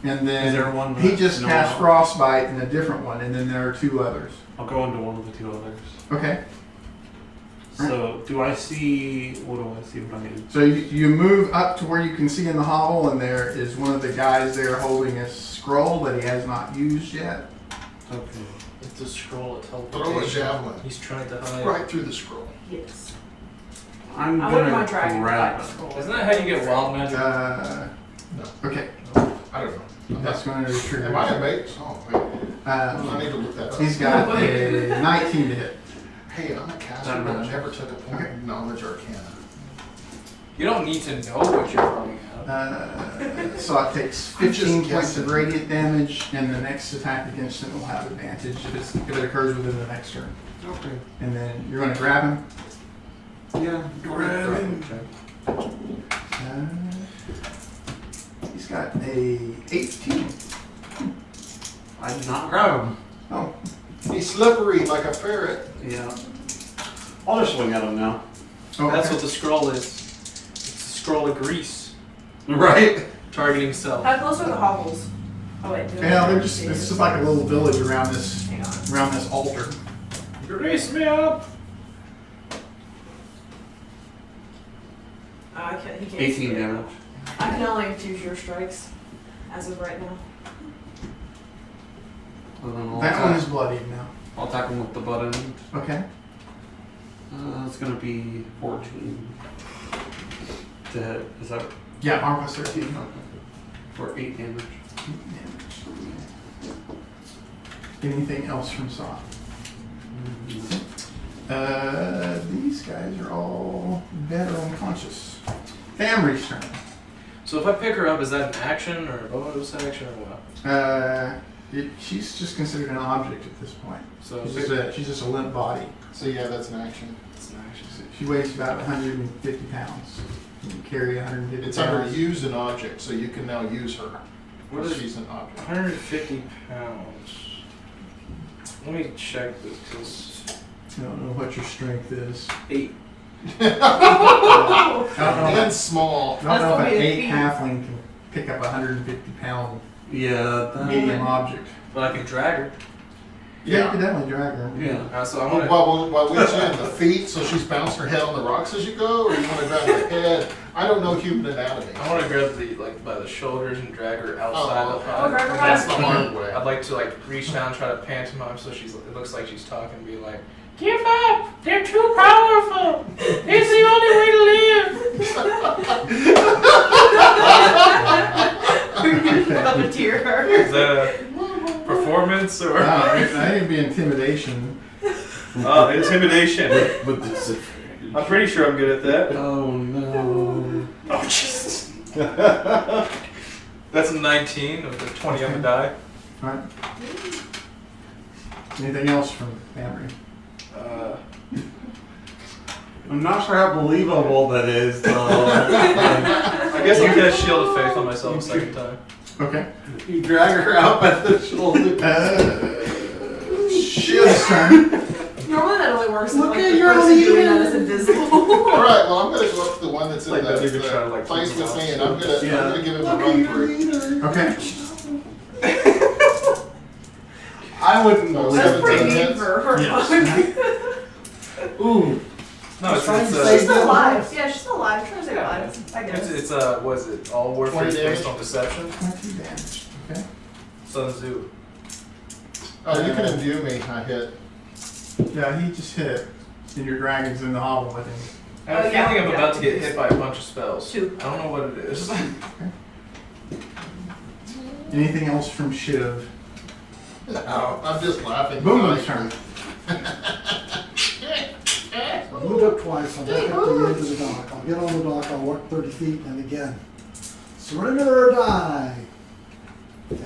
and then Is there one he that's just no cast help? frostbite in a different one, and then there are 2 others. I'll go into one of the 2 others. Okay. So, do I see? What do I see? What I need? So you move up to where you can see in the hovel, and there is one of the guys there holding a scroll that he has not used yet. Okay. It's a scroll at Throw a teleportation. javelin He's trying to hide. right through the scroll. Yes. I'm I wouldn't gonna mind dragging grab the it. scroll. Isn't that how you get wild magic? No, Okay. I don't know. That's going to trigger. Am I a mate? Oh, wait. I need to look that up. He's got a 19 to hit. Hey, I'm a caster, That but I matches. never took a point in knowledge arcana. You don't need to know what you're throwing out. Sot takes 15 points of radiant damage, and the next attack against him will have advantage if it occurs within the next turn. Okay. And then you're going to grab him. Yeah. Grab him. He's got a 18. I did not grab him. Oh, He's slippery like a ferret. Yeah. I'll just swing at him now. oh That's okay. what the scroll is. It's a scroll of grease. Right. Targeting self. How close are the hovels? Oh wait. do I Yeah, they're have just to it's see? just like a little village around this Hang on. altar. Grease me up! I can't. He can't. 18 see it. damage. I can only use your strikes as of right now. And then I'll That attack, one is bloodied now. I'll attack him with the butt end. Okay. It's gonna be 14 to hit. Is that Yeah, arm plus 13. okay? For 8 damage. Anything else from Sot? These guys are all dead or unconscious. Famry's turn. So if I pick her up, is that an action or a bonus action or what? She's just considered an object at this point. So She's just a limp body. So yeah, that's an action. it's an action. She weighs about 150 pounds. You can carry 150 It's under pounds. use an object, so you can now use her. What is She's an object. 150 pounds. Let me check this because I don't know what your strength is. 8. I don't know. And small. I don't know if That's an gonna be a 8 feat. halfling can pick up a 150 pound Yeah. medium object. But I can drag her. Yeah, you can definitely drag her. Yeah. So I'm gonna. While we in the feet, so she's bouncing her head on the rocks as you go, or you want to grab the head? I don't know human anatomy. I want to grab the by the shoulders and drag her outside Oh, the okay. hut. grab her That's by the the hard way. I'd like to reach down and try to pantomime so it looks like she's talking and be like, "Give up! They're too powerful! It's the only way to live!" Puppeteer her. Is that a performance or I think it'd be intimidation. intimidation? With this, I'm pretty sure I'm good at that. Oh no. Oh Jesus! That's a 19 with a 20 on the die. Alright. Anything else from Famry? I'm not sure how believable that is, though. I guess I'll get a shield of faith on myself a second time. Okay. You drag her out by the shoulder. Shield's turn. Normally that only works Look if at the your person doing leader. that is invisible. Alright, well, I'm going to go up to the one that's in Like, the, don't even try to, place keep with them me, out. and I'm going Yeah. to give him a run through. Okay. I wouldn't So believe That's pretty 17 mean hits. for her. it. Ooh. No, He's trying to She's save still alive. Yeah, she's still alive. Trying to stay Yeah. alive. I guess. It's was it all warfare 20 is based damage. on deception? 20 damage. Okay. Sun Tzu. Oh, you can imbue me, I hit. Yeah, he just hit. And your dragon's in the hovel with him. I have a Oh, yeah, feeling I'm yeah. about to get hit by a bunch of spells. 2. I don't know what it is. Anything else from Shiv? No, I'm just laughing. Boom's turn. I moved up twice, I'm back up to the edge of the dock. I'll get on the dock, I'll walk 30 feet, and again, surrender or die. Okay.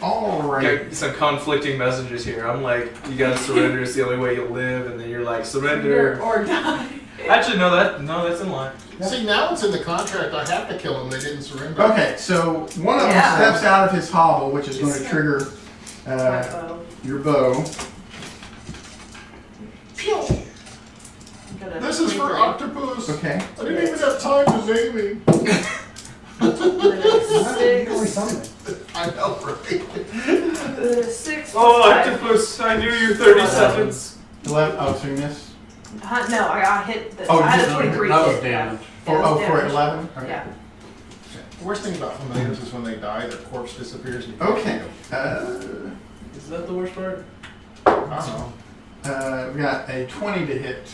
Alright. Okay, some conflicting messages here. I'm like, you gotta surrender. It's the only way you live, and then you're like, surrender. Or die. Actually, no, that's in line. See, now it's in the contract. I have to kill them. They didn't surrender. Okay, so one of them Yeah. steps out of his hobble, which is going to trigger My bow. your bow. Phew. I'm gonna This is for 23. octopus. Okay. I didn't even have time to name him. The next Only six. something. I know, right? The 6. Oh, plus five. octopus! I knew you 30 seconds. 11. Oh, so you missed. No, I got hit. Oh, I had you a did. 23 That was hit. damage. Yeah, that was For damage. 11? Okay. Yeah. The worst thing about familiars is when they die, their corpse disappears. And you Okay. Is that the worst part? I don't know. We got a 20 to hit.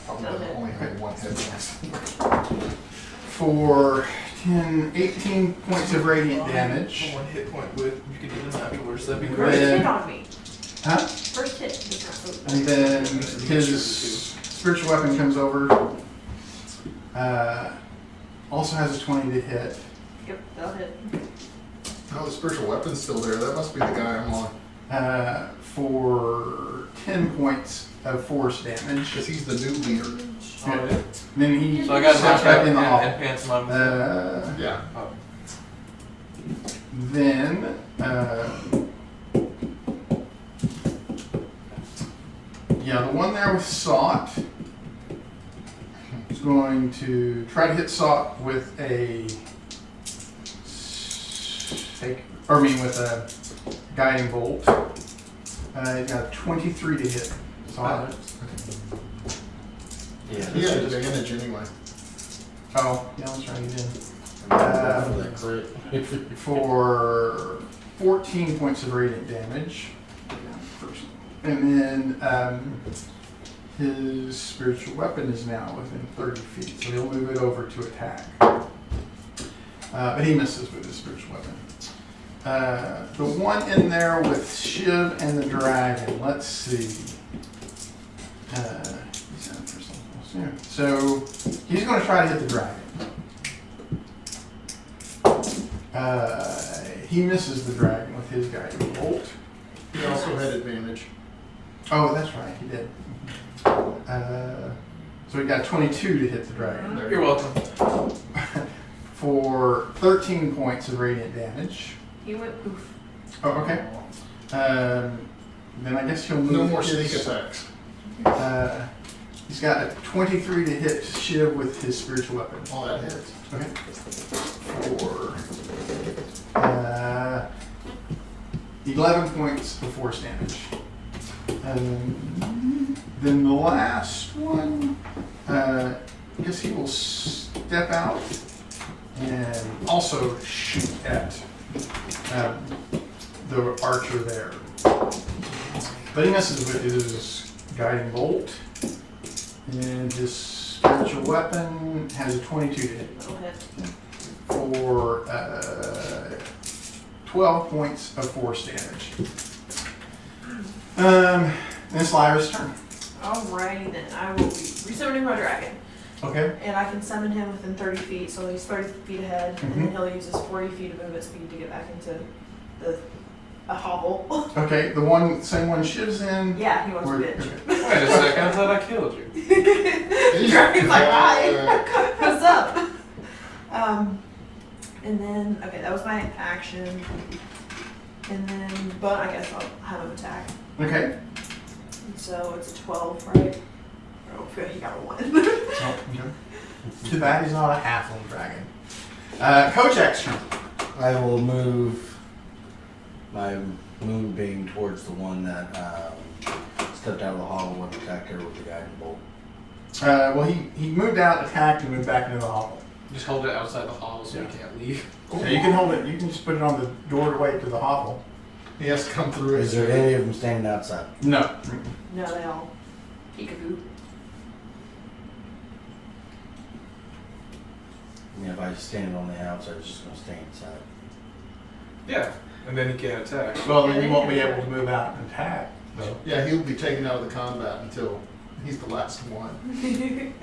Probably Okay. only had one hit. For 18 points of radiant damage. One hit point with. You could do them afterwards. That'd be Right. First great. Yeah. hit on me. Huh? First hit. Does not And then his spiritual weapon comes over. Also has a 20 to hit. Yep, that'll hit. Oh, the spiritual weapon's still there. That must be the guy I'm on. For 10 points of force damage. Because he's the new leader. Oh, yeah. Then he So I got steps knocked back out in the hall. and pantomime. Yeah. Then yeah, the one there with Sot is going to try to hit Sot with a with a guiding bolt. He got a 23 to hit Sot. Yeah. He had advantage anyway. Oh, yeah, let's try again. For that crit. For 14 points of radiant damage. And then his spiritual weapon is now within 30 feet, so he'll move it over to attack. But he misses with his spiritual weapon. The one in there with Shiv and the dragon, let's see. So he's going to try to hit the dragon. He misses the dragon with his guiding bolt. He also had advantage. Oh, that's right, he did. So he got 22 to hit the dragon. You're welcome. For 13 points of radiant damage. He went poof. Oh, okay. Then I guess he'll move. No more his- sneak attacks. He's got a 23 to hit Shiv with his spiritual weapon. All that hits. Okay. For 11 points of force damage. Then the last one, I guess he will step out and also shoot at the archer there. But he misses with his guiding bolt. And his spiritual weapon has a 22 to hit. That'll hit. For 12 points of force damage. Then it's Lyra's turn. Alrighty then, I will be resummoning my dragon. Okay. And I can summon him within 30 feet, so he's 30 feet ahead, and then he'll use his 40 feet of movement speed to get back into a hovel. Okay, the same one Shiv's in. Yeah, he wants to We're- bitch. okay. Wait a second, I thought I killed you. Dragon's like, hi, what's up? And then, okay, that was my action. And then, but I guess I'll have him attack. Okay. And so it's a 12, right? Oh, he got a 1. Oh, okay. Too bad he's not a halfling dragon. Kojak's turn. I will move my moonbeam towards the one that stepped out of the hall and attacked her with the guiding bolt. Well, he moved out, attacked, and moved back into the hovel. Just hold it outside the hall so Yeah. you can't leave. So you can hold it. You can just put it on the doorway to the hovel. He has to come through. Is there any of them standing outside? No. No, they all peekaboo. I mean, if I stand on the outside, it's just going to stay inside. Yeah, and then he can't attack. Well, then you won't be able to move out and attack. So. Yeah, he'll be taken out of the combat until he's the last one.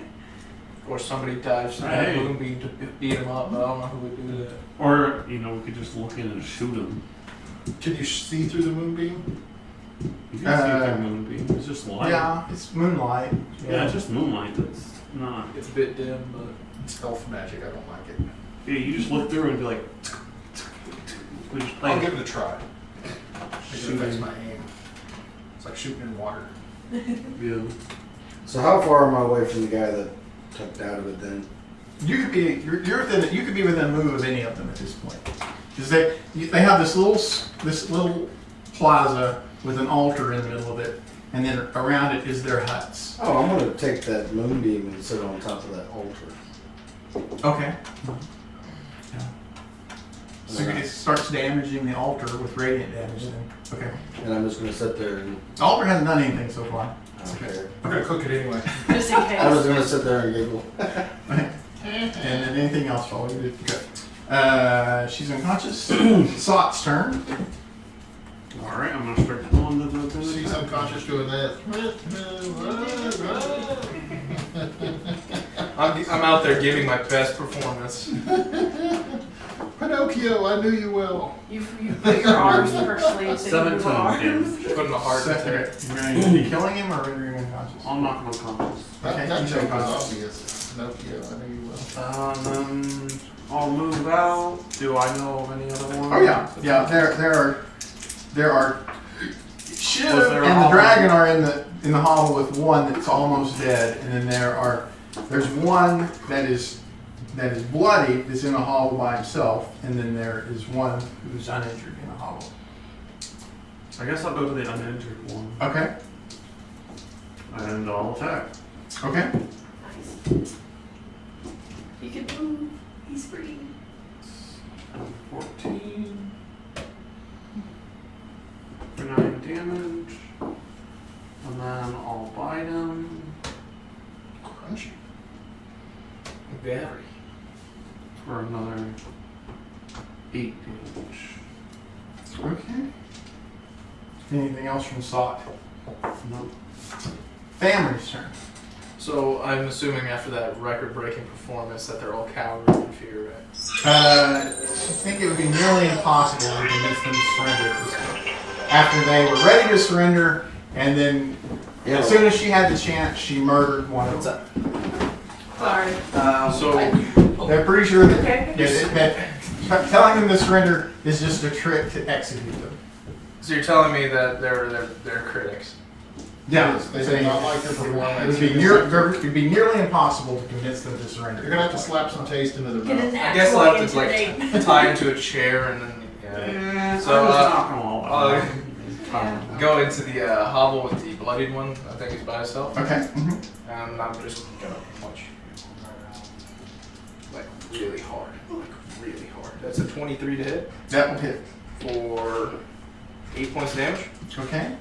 Or somebody dives through Hey. the moonbeam to beat him up, but I don't know who would do that. Or, we could just look in and shoot him. Can you see through the moonbeam? You can see through moonbeam. It's just light. Yeah, it's moonlight. Yeah, it's just moonlight. That's not. It's a bit dim, but It's elf magic. I don't like it. Yeah, you just look through and be like. We just I'll play. give it a try. It affects my aim. It's like shooting in water. Yeah. So how far am I away from the guy that tucked out of it then? You could be you're within you could be within a move of any of them at this point, because they have this little plaza with an altar in the middle of it, and then around it is their huts. Oh, I'm gonna take that moonbeam and sit on top of that altar. Okay. Yeah. So it starts damaging the altar with radiant damage. Then okay. And I'm just gonna sit there and The altar hasn't done anything so far. I don't care. I'm gonna cook it anyway. Just in I was case. gonna sit there and giggle. And then anything else, Foley? Good. She's unconscious. Sot's turn. Alright, I'm gonna start pulling the She's unconscious doing that. I'm out there giving my best performance. Pinocchio, I knew you well. You put your arms through her sleeves. So you 17 move arms. damage. Putting a heart into Second. it. You're going to be killing him or are you unconscious? I'll knock him unconscious. That Okay, joke he's was unconscious. obvious. Pinocchio, I knew you well. Then I'll move out. Do I know of any other ones? Oh yeah, yeah. There are. Shiv Was there a and the hovel? dragon are in the hovel with one that's almost dead, and then there's one that is bloody that's in a hovel by himself, and then there is one who's uninjured in a hovel. I guess I'll go to the uninjured one. Okay. And I'll attack. Okay. Nice. You can move. He's free. 14. For 9 damage. And then I'll bite him. Crunchy. Very. For another 8 damage. Okay. Anything else from Sot? Nope. Family's turn. So I'm assuming after that record-breaking performance that they're all cowering in fear, right? I think it would be nearly impossible to convince them to surrender at this point. After they were ready to surrender, and then as soon as she had the chance, she murdered one of them. Sorry. So They're pretty sure that, Okay. that telling them to surrender is just a trick to execute them. So you're telling me that they're critics? Yeah, They did not like your it performance. would be nearly impossible to convince them to surrender. You're gonna have to slap some taste into their Get an mouth. I guess I'll have to intimidate. like tie him to a chair and then So, I'm just not gonna all go into the hovel with the bloodied one. I think he's by himself. Okay. And I'm just gonna punch. Like really hard. Like really hard. That's a 23 to hit That will hit. for 8 points of damage. Okay.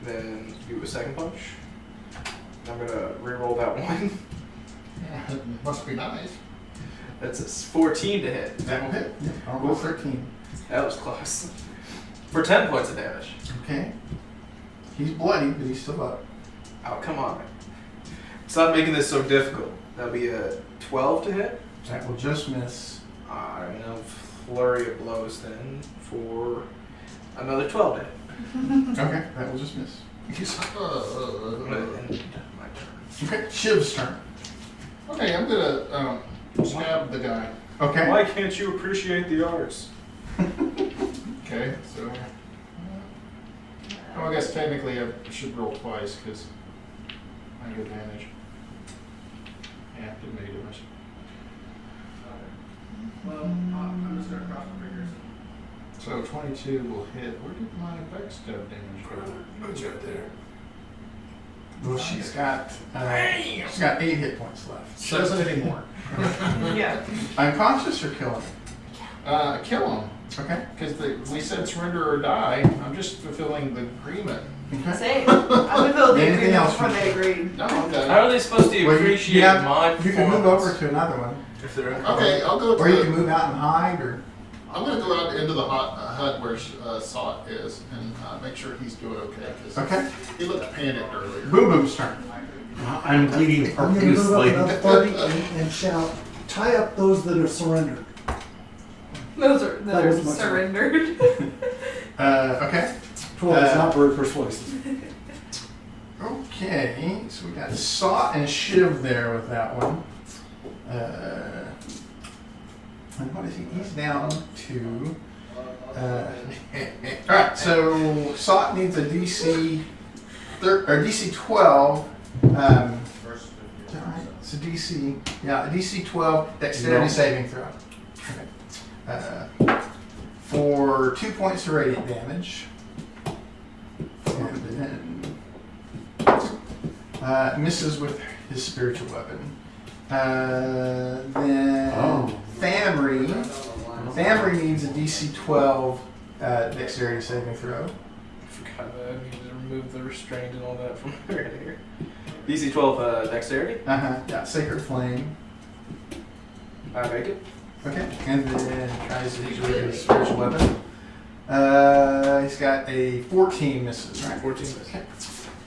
Then do a second punch. I'm gonna re-roll that one. It must be nice. That's a 14 to hit. That will hit. I'll roll 13. That was close. For 10 points of damage. Okay. He's bloody, but he's still up. Oh, come on, man. Stop making this so difficult. That'll be a 12 to hit. That will just miss. Alright, now flurry of blows then for another 12 to hit. Okay, that will just miss. I'm gonna end my turn. Okay, Shiv's turn. Okay, I'm gonna stab the guy. Okay. Why can't you appreciate the arts? Okay, so. Oh, I guess technically I should roll twice because I get advantage. Yeah, didn't make it much. Well, I'm just gonna cross my fingers. So 22 will hit. Where did my backstab damage go? It's right there. Well, she's got 8 hit points left. She doesn't anymore. Yeah. Unconscious or killing? Kill him. Okay. Because we said surrender or die. I'm just fulfilling the agreement. Okay. Same. I would build the Anything agreement else before from- they agreed. No, How okay. are they supposed to Well, appreciate have- my You can move performance? over to another one, If they're Okay, I'll go to or you the, can move out and hide, or I'm going to go out into the hut where Sot is and make sure he's doing okay. 'Cause okay. he looked panicked earlier. Boom Boom's turn. I'm bleeding I'm gonna move up profusely. another 30 and shout, tie up those that are surrendered. Those are That was my turn. surrendered. Okay. Troy is not very persuasive. Okay, so we got Sot and Shiv there with that one. And what is he? He's down to. Alright, so Sot needs a DC or DC 12. Is that right? It's a DC, yeah, a DC 12 dexterity saving throw. Okay. For 2 points of radiant damage. And then misses with his spiritual weapon. Then Thamri needs a DC 12 dexterity saving throw. I forgot that. I need to remove the restraint and all that from right here. DC 12 dexterity. Yeah, Sacred Flame. I make it. Okay, and then tries to use his spiritual weapon. He's got a 14 misses, right? 14 misses. Okay.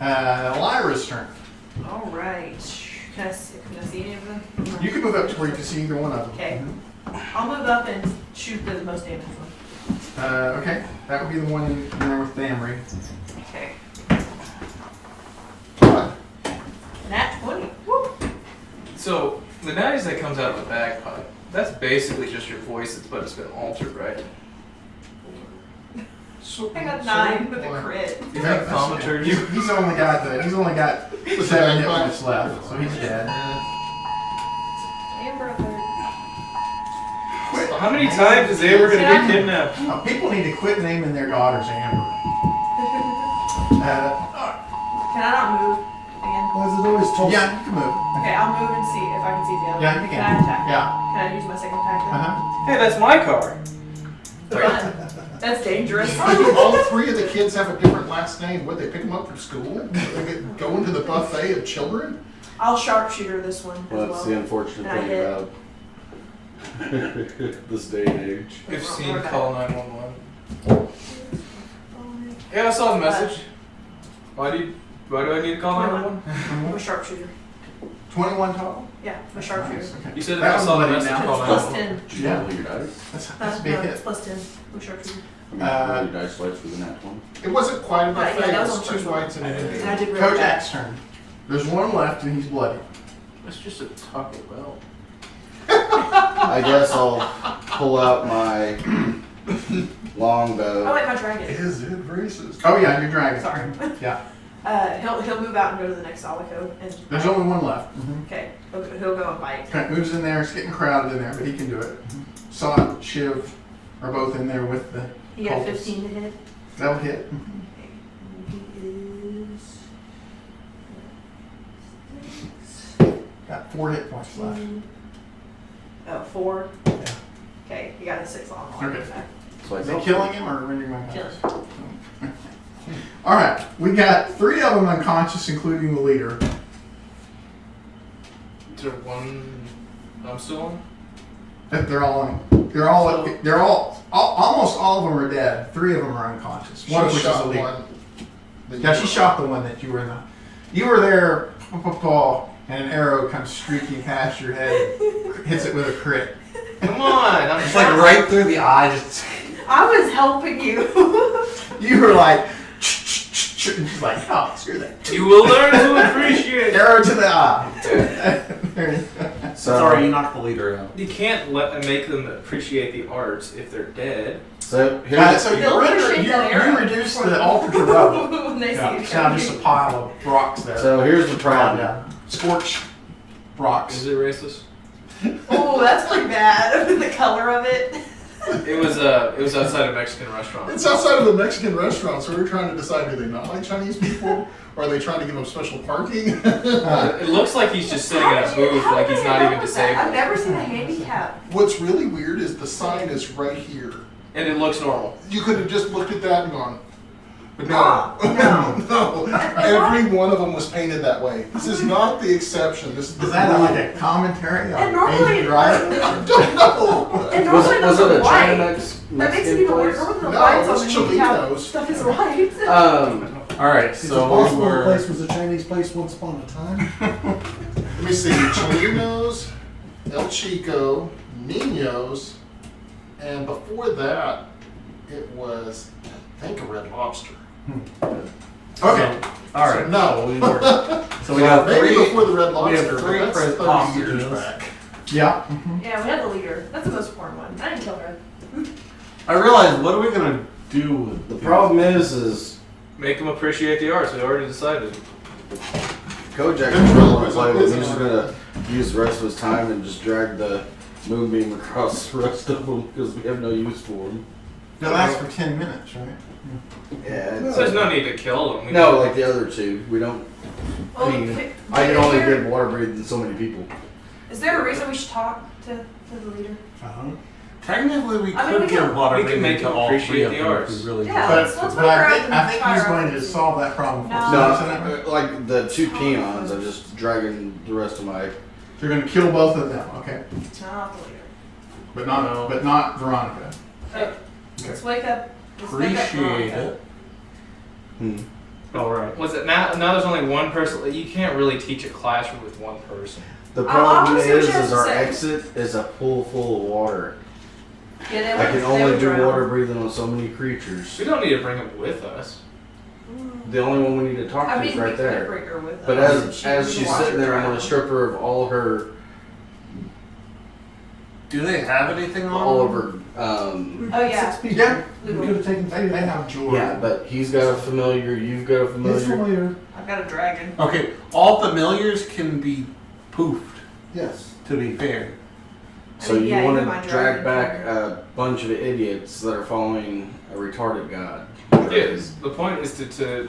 Lyra's turn. All right. Can I see any of them? You can move up to where you can see either one of them. Okay. I'll move up and shoot the most damage one. Okay, that would be the one in there with Thamri. Okay. Nat 20. Woo. So the noise that comes out of the bagpipe, that's basically just your voice, but it's been altered, right? So, I got 9 with a crit. You think thaumaturgy? He's only got 7 hit points left, so he's dead. Amber alert. How many times is Amber gonna get kidnapped? No, people need to quit naming their daughters Amber. Can I not move again? Why is it always told? Yeah, you can move. Okay, I'll move and see if I can see the other Yeah, one. you Can can. I attack? Yeah. Can I use my second attack then? Hey, that's my car. Run. That's dangerous. all 3 of the kids have a different last name. What, they pick them up from school? They go into the buffet of children? I'll sharpshooter this one as Well, well. that's the unfortunate And I thing hit. about this day and age. 15, call 911. Yeah, I saw the message. Why do I need to call 911? I'm a sharpshooter. 21 total? Yeah, I'm a sharpshooter. You said if That I was saw the bloody message, now. call Plus 911. 10. Did you roll your dice? That's a big No, it's hit. plus 10. I'm a sharpshooter. I mean, roll your dice twice for the nat one. It wasn't quite a buffet. Yeah, that was It on was the first 2 one. whites and an And Indian. I did really bad. Kojak's turn. There's one left and he's bloody. That's just a Taco Bell. I guess I'll pull out my Oh longbow. wait, my dragon. Is it racist? Oh yeah, your dragon. Sorry. Yeah. He'll move out and go to the next alcove and There's only one left. okay. He'll go and bite. Okay, moves in there. It's getting crowded in there, but he can do it. Sot, Shiv are both in there with the. He got cultists. 15 to hit. That'll hit. He is. Got 4 hit points left. Oh, 4. Yeah. Okay, he got a 6 on. Okay. So I Is it don't- killing him or rendering him Kill unconscious? All right, we got 3 of them unconscious, including the leader. Is there one I'm still on? Almost all of them are dead. 3 of them are unconscious. One of which is the shot leader. one that Yeah, you she were- shot the one that you were in. You were there, and an arrow comes streaking past your head, hits it with a crit. Come on, I'm It's like right through the eye. Just I was helping you. You were like, and she's like, oh, screw that. You will learn to appreciate. Arrow to the eye. There you go. So, sorry, you knocked the leader out. You can't make them appreciate the arts if they're dead. so here's So They'll appreciate that you arrow. reduce the altar to rubble. When they Yeah, see it's it now coming. just a pile of rocks there. the problem. Scorched rocks. Is it racist? Oh, that's pretty bad. The color of it. It was outside a Mexican restaurant. It's outside of a Mexican restaurant, so we're trying to decide, do they not like Chinese people? Or are they trying to give them special parking? It looks like he's just sitting in a booth, like he's not even I've disabled. never seen a handicap. What's really weird is the sign is right here. And it looks normal. You could have just looked at that and gone, but no, No. no. Every one of them was painted that way. This is not the exception. This is the Is that rule. like a commentary on And normally, Asian drive? I don't know. and Was normally it those a are white. China That makes it Mexican even worse. place? Normally the No, whites on it's the handicap Cholitos. stuff is white. All right, Is it so possible we the were. place was a Chinese place once upon a time? Let me see. Cholinos, El Chico, Ninos, and before that, it was, I think, a Red Lobster. Okay. All right. No. We were, so we got Maybe three. before the Red we Lobster, have but three that's 30 years hostages. back. Yeah. Yeah, we had the leader. That's the most important one. I didn't kill her. I realized, what are we gonna do with The problem is Make him appreciate the arts. We already decided. Kojak There's is really really play with. no He's just gonna use the rest of his time and just drag the moonbeam across the rest of them because we have no use for him. That lasts for 10 minutes, right? Yeah. So there's no need to kill them. No, like the other two. We don't. Well, I mean, fi- I can is only there- give water breathing to so many people. Is there a reason we should talk to the leader? Technically, we I mean, could we give can- water we can breathing make to him all three appreciate of the them arts. if we really Yeah. do. let's But wait for I him think to he's fire going up to the- solve that problem for us. No. Isn't that right? Like the two peons are just dragging the rest of my. You're going to kill both of them, okay? Not the leader. But not Veronica. Okay. Let's wake up. Let's wake up Appreciate Veronica. it. Hmm. All right. Was it now? Now there's only one person. Like, you can't really teach a classroom with one person. The I'll problem see what she has is to our say. exit is a pool full of water. Yeah, they I would- can they only would do drown. water breathing on so many creatures. We don't need to bring him with us. The only one we need to talk I to mean, is we right could there. bring her with But us. as and she's watch sitting her there, I'm gonna drown. strip her of all her Do they have anything on? all of her. Oh yeah. 6 people. Yeah. We could have taken They have jewelry. Yeah, but he's got a familiar. You've got a It's familiar. familiar. I've got a dragon. Okay, all familiars can be poofed. Yes. To be fair. So I mean, you yeah, want even my to drag dragon back can- a bunch of idiots that are following a retarded god. Yes. The point is to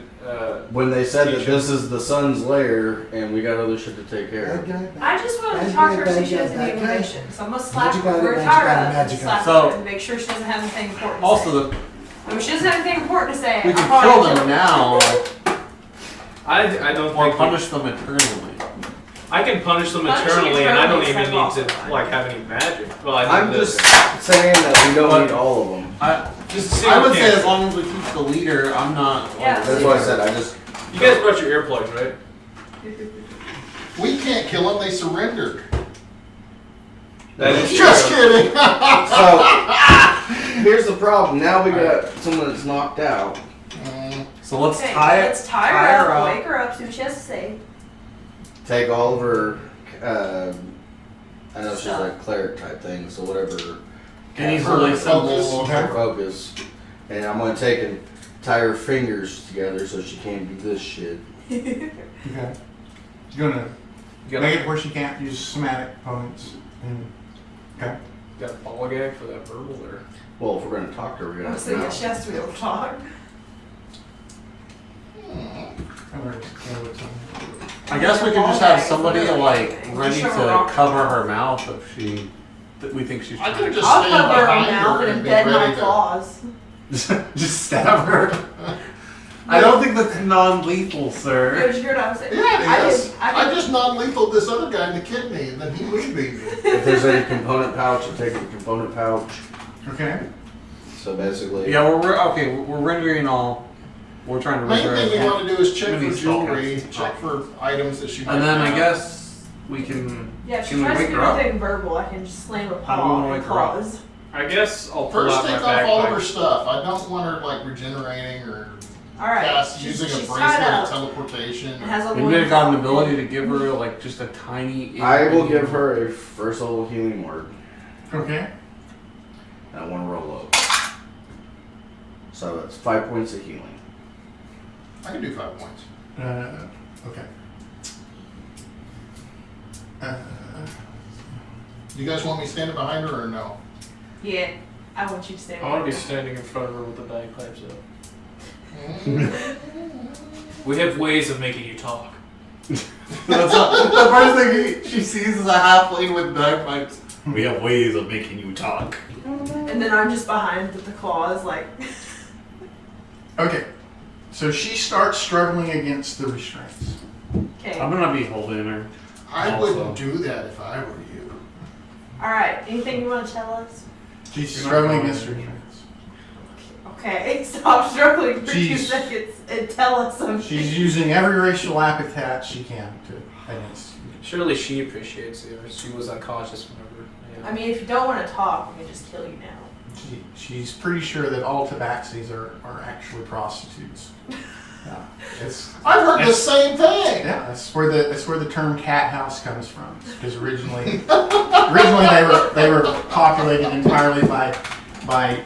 When they said that Teach this is the sun's lair and we got other shit to take care Bad of. guy, bad I just wanted to Bad talk guy, to her so bad she guy, doesn't need bad guy. information. So I'm gonna slap Magic her. item, We're magic tired item, of it. magic Slap item. her So- and make sure she doesn't have anything important to Also, say. the If she doesn't have anything important to say, we I'll can probably kill kill them her. now I don't or think punish them eternally. I can punish them Punishing eternally, and I don't eternally even is need also to fine. like have any magic. Well, I I'm need just to, saying that we don't But- need all of them. just see I what would you say can. as long as we keep the leader, I'm not. Yeah. That's why I said I just. You guys brought your earplugs, right? We can't kill them, they surrendered. That is Just kidding. So here's the problem. Now we got someone that's knocked out. So let's Okay, tie it. let's tie her up, wake her up, see what she has to say. Take all of her. I know she's a Stuff. cleric type thing, so whatever. Any Her holy focus. symbol. Her focus. And I'm gonna take and tie her fingers together so she can't do this shit. Okay. You're going to You got, make a, it where she can't use somatic opponents. And, okay. got a ball gag for that verbal there. Well, if we're gonna talk to her, we're gonna I'm have to saying know. she has to be able to talk. I guess we can just have somebody like Just ready shove a to rock cover in her her mouth if she we think she's I trying could to. just I'll stand cover her behind mouth her and and be embed my ready to. claws. Just stab her. I don't think that's non-lethal, sir. Did you hear what I was saying? Yeah, it is. I I did. just non-lethal this other guy in the kidney, and then he would beat me. If there's any component pouch, I'll take the component pouch. Okay. So basically, Yeah, we're rendering all. We're trying to Main render thing you everything. want to do is check Maybe for spell jewelry, cast. check for items that she might And then I have. guess we can. Yeah, if she Can we tries to wake do her up? anything verbal, I can just slam a How do we paw wanna and wake her up? claws. I guess I'll pull First, out my take off all of her bagpipe. stuff. I don't want her like regenerating or Alright, cast she's using a tied bracelet up. of teleportation. It has a Maybe I got an loincloth. ability to give her like just a tiny. I will give her a first level healing word, Okay. and I want to roll low. So it's 5 points of healing. I can do 5 points. Okay. You guys want me standing behind her or no? Yeah, I want you to stay I want to be with her. standing in front of her with the bagpipes up. We have ways of making you talk. That's the first thing she sees is a halfling with bagpipes. We have ways of making you talk. And then I'm just behind with the claws, like. Okay. So she starts struggling against the restraints. Okay. I'm gonna be holding her. I Also. wouldn't do that if I were you. Alright, anything you want to tell us? She's You're not struggling going against the anywhere. restraints. Okay, stop struggling for 2 She's- seconds and tell us something. She's using every racial epithet she can to against you. Surely she appreciates it. She was unconscious whenever. I mean, if you don't want to talk, we can just kill you now. She's pretty sure that all tabaxis are actually prostitutes. Yeah, I've heard the same thing. yeah, that's where the term cat house comes from. Because originally they were populated entirely by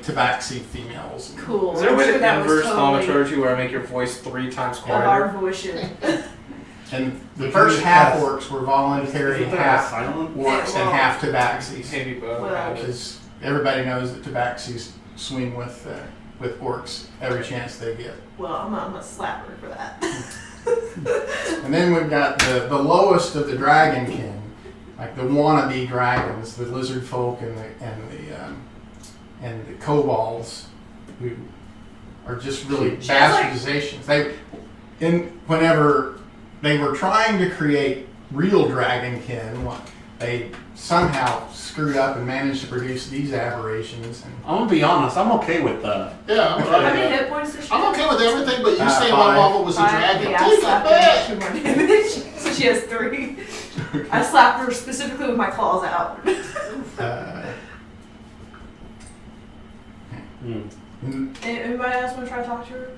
tabaxi females. Cool. Is there a way I'm sure to that was inverse totally thaumaturgy where I make your voice 3 times of our quieter? volition. And the first half orcs were voluntary, Isn't that half silent? orcs and half tabaxis. Maybe both. Well, Because everybody knows that tabaxis swing with orcs every chance they get. Well, I'm gonna slap her for that. And then we've got the lowest of the dragonkin, like the wannabe dragons, the lizard folk and the kobolds, who are just really She has, like- bastardizations. Whenever they were trying to create real dragonkin, they somehow screwed up and managed to produce these aberrations. And I'm gonna be honest. I'm okay with that. Yeah, I'm How okay. many hit points does she I'm have? okay with everything, but you saying Five. my level was a dragon. Yeah, I Take it slapped back. her with 2 more damage. So she has 3. I slapped her specifically with my claws out. Anybody else want to try to talk to her?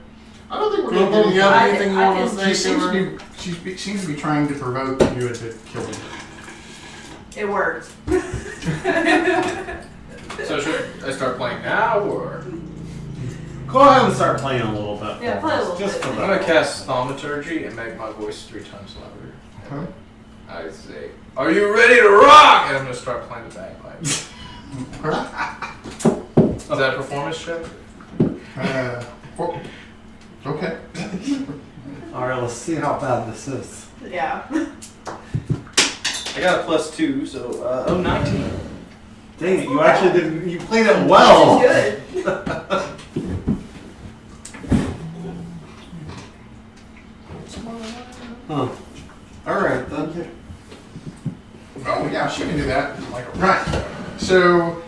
I don't think we're Well, gonna do get you have I- anything you I want to can- say? she seems to be trying to provoke you into killing her. It worked. So should I start playing now, or? Go ahead and start playing a little bit. Yeah, for play a us, little just bit. for I'm that. gonna cast thaumaturgy and make my voice 3 times louder. Huh? I say, "Are you ready to rock?" And I'm gonna start playing the bagpipes. Is that a performance check? Okay. All right, let's see how bad this is. Yeah. I got a +2, so 19. Dang it, you actually didn't. You played it well. Good. Huh. All right then. Oh yeah, she can do that. Right. So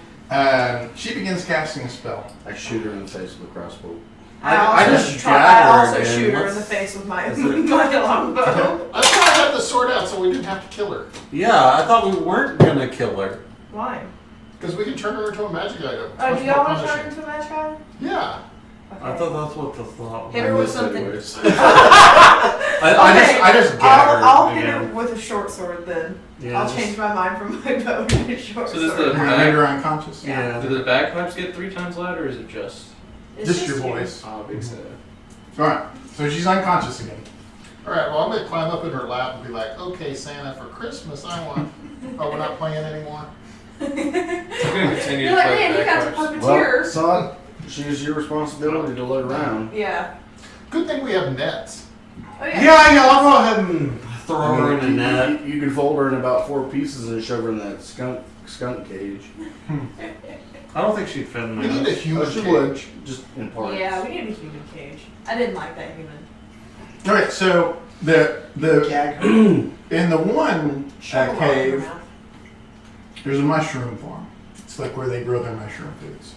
she begins casting a spell. I shoot her in the face with a crossbow. I just I jab her also again. shoot her in Let's- the face with my Is it- my longbow. I thought I had the sword out so we didn't have to kill her. Yeah, I thought we weren't gonna kill her. Why? Because we can turn her into a magic item. Oh, Much do more y'all want to punishing. turn into a match guy? Yeah. I thought that's what the thought was. Hit her with Missed it something. anyways. I just gag her. I'll hit her again. with a short sword then. Yeah, I'll just- change my mind from my bow to a short So does sword. the- We're gonna make her unconscious. Yeah. Do the bagpipes get 3 times louder, or is it just? It's Just your you. voice. Oh, big sad. All right. So she's unconscious again. All right. Well, I'm gonna climb up in her lap and be like, "Okay, Santa, for Christmas, I want." Oh, we're not playing anymore. I'm gonna continue You're to like, play man, you got the bagpipes. puppeteer. Well, son, she's your responsibility to look around. Yeah. Good thing we have nets. Oh yeah. Yeah, I'll go ahead and throw I her mean, in a net. You can fold her in about 4 pieces and shove her in that skunk cage. I don't think she'd fit in We need a there. human She cage. would, just in parts. Yeah, we need a human cage. I didn't like that human. All right. So the Gag her. in the one Shove a rock in her cave, mouth. there's a mushroom farm. It's like where they grow their mushroom foods.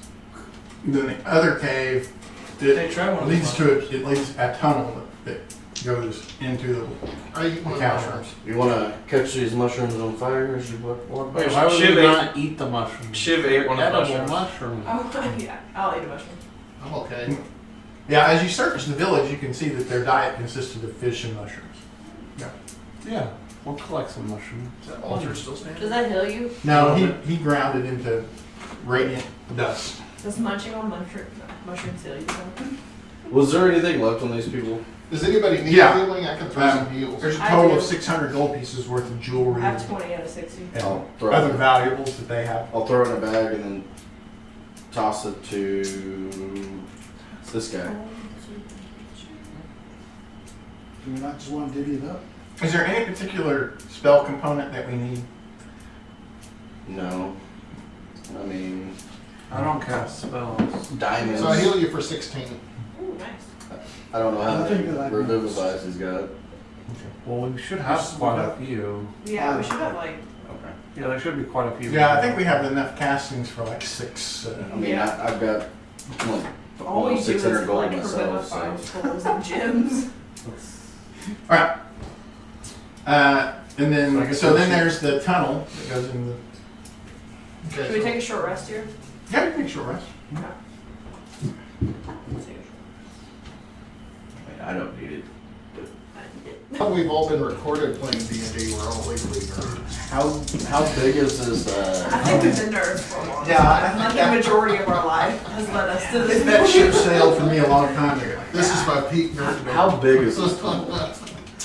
Then the other cave, Hey, try one of leads those. to it leads a tunnel that goes into I eat one of the Cavern. mushrooms. You want to catch these mushrooms on fire as you walk by? Wait, Why would Shiv we ate- not eat the mushroom? Shiv ate one of the Edible mushrooms. mushroom. Oh yeah, I'll eat a mushroom. I'm okay. Yeah, as you search the village, you can see that their diet consisted of fish and mushrooms. Yeah, we'll collect some mushrooms. Is that altar still standing? Does that heal you? No, he ground it into radiant dust. Does munching on mushrooms heal you? Was there anything left on these people? Does anybody need Yeah. healing? I can throw some heals. There's a I total do. of 600 gold pieces worth of I jewelry have and 20 out of 60. I'll throw other it. valuables that they have. I'll throw it in a bag and then toss it to this guy. Do we not just want to divvy it up? Is there any particular spell component that we need? No. I mean, I don't cast spells. diamonds. So I heal you for 16. Ooh, nice. I don't know how Nothing many that I revivifies he's got. Well, we should have quite a few. Yeah, we should have like. Okay. Yeah, there should be quite a few. Yeah, I think we have enough castings for like 6. I mean, Yeah. I've got like All we almost do is 600 gold like myself. So. revivify of gems. All right. And then, So I guess so we then should- there's the tunnel that goes in the. Should we take a short rest here? Yeah, you can make a short rest. I don't need it. We've all been recorded playing D&D. We're all legally nerds. How big is this? I think we've been nerds for a long Yeah, I time. think Like that- the majority of our life has led us to this. That ship sailed for me a long time ago. This is my peak nerd. How big is this tunnel?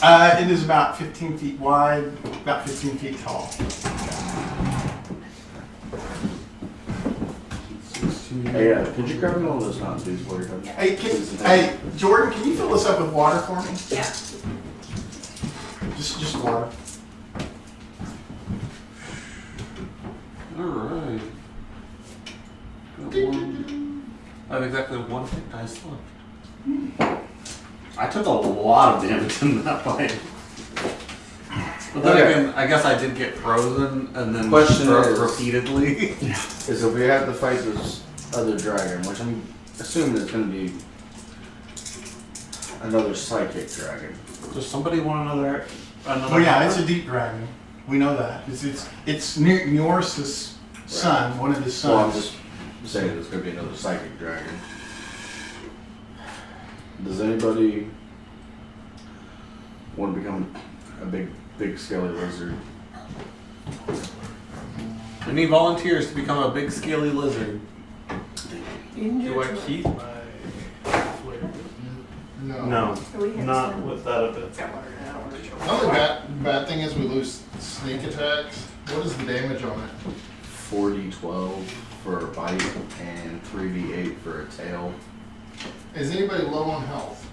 It is about 15 feet wide, about 15 feet tall. Hey, could you grab me one of those mountain dews while you're done? Hey, Jordan, can you fill this up with water for me? Yeah. Just water. Alright. I have exactly one hit dice left. I took a lot of damage in that fight. But then Okay. again, I guess I did get frozen and then Question struck is- repeatedly. Is if we have to fight this other dragon, which I'm assuming is going to be another psychic dragon. Does somebody want another? Oh yeah, it's a deep dragon. We know that. It's Norse's son, one of his Well, I'm sons. just saying it's going to be another psychic dragon. Does anybody want to become a big scaly lizard? I need volunteers to become a big scaly lizard. Do I keep my flare? No. No, Are we here not soon? with that a bit. It's got water in it, I don't wanna The only bad thing is we lose sneak attacks. What is the damage on it? 4d12 for a bite and 3d8 for a tail. Is anybody low on health?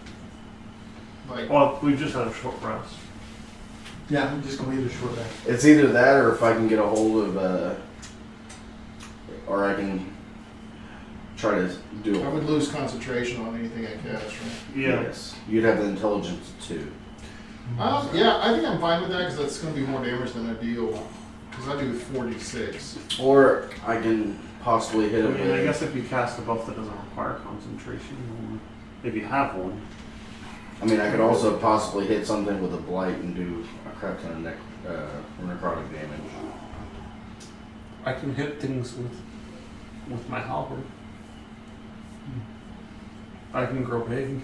Like, Well, we just had a short rest. Yeah, I'm just gonna leave it short back. It's either that or if I can get a hold of, or I can try to do I would lose concentration on anything I cast, right? Yeah. Yes. You'd have the intelligence too. Yeah, I think I'm fine with that because that's going to be more damage than I deal. Because I do 46. Or I can possibly hit I him mean, I with. guess if you cast a buff that doesn't require concentration, or if you have one. I mean, I could also possibly hit something with a blight and do a crap ton of necrotic damage. I can hit things with my halberd. I can grow big.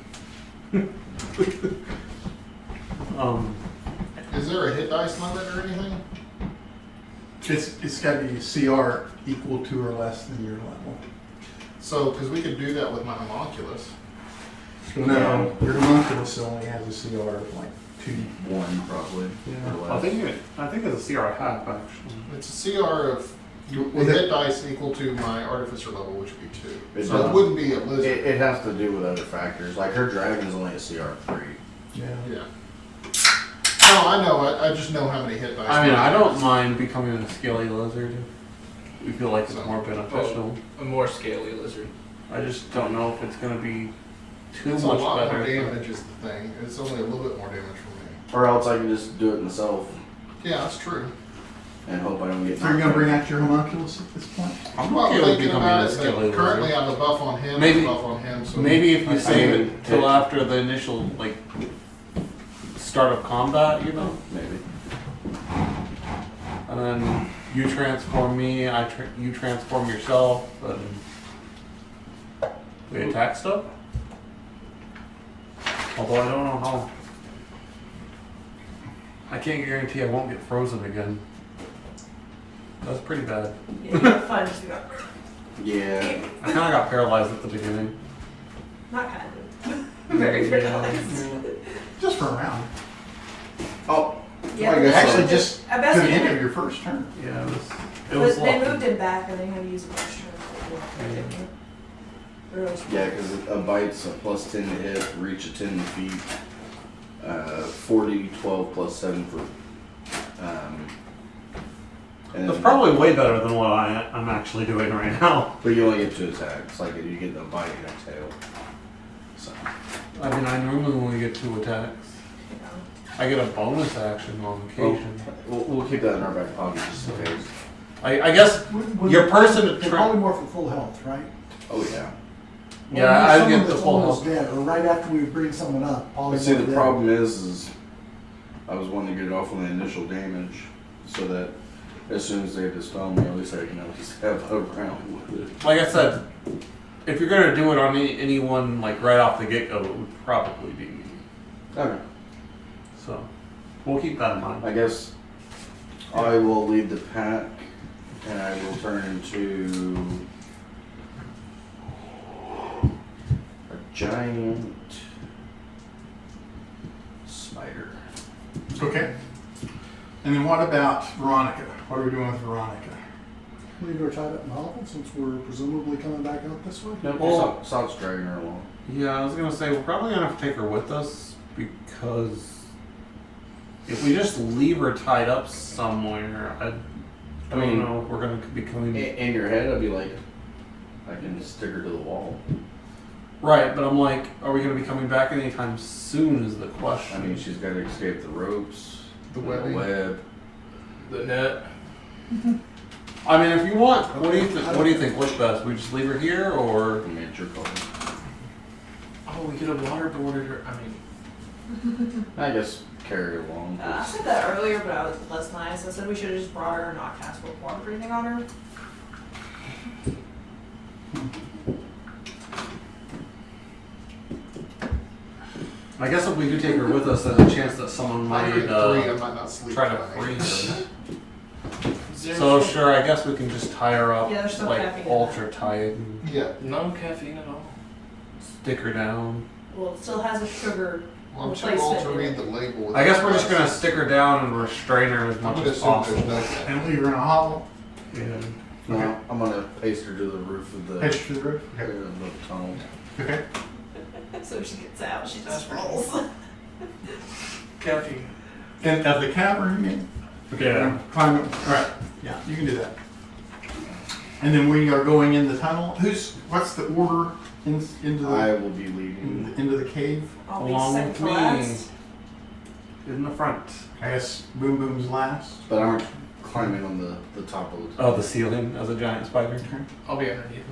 Is there a hit dice limit or anything? It's got to be a CR equal to or less than your level. So, because we could do that with my homunculus. No, your homunculus only has a CR of like 2. One probably. Yeah. Or I less. think it's a CR half actually. It's a CR of with hit dice equal to my artificer level, which would be 2. It So it does. wouldn't be a lizard. It has to do with other factors. Like her dragon's only a CR3. Yeah. Yeah. No, I know. I just know how many hit dice. I mean, I don't mind becoming a scaly lizard if we feel like it's more beneficial. A more scaly lizard. I just don't know if it's going to be too It's a much lot more better. damage is the thing. It's only a little bit more damage for me. Or else I can just do it myself Yeah, that's true. and hope I don't get. So you're gonna bring out your homunculus at this point? I'm Well, okay with thinking becoming about a it, scaly but currently lizard. I have a buff on him, Maybe- and a buff on him. So Maybe if you I save mean, it till after the initial like start of combat, you know, Maybe. and then you transform me, you transform yourself, and we attack stuff. Although I don't know how. I can't guarantee I won't get frozen again. That's pretty bad. Yeah, you have fun just go. Yeah. I kind of got paralyzed at the beginning. Not kind of. Very paralyzed. Just for a round. Oh. Yeah, I guess Actually, so. just I to bet the they end did. of your first turn. Yeah, it was But they lucky. moved him back and they had to use a bunch of Yeah, because a bite's a plus 10 to hit, reach of 10 feet, 40, 12 plus 7 for. And That's probably way better than what I'm actually doing right now. But you only get 2 attacks. Like you get a bite and a tail. So. I mean, I normally only get 2 attacks. I get a bonus action on occasion. We'll keep that in our back pocket just in case. I guess your person They're probably more for full health, right? Oh yeah. Yeah, Well, I someone get the that's full almost health. dead, or right after we bring someone up. But see, the problem is I was wanting to get it off on the initial damage, so that as soon as they dispel me, at least I can at least have a round with it. Like I said, if you're gonna do it on anyone like right off the get go, it would probably be me. Okay. So we'll keep that in mind. I guess I will lead the pack, and I will turn into a giant spider. Okay. And then what about Veronica? What are we doing with Veronica? Leave her tied up in the hovel since we're presumably coming back out this way. Nope, Well- Salt's dragging her along. Yeah, I was gonna say we're probably gonna have to take her with us because if we just leave her tied up somewhere, I don't mean, know if we're gonna be coming. In your head, I'd be like, I can stick her to the wall. Right, but I'm like, are we gonna be coming back anytime soon? Is the question. I mean, she's got to escape the ropes, The the webbing. web. The net. I mean, if you want, what do you think? What do you think? What's best? We just leave her here, or I mean, it's your call. Oh, we could have waterboarded her. I mean, I guess carry her along. I said that earlier, but I was less nice. I said we should have just brought her and not cast water breathing on her. I guess if we do take her with us, there's a chance that someone I might drink 3, I might not sleep try to tonight. freeze her. So sure, I guess we can just tie her up, Yeah, there's still like caffeine in ultra tight, and Yeah. no caffeine at all. stick her down. Well, it still has a sugar. Well, I'm Replacement, sure to yeah. read the label. with I guess the we're just gonna glasses. stick her down and restrain her as I'm much gonna as assume possible. there's no. And leave her in a hovel? Yeah. No, Okay. I'm gonna paste her to the roof of the, Pitch to the roof? the Okay. tunnel. Okay. So she gets out, she just That's rolls. Caffeine. And of the cavern, you mean? Okay, Yeah. we're gonna climb up. All right. Yeah, you can do that. And then we are going in the tunnel. What's the order into I the will be leading. into the cave? I'll be Along second with to me. last. In the front. I guess Boom Boom's last. But I'm climbing on the top of the tunnel. Oh, the ceiling as a giant spider. I'll be underneath him.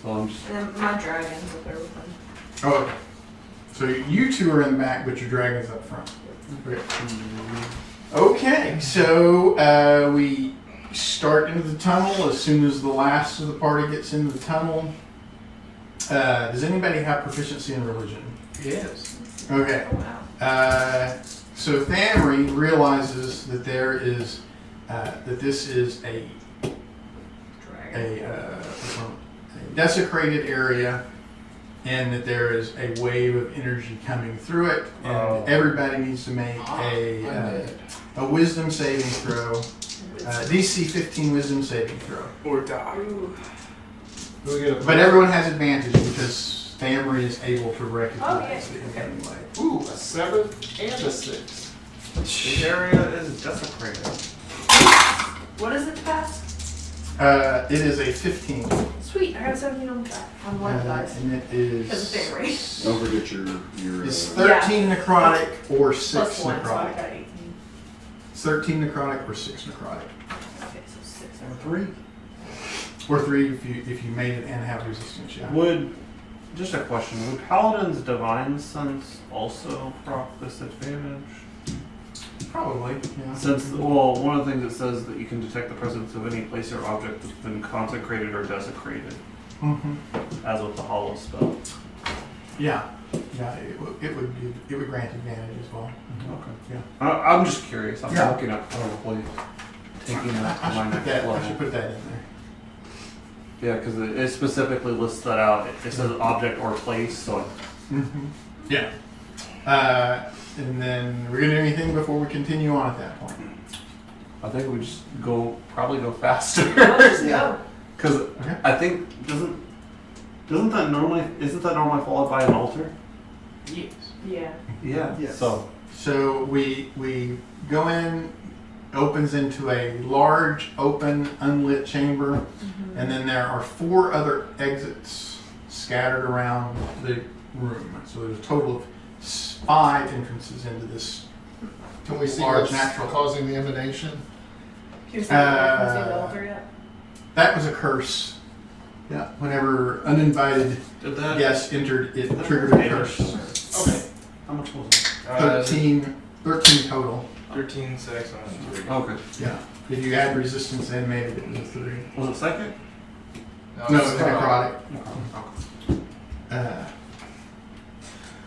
So I'm just. And then my dragon's up there with them. Oh, okay. So you two are in the back, but your dragon's up front. Okay. Okay, so we start into the tunnel as soon as the last of the party gets into the tunnel. Does anybody have proficiency in religion? Yes. Okay. Oh, wow. So Thamri realizes that there is that this is a Dragon. a desecrated area, and that there is a wave of energy coming through it, and Oh. everybody needs to make I'm a wisdom saving throw, DC 15 wisdom saving throw. Or die. Ooh. Do we get a But everyone has advantage because Thamri is able to recognize Oh, the yeah. incoming wave. Ooh, a 7 and a 6. The area is desecrated. What is it past? It is a 15, Sweet, I got a 17 on the back. On one of the dice. and it Because of is fame rate. Don't forget your it's 13 necrotic or 6 Plus 1, so I necrotic. got 18. 13 necrotic or 6 necrotic. Okay, so 6. Or 3. Or 3 if you made it and have resistance, yeah. Would just a question? Would Paladin's Divine Sense also proc this advantage? Probably, yeah. Since well, one of the things it says that you can detect the presence of any place or object that's been consecrated or desecrated, Mm-hmm. as with the Hollow spell. Yeah, yeah, it would grant advantage as well. Okay. Yeah. I'm just curious. I'm Yeah. looking at probably taking that to I my should put next that. I level. should put that in there. Yeah, because it specifically lists that out. It says object or place, so Mm-hmm. Yeah. And then we're gonna do anything before we continue on at that point. I think we just probably go faster. Let's just Yeah. go. Because Okay. I think isn't that normally followed by an altar? Yes. Yeah. Yeah. Yes. So we go in, opens into a large, open, unlit chamber, and then there are 4 other exits scattered around the room. So there's a total of 5 entrances into this. Can we see Large what's natural. causing the emanation? Can you see the altar yet? That was a curse. Yeah. Whenever uninvited Did that? guests entered, it triggered a curse. Okay. How much was it? 13 total. 13, 6, and 3. Okay. Yeah. If you add resistance and made it into 3. Was it second? No, it's necrotic.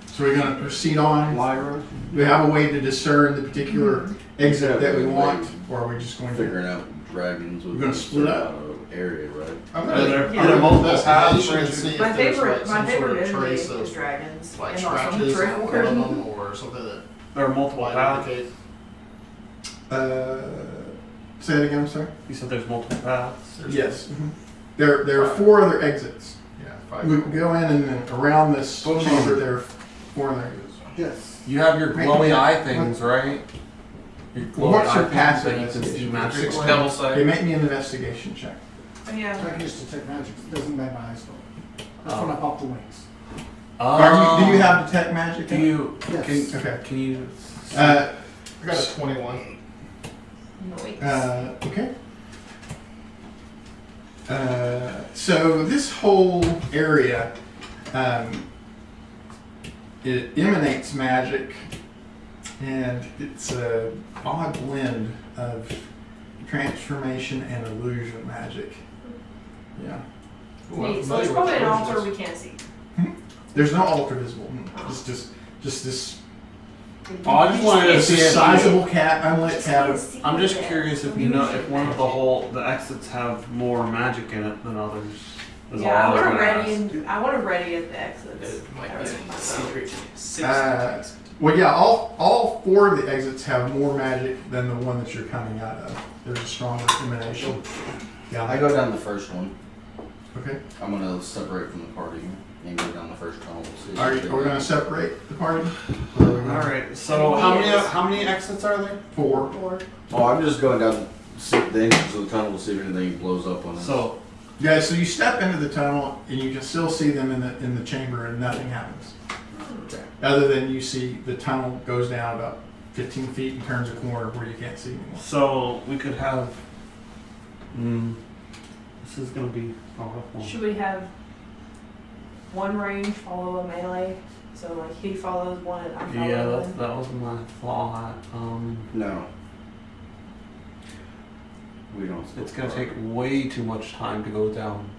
So we're going to proceed on. Lyra, Do we have a way to discern the particular exit that we want, or are we just going to? Figuring out dragons with We're gonna split up? area, right? I'm Are there- gonna are there multiple investigation paths? and see if My there's favorite, like my some sort favorite of enemy trace is of dragons. like and also scratches on Draco one of Aventum. them or something that There are multiple might paths. indicate. Say it again, I'm sorry. You said there's multiple paths. Yes. There are 4 other exits. Yeah, 5. We can go in and then around this chamber there are 4 other exits. Yes. You have your Wait, glowy yeah. eye things, right? Your glowy What's eye your things passive that you can see investigation? magic. Six. Double Okay, sight. make me an investigation check. Oh, yeah. I can use detect magic. It doesn't make my eyes go. That's when I pop the wings. Do you have detect magic? Do you? Yes. Can, Okay. Can you? Uh, I got a 21. Noise. Okay. So this whole area, it emanates magic, and it's a odd blend of transformation and illusion magic. Yeah. Ooh, I'm Neat. So it's familiar probably with an illusions. altar we can't see. There's no altar visible. Oh. Just this. Oh, I just wanted to It's see a if sizable unlit cavern. I'm just curious if you know if one of the exits have more magic in it than others. Is all Yeah, I was I want gonna to ready ask. and I want to ready at the exits. It might be a secret. 6. Well, yeah, all 4 of the exits have more magic than the one that you're coming out of. There's a stronger emanation. Yeah. I go down the first one. Okay. I'm gonna separate from the party and go down the first tunnel. See Are we going to separate the party? Or are we All gonna- right. So how many exits are there? 4. Or Oh, I'm just going down the entrance of the tunnel to see if anything blows up on us. So Yeah, so you step into the tunnel and you can still see them in the chamber and nothing happens. Other than you see the tunnel goes down about 15 feet and turns a corner where you can't see anymore. so we could have. This is gonna be a rough one. should we have one range follow a melee? So like he follows one and I follow Yeah, one. that was my thought. No. We don't. It's gonna take way too much time to go down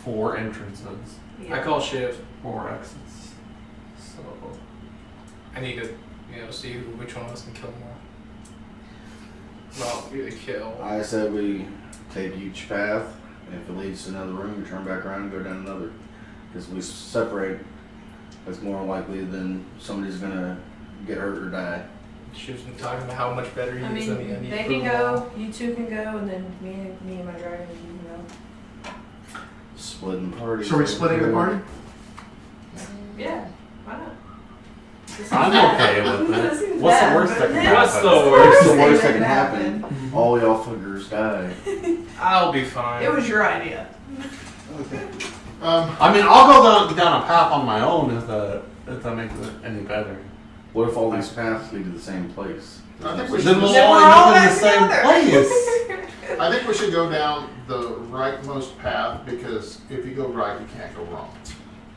4 entrances, Yeah. I call shift. 4 exits. So I need to, see which one of us can kill more. Well, either kill. I said we take each path, and if it leads to another room, we turn back around and go down another. Because we separate, it's more likely than somebody's gonna get hurt or die. She was talking about how much better he I is than me. I mean, need they to prove can him go, wrong. you two can go, and then me and my dragon, you can Splitting the party. So are we splitting the party? go. Yeah, why not? This I'm isn't okay bad. with it. This isn't What's the bad, worst but that can then- happen? What's the What's worst? the worst that thing can happen? All y'all fuckers die. I'll be fine. It was your idea. Okay. I mean, I'll go down a path on my own if that makes it any better. What if all these paths lead to the same place? I think we should Then we'll just- all we're end all up in the back same together. place. I think we should go down the rightmost path because if you go right, you can't go wrong.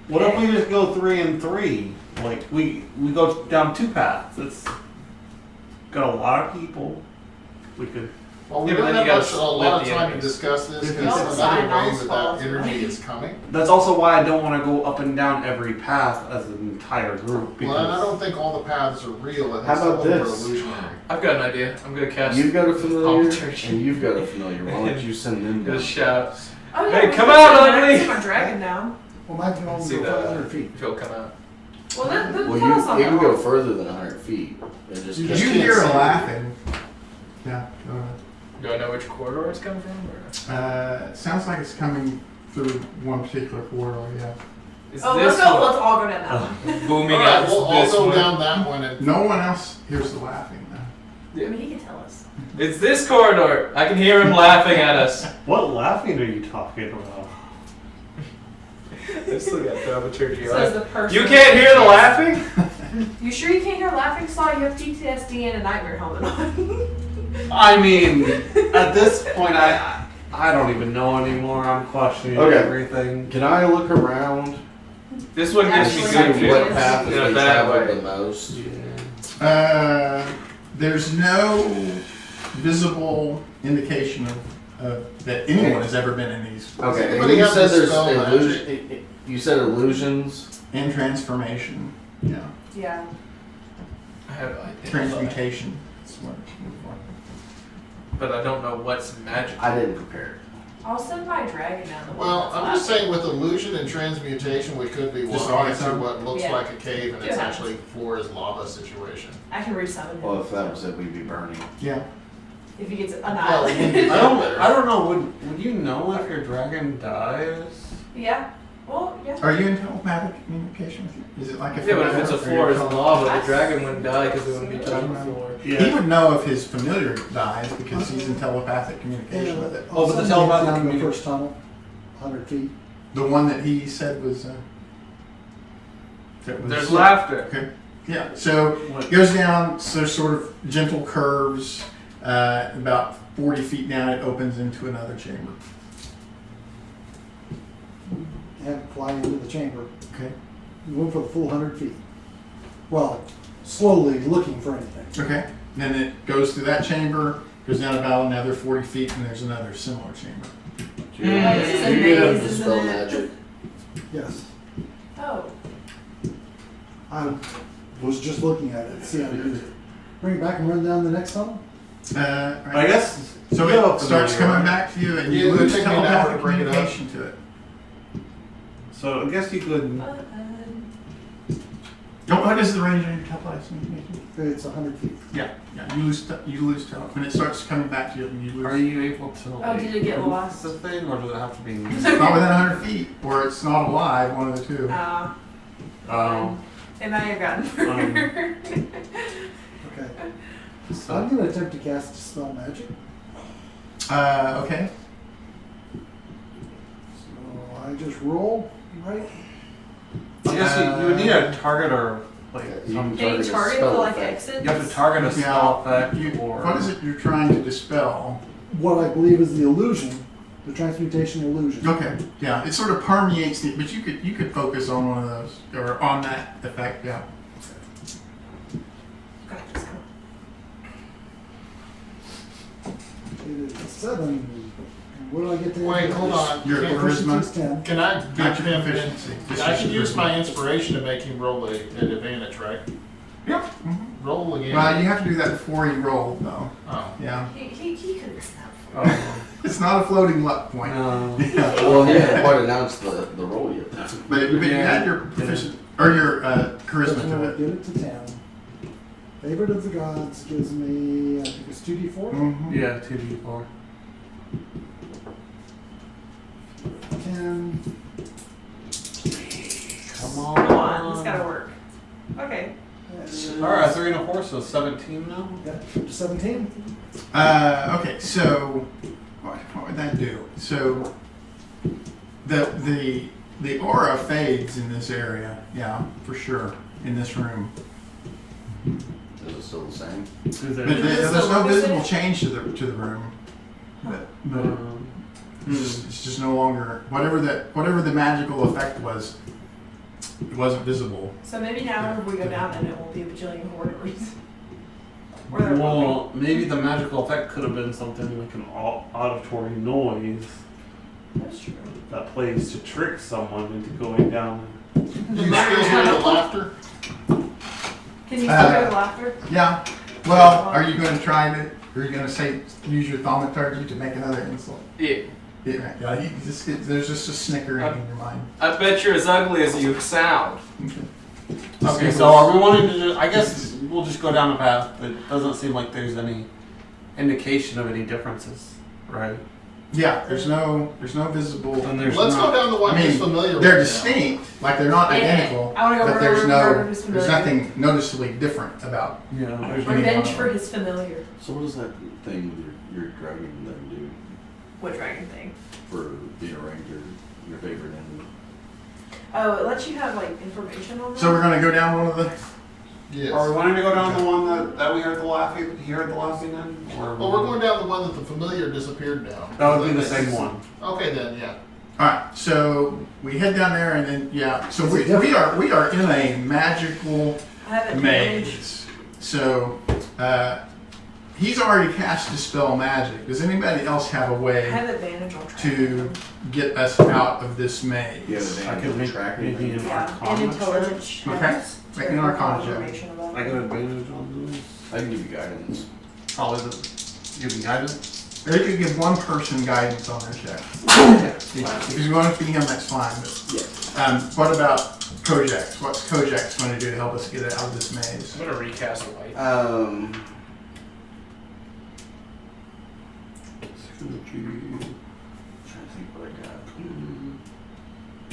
What if we just go 3 and 3? Like we go down 2 paths. It's got a lot of people. We could. Well, we Yeah, but don't then have you much, gotta a lot of split the time to enemies. discuss this because Y'all another decide, I'll way that follow that through. energy is coming. That's also why I don't want to go up and down every path as an entire group. Well, and I Because don't think all the paths are real and How some about of them are this? illusionary. I've got an idea. I'm gonna cast. You've got a familiar, Thaumaturgy. and you've got a familiar. Why don't you send them down? Just shout. Oh yeah, Hey, we come can out, see my- ugly! I see my dragon now. Well, mine can only See go that? 500 feet. If he'll come out. Well, that Well, tell us on you that can go one. further than 100 feet. It just You You just can't hear see. a laughing. Yeah. Do I know which corridor it's coming from? Or? It sounds like it's coming through one particular corridor. Yeah. Is Oh, this let's go. one Let's all go down that one. booming All out right, we'll all this go one? down that one and No one else hears the laughing though. I mean, he can tell us. It's this corridor. I can hear him laughing at us. what laughing are you talking about? I still got thaumaturgy Says on. the person. You can't hear the laughing? You sure you can't hear laughing? Saw you have PTSD and a nightmare helmet on. I mean, at this point, I don't even know anymore. I'm questioning Okay. everything. Can I look around This one gives me Actually, good and see what Yes. path In a has bad traveled way. the most? Yeah. there's no visible indication of that anyone has ever been in these. Okay, But and he you has said this there's spell illusion. You said illusions. And transformation. Yeah. Yeah. I have idea, Transmutation. That's what it's for. but I don't know what's magic. I didn't prepare it. I'll send my dragon down the way. Well, I'm just saying with illusion and transmutation, we could be Just walking on its into own? what looks Yeah. like a cave and it's Yeah. actually floor is lava situation. I can resummon him. Well, if that was it, we'd be burning. Yeah. If he gets Well, annihilated. I don't know. Would you know if your dragon dies? Yeah. Well, yeah. Are you in telepathic communication with you? Is it like a Yeah, but if it's a floor is lava, the That's- dragon wouldn't die because it wouldn't be touching the floor. He would know if his familiar dies because he's in telepathic communication with it. Oh, but the I'll telepathic send you down the communi- first tunnel, 100 feet. The one that he said was. That was There's laughter. Okay. Yeah. So it goes down. So sort of gentle curves. About 40 feet down, it opens into another chamber. And fly into the chamber. Okay. You went for the full 100 feet. Well, slowly looking for anything. Okay. Then it goes through that chamber, goes down about another 40 feet, and there's another similar chamber. Oh, this is a Do you have maze, dispel isn't it? magic? Yes. Oh. I was just looking at it, see how to use it. Bring it back and run down the next tunnel? Right. I guess. So Yeah, it starts familiar, coming right? back to you, and Yeah, you it would lose take me an hour to telepathic bring it up. communication to it. So I guess you could. What is the range of your telepathic communication? It's 100 feet. Yeah. You lose tele when it starts coming back to you. You lose. Are you able to? Like, did it get proof lost? The thing, or does it have to be? It's not within 100 feet, or it's not alive. One of the two. Oh. It might have gotten murdered. Okay. So I'm going to attempt to cast Dispel Magic. Okay. So I just roll, right? I guess you would need a target or like You some. Can you a target spell the like effect. exits? You have to target a spell effect or. What is it you're trying to dispel? What I believe is the illusion, the transmutation illusion. Okay. Yeah. It sort of permeates the. But you could focus on one of those or on that effect. Yeah. Okay, let's go. It is 7. And what do I get to? Wait, hold on. Your Can- charisma. Proficiency is 10. Can I Not give your him? proficiency. Just I your can use charisma. my inspiration to make him roll an advantage, right? Yep. Roll again. Well, you have to do that before you roll, though. Oh. Yeah. He could have snapped. Oh. It's not a floating luck point. No. Yeah. Well, he hasn't quite announced the roll yet. But you had your proficient or your charisma That's to when I it. get it to 10. Favorite of the gods gives me, I think it's 2d4. Mhm. Yeah, 2d4. 10. Come on. Come on, it's gotta work. Okay. All right, 3 and a 4, so 17 now. Yeah, up to 17. Okay, so what would that do? So the aura fades in this area. Yeah, for sure. In this room, Is it still the same? Is but there? there's still no look the visible same? change to the room. But Hmm. it's just no longer whatever the magical effect was. It wasn't visible. So maybe now if we go down and it won't be a bajillion horrors. Or there will Well, maybe the magical effect could have been something like an auditory noise be. That's true. that plays to trick someone into going down. Do you still hear the laughter? Can you still hear the laughter? Yeah. Well, are you going to try to? Are you going to use your thaumaturgy to make another insult? Yeah. Yeah. There's just a snickering in your mind. I bet you're as ugly as you sound. Okay, so are we wanting to just, I guess we'll just go down a path, but it doesn't seem like there's any indication of any differences, right? Yeah. There's no visible. And there's Let's not, go down the one I mean, he's familiar They're with. distinct, like they're not Yeah. identical, I wanna go but there's murder his there's familiar. nothing noticeably different about. yeah, there's Revenge for his familiar. So what does that thing with your dragon then do What dragon thing? for being a ranger, your favorite enemy? Oh, it lets you have like information on that. So we're gonna go down one of the. Yes. Are we wanting to go down the one that we heard the laughing, he heard the laughing in? Or Well, we're going down the one that the familiar disappeared now. That would be the same one. Okay then, yeah. All right. So we head down there, and then yeah. So Is we it different? are in a magical I have advantage. maze. So He's already cast Dispel Magic. Does anybody else have a I way have advantage on track. to get us out of this maze? You have I advantage could on make track maybe anything? an Yeah, and Arcana intelligence check. checks. Make an Arcana check. Information about I it. get advantage on those. I can give you guidance. Probably the give me guidance. Or you could give one person guidance on their check. If you want to be him, that's fine. But, what about Kojax? What's Kojax going to do to help us get out of this maze? I'm gonna recast the light. Um, Gonna be trying to think what I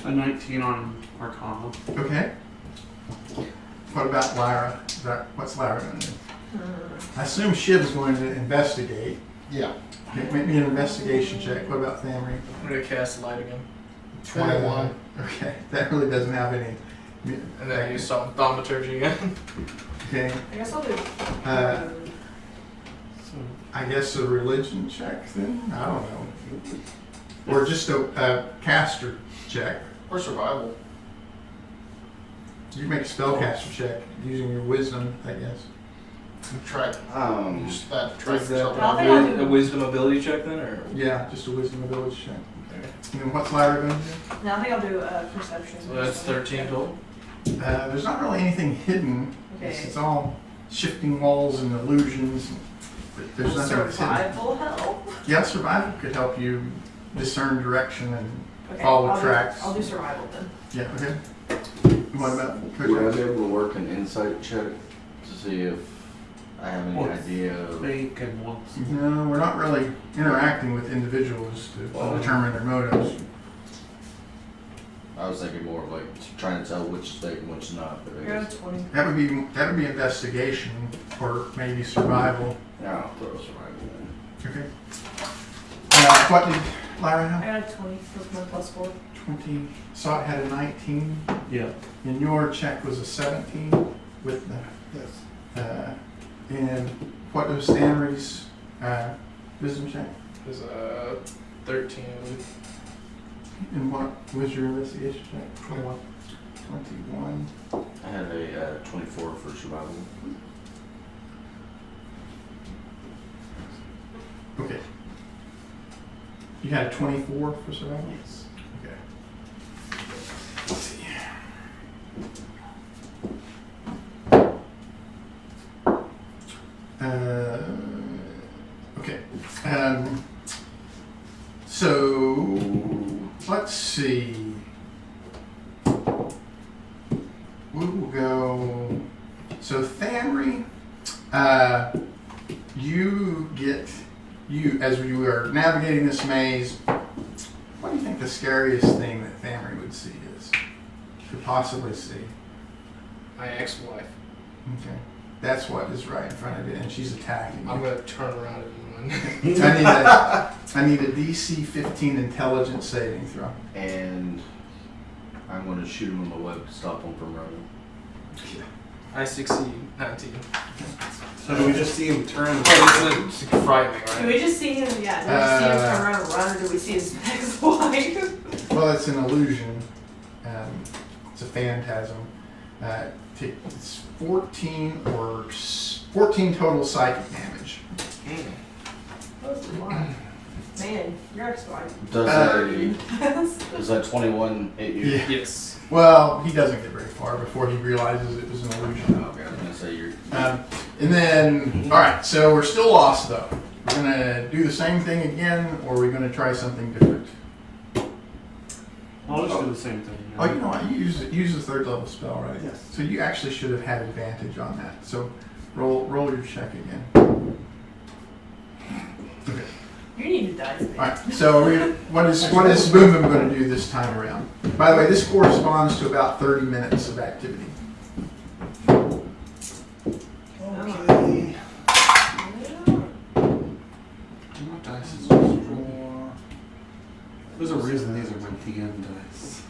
got. a 19 on Arcana. Okay. What about Lyra? What's Lyra going to do? I assume Shiv's going to investigate. Yeah, Make me an investigation check. What about Thamri? I'm gonna cast light again. 21. Okay, that really doesn't have any. And then use some thaumaturgy again. Okay, I guess I'll do. So I guess a religion check then? I don't know. Or just a caster check. Or survival. You can make a spellcaster check using your wisdom, I guess. Track. Use that to track Is yourself. I'll think I'll do- a wisdom ability check then, or? Yeah, just a wisdom ability check. Okay. And then what's Lyra going to do? Now I think I'll do a perception. So that's 13 total. There's not really anything hidden. Okay. It's all shifting walls and illusions. But there's nothing that's hidden. Survival help. Yeah, survival could help you discern direction and Okay, follow I'll tracks. I'll do survival then. Yeah, okay. What about Would I Kojax? be able to work an insight check to see if I have any What's idea of... fake and what's No, we're not really interacting with individuals to determine their motives. I was thinking more of like trying to tell which is fake and which not, but I You're guess... at 20. That would be investigation or maybe survival. Yeah, I'll throw survival in. Okay. What did Lyra I have? got a 20 with my +4. 20. Saw it had a 19. yeah. And your check was a 17 with the. Yes. And what was Stanley's wisdom check? Is 13. And what was your investigation check? 21. 21. I had a 24 for survival. Okay. You had a 24 for survival? Yes. Okay. Let's see. Okay. So let's see. We will go. So Thamri, you as you are navigating this maze. What do you think the scariest thing that Thamri would see is? Could possibly see. My ex-wife. Okay. That's what is right in front of you, and she's attacking you. I'm gonna turn around and run. I need a DC 15 intelligence saving throw. And I'm going to shoot him in the web to stop him from running. I succeed. 19. So do we just see him turn? It's frightening, Do right? we just see him? Yeah. Do we see him turn around and run, or do we see his ex-wife? Well, it's an illusion. It's a phantasm. It's 14 total psychic damage. That's a lot. Man, your ex-wife. Does that 21 hit you? Yeah. Yes. Well, he doesn't get very far before he realizes it was an illusion. Okay, I was going to say you're... And then, all right, so we're still lost though. We're gonna do the same thing again, or are we gonna try something different? I'll just do the same thing. Oh, you know what? You use the third level spell, right? Yes. So you actually should have had advantage on that. So roll your check again. Okay. You need to die. All right. So what is Boom Boom going to do this time around? By the way, this corresponds to about 30 minutes of activity. Okay. My dice is just roll. There's a reason these are my DM dice.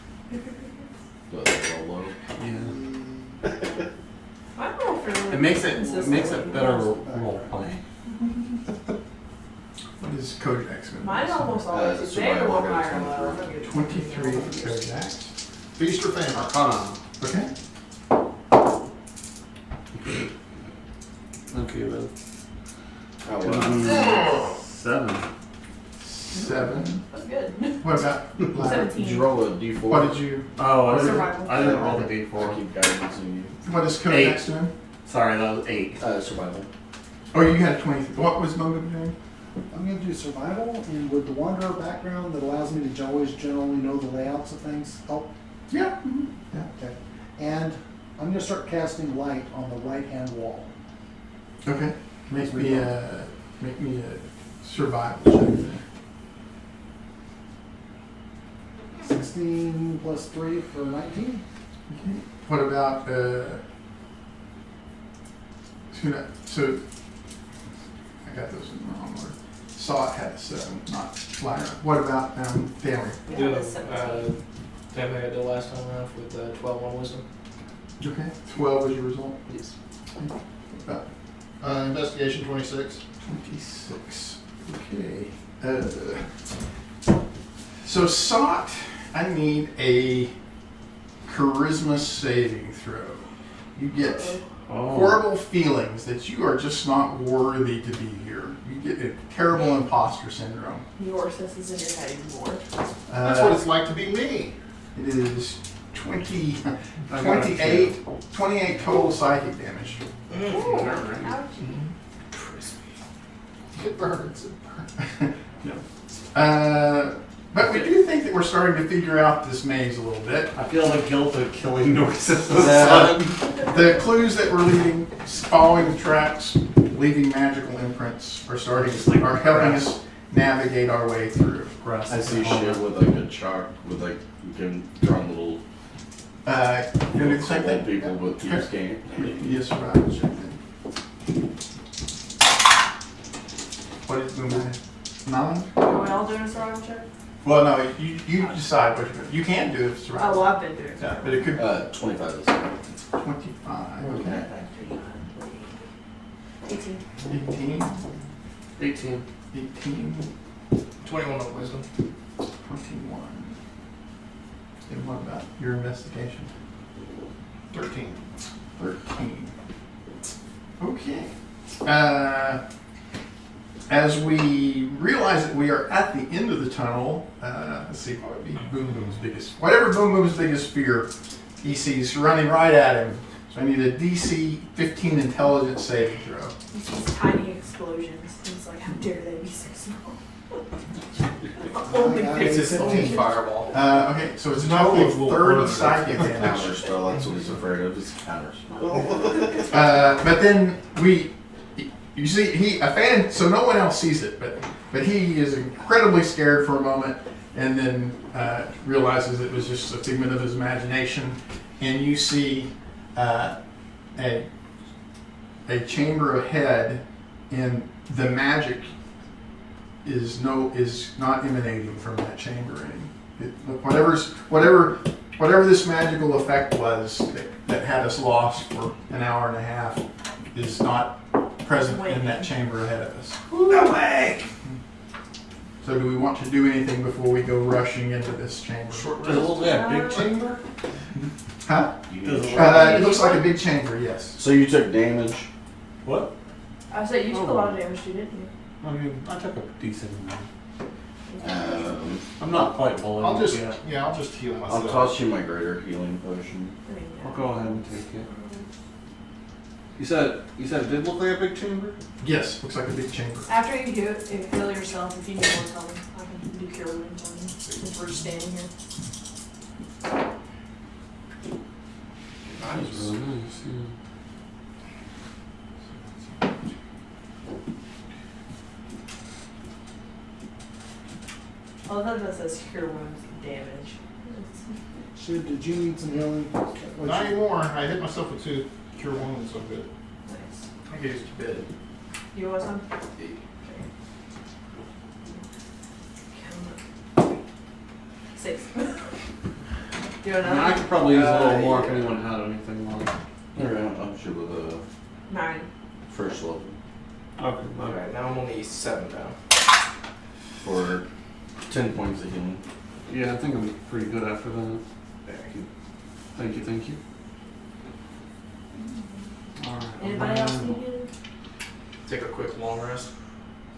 But they're all low. Yeah. I roll for It makes it better role play. What is Kojax going to do? Mine almost always is big survival, or I got higher a low. 23 for Kojax. Feast or famine? Arcana. Okay. Okay, that's 7. 7. That's good. What about? 17. Did you roll a d4? What did you? Oh, Survival. I didn't roll the I d4. keep guidance in you. What is code 8. next to him? Sorry, that was 8. Survival. Oh, you had 20. What was Motive doing? I'm gonna do survival, and with the wanderer background that allows me to always generally know the layouts of things help. Yeah. Okay. And I'm gonna start casting light on the right-hand wall. Okay. Make me a survival check. Then. 16 plus 3 for 19. Okay. What about so I got those in the wrong order. Saw it had a 7, not flyer. What about family? Yeah, Do that's 17. same thing I did last time around with 12 on wisdom. Okay. 12 was your result. Yes. What about Investigation 26. 26. Okay. So Sot, I need a charisma saving throw. You get horrible feelings that you are just not worthy to be here. You get a terrible imposter syndrome. Your sis is in your head anymore. That's what it's like to be me. It is 28 total psychic damage. Ouch. It burns. But we do think that we're starting to figure out this maze a little bit. I feel the guilt of killing Norse's Yeah. son. The clues that we're leaving, following the tracks, leaving magical imprints, are helping us navigate our way through. I see shit with like a chalk, with like, you can draw little You do the same cold thing? people, but you just can't. Yes, survival check then. What is movement? 9? Are we all doing a survival check? Well, no, you decide what you're doing. You can do it Oh, survival. well, I've been doing Yeah, survival. but it could 25 is 25. Okay. 18. 18. 18. 18. 21 on wisdom. 21. And what about your investigation? 13. 13. Okay. As we realize that we are at the end of the tunnel, let's see, what would be Boom Boom's biggest, whatever Boom Boom's biggest fear he sees running right at him. So I need a DC 15 intelligence saving throw. He sees tiny explosions. He's like, how dare they be so small? Only It's his 15. own fireball. Okay, so it's a total of 30 psychic counter damage. spell, that's what he's afraid of, is counter spell. But then you see, so no one else sees it, but he is incredibly scared for a moment, and then realizes it was just a figment of his imagination, and you see a chamber ahead, and the magic is not emanating from that chamber. Whatever this magical effect was that had us lost for an hour and a half is not present in that chamber ahead of us. No way! So do we want to do anything before we go rushing into this chamber? Is that big chamber? Huh? Does it It looks like a big chamber, yes. So you took damage. What? I said you took a lot of damage, didn't you? I mean, I took a decent amount. Um, I'm not quite bullied I'll just yet. I'll just heal I'll myself. toss you my greater healing potion. I mean, I'll go ahead and take it. You said it did look like a big chamber? Yes, looks like a big chamber. After you heal yourself, if you need more, tell me. I can do cure wounds on you since we're just standing here. That's really nice, yeah. I love that says cure wounds damage. Sid, did you need some healing? Not anymore. I hit myself with 2 cure wounds, so good. Nice. I can use it to bed. You want some? Okay. 6. You want I mean, I another? could probably use a little more if anyone had anything like. Alright, I'll shoot with a 9. first level Okay. Alright, now I'm only 7 down. for 10 points of healing. Yeah, I think I'm pretty good after that. Thank you. Thank you. Alright. Anybody else need healing? Take a quick long rest.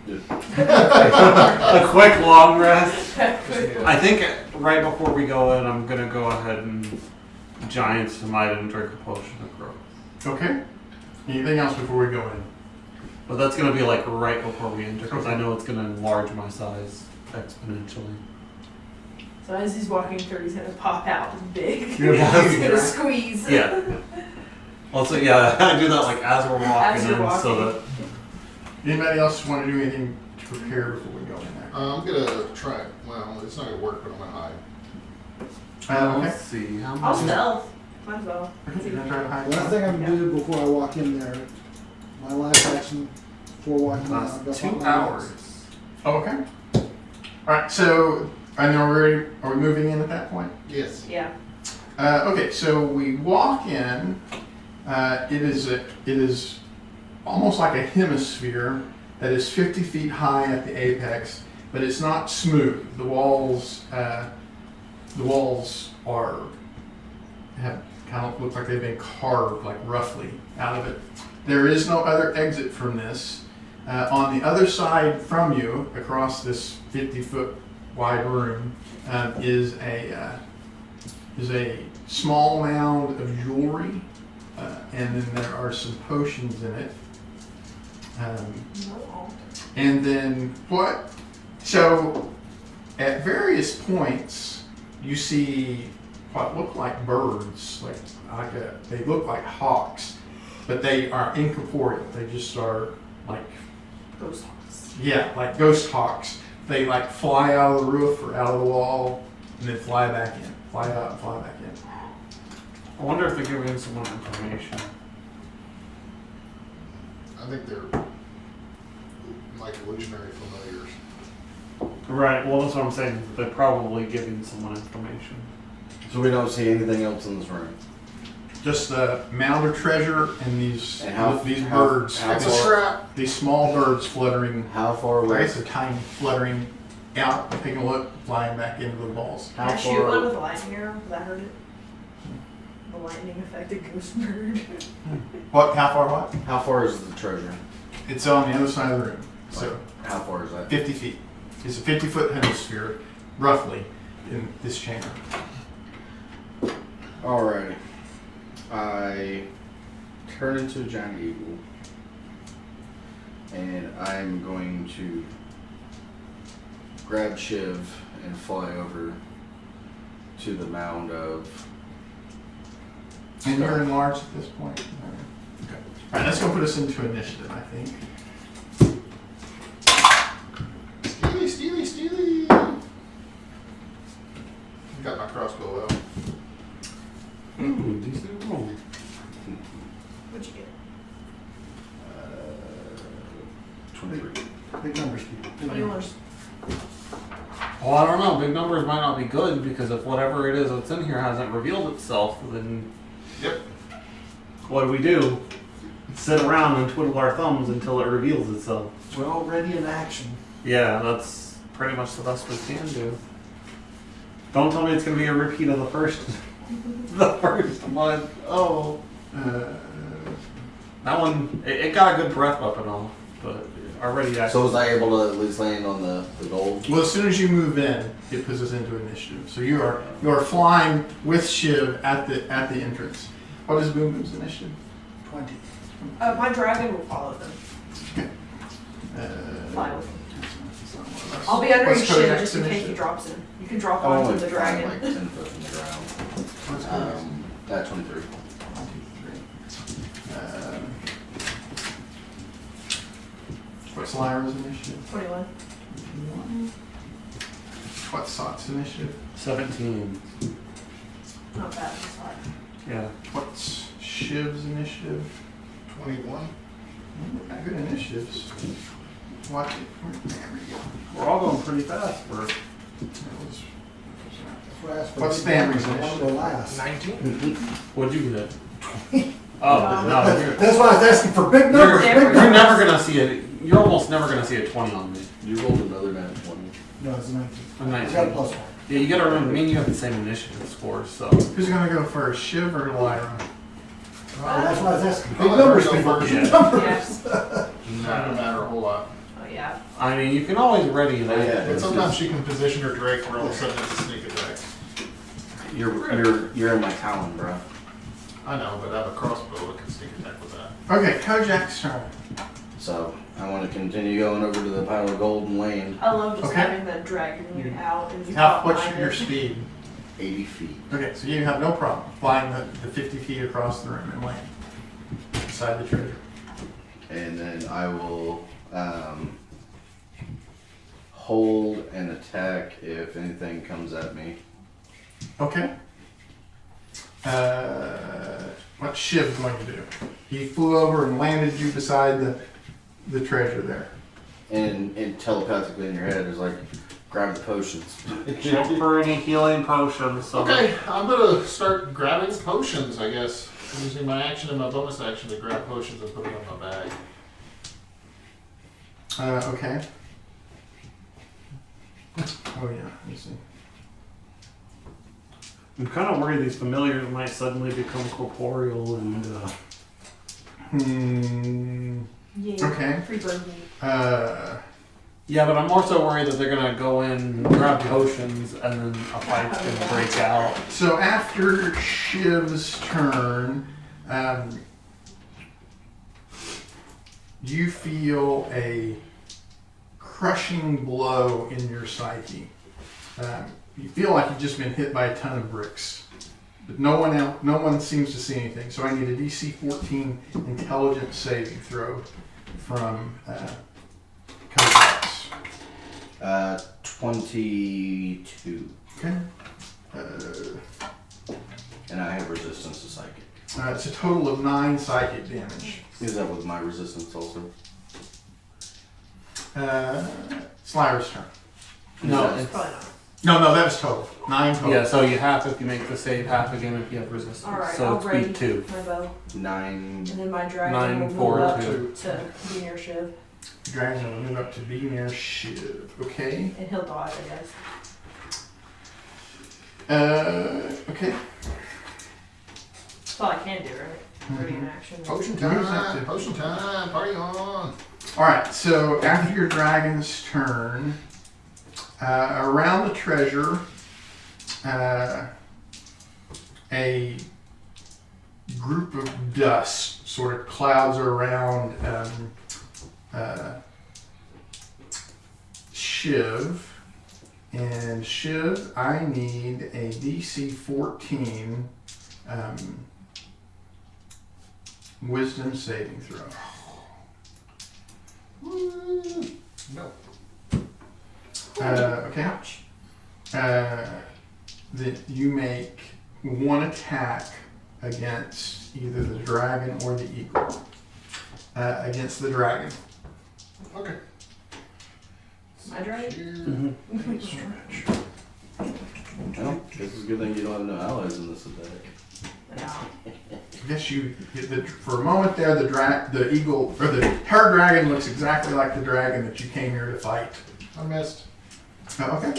A quick long rest. I think right before we go in, I'm gonna go ahead and giant smite and drink a potion of growth. Okay. Anything else before we go in? But that's gonna be like right before we enter, because I know it's gonna enlarge my size exponentially. So as he's walking through, he's gonna pop out big. You're Yeah. He's gonna squeeze. Yeah. Also, yeah, I do that like as we're walking As you're in, so walking. that Anybody else want to do anything to prepare before we go in there? I'm gonna try it. Well, it's not gonna work, but I'm gonna hide. Okay. let's see how I'll much. stealth. Might as well. Okay, you're gonna try to hide. One thing I'm gonna do before I walk in there, my last action before walking in, I'll go That's 2 find my hours. Oh, okay. All right. So I know we're ready. Are we moving in at that point? Yes. Yeah. Okay. So we walk in. It is almost like a hemisphere that is 50 feet high at the apex, but it's not smooth. The walls have kind of look like they've been carved, like roughly out of it. There is no other exit from this. On the other side from you, across this 50-foot wide room, is a small mound of jewelry, and then there are some potions in it. No. And then what? So at various points, you see what look like birds, they look like hawks, but they are incorporeal. They just are like, Ghost hawks. yeah, like ghost hawks. They like fly out of the roof or out of the wall, and then fly back in, fly out and fly back in. I wonder if they're giving someone information. I think they're like illusionary familiars. Right, well, that's what I'm saying. They're probably giving someone information. So we don't see anything else in this room. Just the mound of treasure and these And birds. how It's a far- trap. These small birds fluttering. How far away? Right, so tiny fluttering out, taking a look, flying back into the balls. Can I shoot one with a lightning arrow? Because I heard it. The lightning affected ghost bird. What? How far? What? How far is the treasure? It's on the other side of the room. So How far is that? 50 feet. It's a 50-foot hemisphere, roughly, in this chamber. Alrighty. I turn into a giant eagle, and I'm going to grab Shiv and fly over to the mound of. And you're enlarged at this point. Okay. All right, that's gonna put us into initiative, I think. Steely, steely, steely. Got my crossbow out. Ooh, decent roll. What'd you get? 23. Big numbers, people. Big 21. numbers. Well, I don't know. Big numbers might not be good because if whatever it is that's in here hasn't revealed itself, then Yep. what do? Sit around and twiddle our thumbs until it reveals itself. We're already in action. Yeah, that's pretty much the best we can do. Don't tell me it's going to be a repeat of the first one. Oh. That one, it got a good breath weapon off, but already So was I able to at least land on the gold? Well, as soon as you move in, it puts us into initiative. So you are flying with Shiv at the entrance. What is Boom Boom's initiative? 20. My dragon will follow them. Fly with them. I'll be under What's your ship Kodak's just in case he initiative? drops in. You can drop Oh, onto it's the dragon. like 10 foot from the ground. What's Kodak's? That 23. 1, 2, 3. What's Lyra's initiative? 21. 1. What's Sock's initiative? 17. Not bad. It's fine. Yeah. What's Shiv's initiative? 21. Not good initiatives. What? There we go. We're all going pretty fast for. That was- That's what I asked for. What's Big numbers. Stanley's I want to go last. 19. What'd you get? Oh, no. That's why I was asking for big numbers. You're- Big You're numbers. never going to see it. You're almost never going to see a 20 on me. You rolled another nat 20. No, it's a 19. A I 19. got a plus 1. Yeah, you got to remember, me and you have the same initiative scores, so. Who's gonna go first, Shiv or Lyra? That's why I was asking. I'll Big let numbers, her go people. first. Big Yeah. numbers. Yes. Not gonna matter a whole lot. Oh, yeah. I mean, you can always ready an Oh, yeah. action. But sometimes she can position her Drake where all of a sudden it's a sneak attack. You're in my talon, bro. I know, but I have a crossbow that can sneak attack with that. Okay, Kojak's turn. So I want to continue going over to the pile of gold and land I love just Okay. having that dragging you out and you How, pop what's behind your it. speed? 80 feet. Okay, so you have no problem flying the 50 feet across the room and land beside the treasure. And then I will hold and attack if anything comes at me. Okay. What's Shiv going to do? He flew over and landed you beside the treasure there. And telepathically in your head is like, grab the potions. Check for any healing potions. So Okay, I'm gonna start grabbing potions, I guess. I'm using my action and my bonus action to grab potions and put them in my bag. Okay. Oh yeah, let me see. I'm kind of worried these familiars might suddenly become corporeal and. Yeah. Okay. Free bird meat. Yeah, but I'm more so worried that they're gonna go in, grab potions, and then a fight's gonna break out. So after Shiv's turn, you feel a crushing blow in your psyche. You feel like you've just been hit by a ton of bricks, but no one seems to see anything. So I need a DC 14 intelligence saving throw from Kovacs. 22. Okay. And I have resistance to psychic. It's a total of 9 psychic damage. Is that with my resistance also? It's Lyra's turn. No, It's it's, probably not. No, that was total. 9 total. yeah. So you half if you make the save, half again if you have resistance. Alright, so I'll it's ready beat 2. my bow. 9. And then my dragon 9, will 4, move up 2. to be near Shiv. Dragon will move up to be near Shiv. Okay. And he'll dodge, I guess. Okay. That's all I can do, right? Ready in action. Potion Who's that time! to? Potion time! Party on! Alright, so after your dragon's turn, around the treasure, a group of dust sort of clouds around Shiv. And Shiv, I need a DC 14 wisdom saving throw. No. Okay. That you make one attack against either the dragon or the eagle. Against the dragon. Okay. My dragon? Well, this is a good thing you don't have no allies in this attack. Yeah. I guess for a moment there, the eagle or the her dragon looks exactly like the dragon that you came here to fight. I missed. Oh, okay.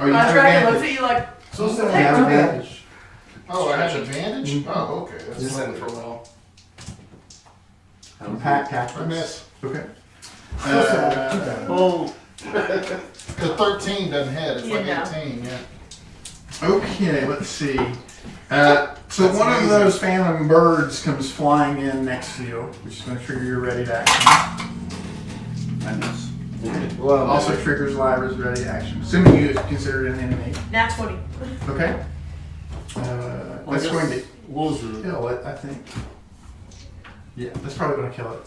Oh, you My have dragon looks advantage. at you like, So it's You have advantage. Oh, I have advantage? Oh, okay. That's This fine. isn't for well. Pack tactics. I miss. Okay. Oh, The 13 doesn't hit. It's like Yeah. 18, yeah. Okay, let's see. So That's one amazing. of those phantom birds comes flying in next to you, which is going to trigger your ready to action. I miss. Well, Also triggers Lyra's ready action, assuming you consider it an enemy. nat 20. Okay. That's going to Wolves are kill it, I think. Yeah, that's probably going to kill it.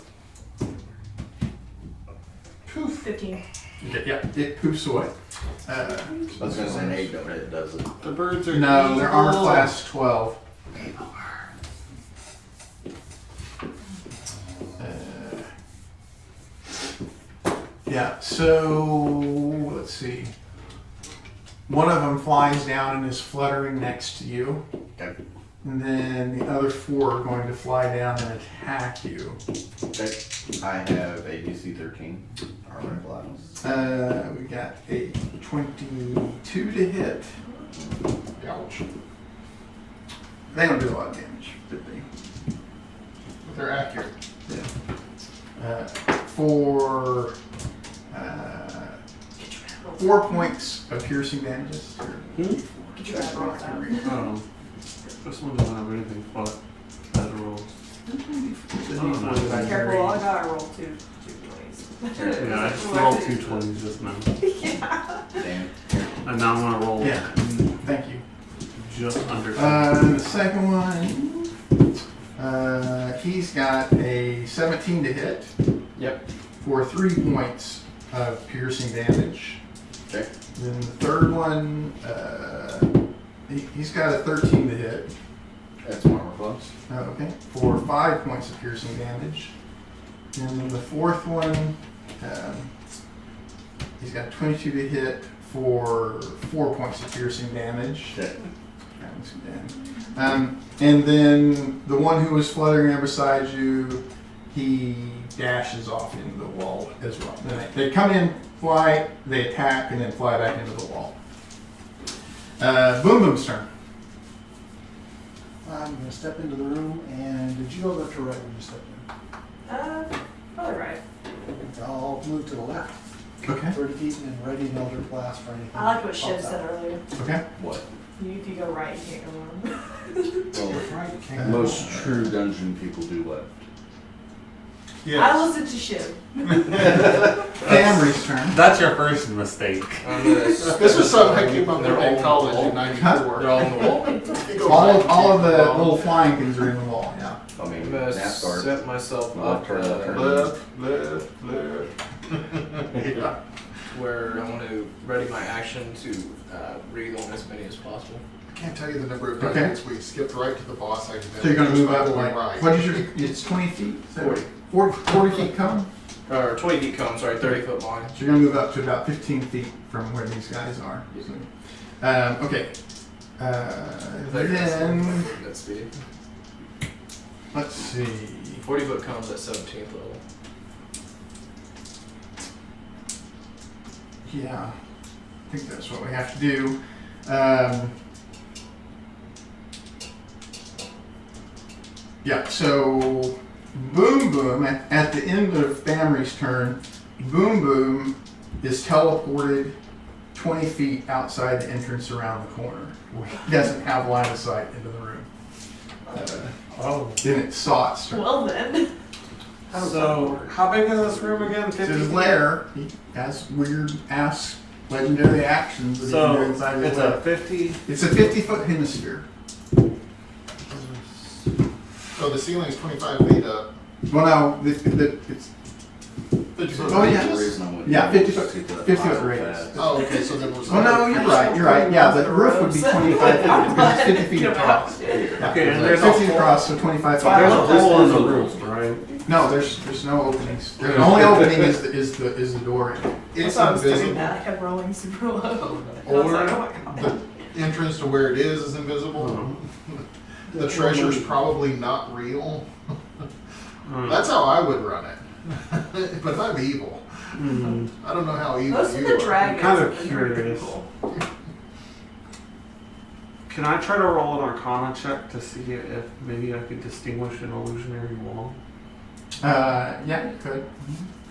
15. Okay, yeah, it poops away. I was gonna say an 8 don't hit, does it? the birds are No, they're armor evil. class 12. Yeah, so let's see. One of them flies down and is fluttering next to you. Okay. And then the other 4 are going to fly down and attack you. Okay. I have a DC 13 armor class. We got a 22 to hit. Ouch. They don't do a lot of damage, did they? But they're accurate. 4 for 4 points of piercing damages. Get your eyebrows out. This one doesn't have anything but better rolls. Careful, I got to roll two 20s. Yeah, I just rolled 2 20s just now. Yeah. Damn. And now I'm gonna roll Yeah, thank you. just under. The second one, he's got a 17 to hit. Yep. For 3 points of piercing damage. Okay. Then the third one, he's got a 13 to hit. That's my reflex. Okay, for 5 points of piercing damage. And then the fourth one, he's got 22 to hit for 4 points of piercing damage. Okay. And then the one who was fluttering there beside you, he dashes off into the wall as well. They come in, fly, they attack, and then fly back into the wall. Boom Boom's turn. I'm gonna step into the room, and did you go left or right when you stepped in? Probably right. I'll move to the left, Okay. 30 feet, and ready an elder blast for anything. I like what Shiv pops said out. earlier. Okay. What? If you go right, you can't go wrong. Well, most true dungeon people do left. I listen to Shiv. Camry's turn. That's your first mistake. This was something I came up with They're in all college in They're '94. all in the wall. You go All right. of the little flying things are in the wall, yeah. I mean, I'm gonna NASCAR. set myself up Left. Yeah. where I want to ready my action to read on as many as possible. I can't tell you the number of Okay. times we skipped right to the boss. So you're gonna move up going like, right. what is your, it's 20 feet? Is that 40. 40 feet come? Or 20 feet cone, sorry, 30-foot line. So you're gonna move up to about 15 feet from where these guys are. So, okay. Then, That speed. let's see. 40-foot cones at 17th level. Yeah, I think that's what we have to do. Yeah, so Boom Boom, at the end of Famry's turn, Boom Boom is teleported 20 feet outside the entrance around the corner. He doesn't have line of sight into the room. Then it saw it start. Well then. So, how big is this room again? It's 50 his feet? lair. He has weird ass legendary actions that he can do So, inside his it's lair. a 50. It's a 50-foot hemisphere. So the ceiling's 25 feet up. Well, no, it's Oh, yeah. The reason I went Yeah, to 50 was foot- to get 50 foot fast. radius. Oh, okay, so there was. Oh no, you're right. You're right. Yeah, the roof would be 25 feet because it's 50 feet across. Yeah, Okay, and there's 50 a hole- across, so 25 feet. There's a across. hole in the roof, right? No, there's no openings. The only opening is the door. It's I was doing invisible. that. I kept rolling super low. I was Or like, oh my god. the entrance to where it is invisible. The treasure's probably not real. That's how I would run it. But I'm evil. I don't know how evil Most of you the are. dragons kind of have been pretty curious. cool. Can I try to roll an Arcana check to see if maybe I could distinguish an illusionary wall? Yeah, you could.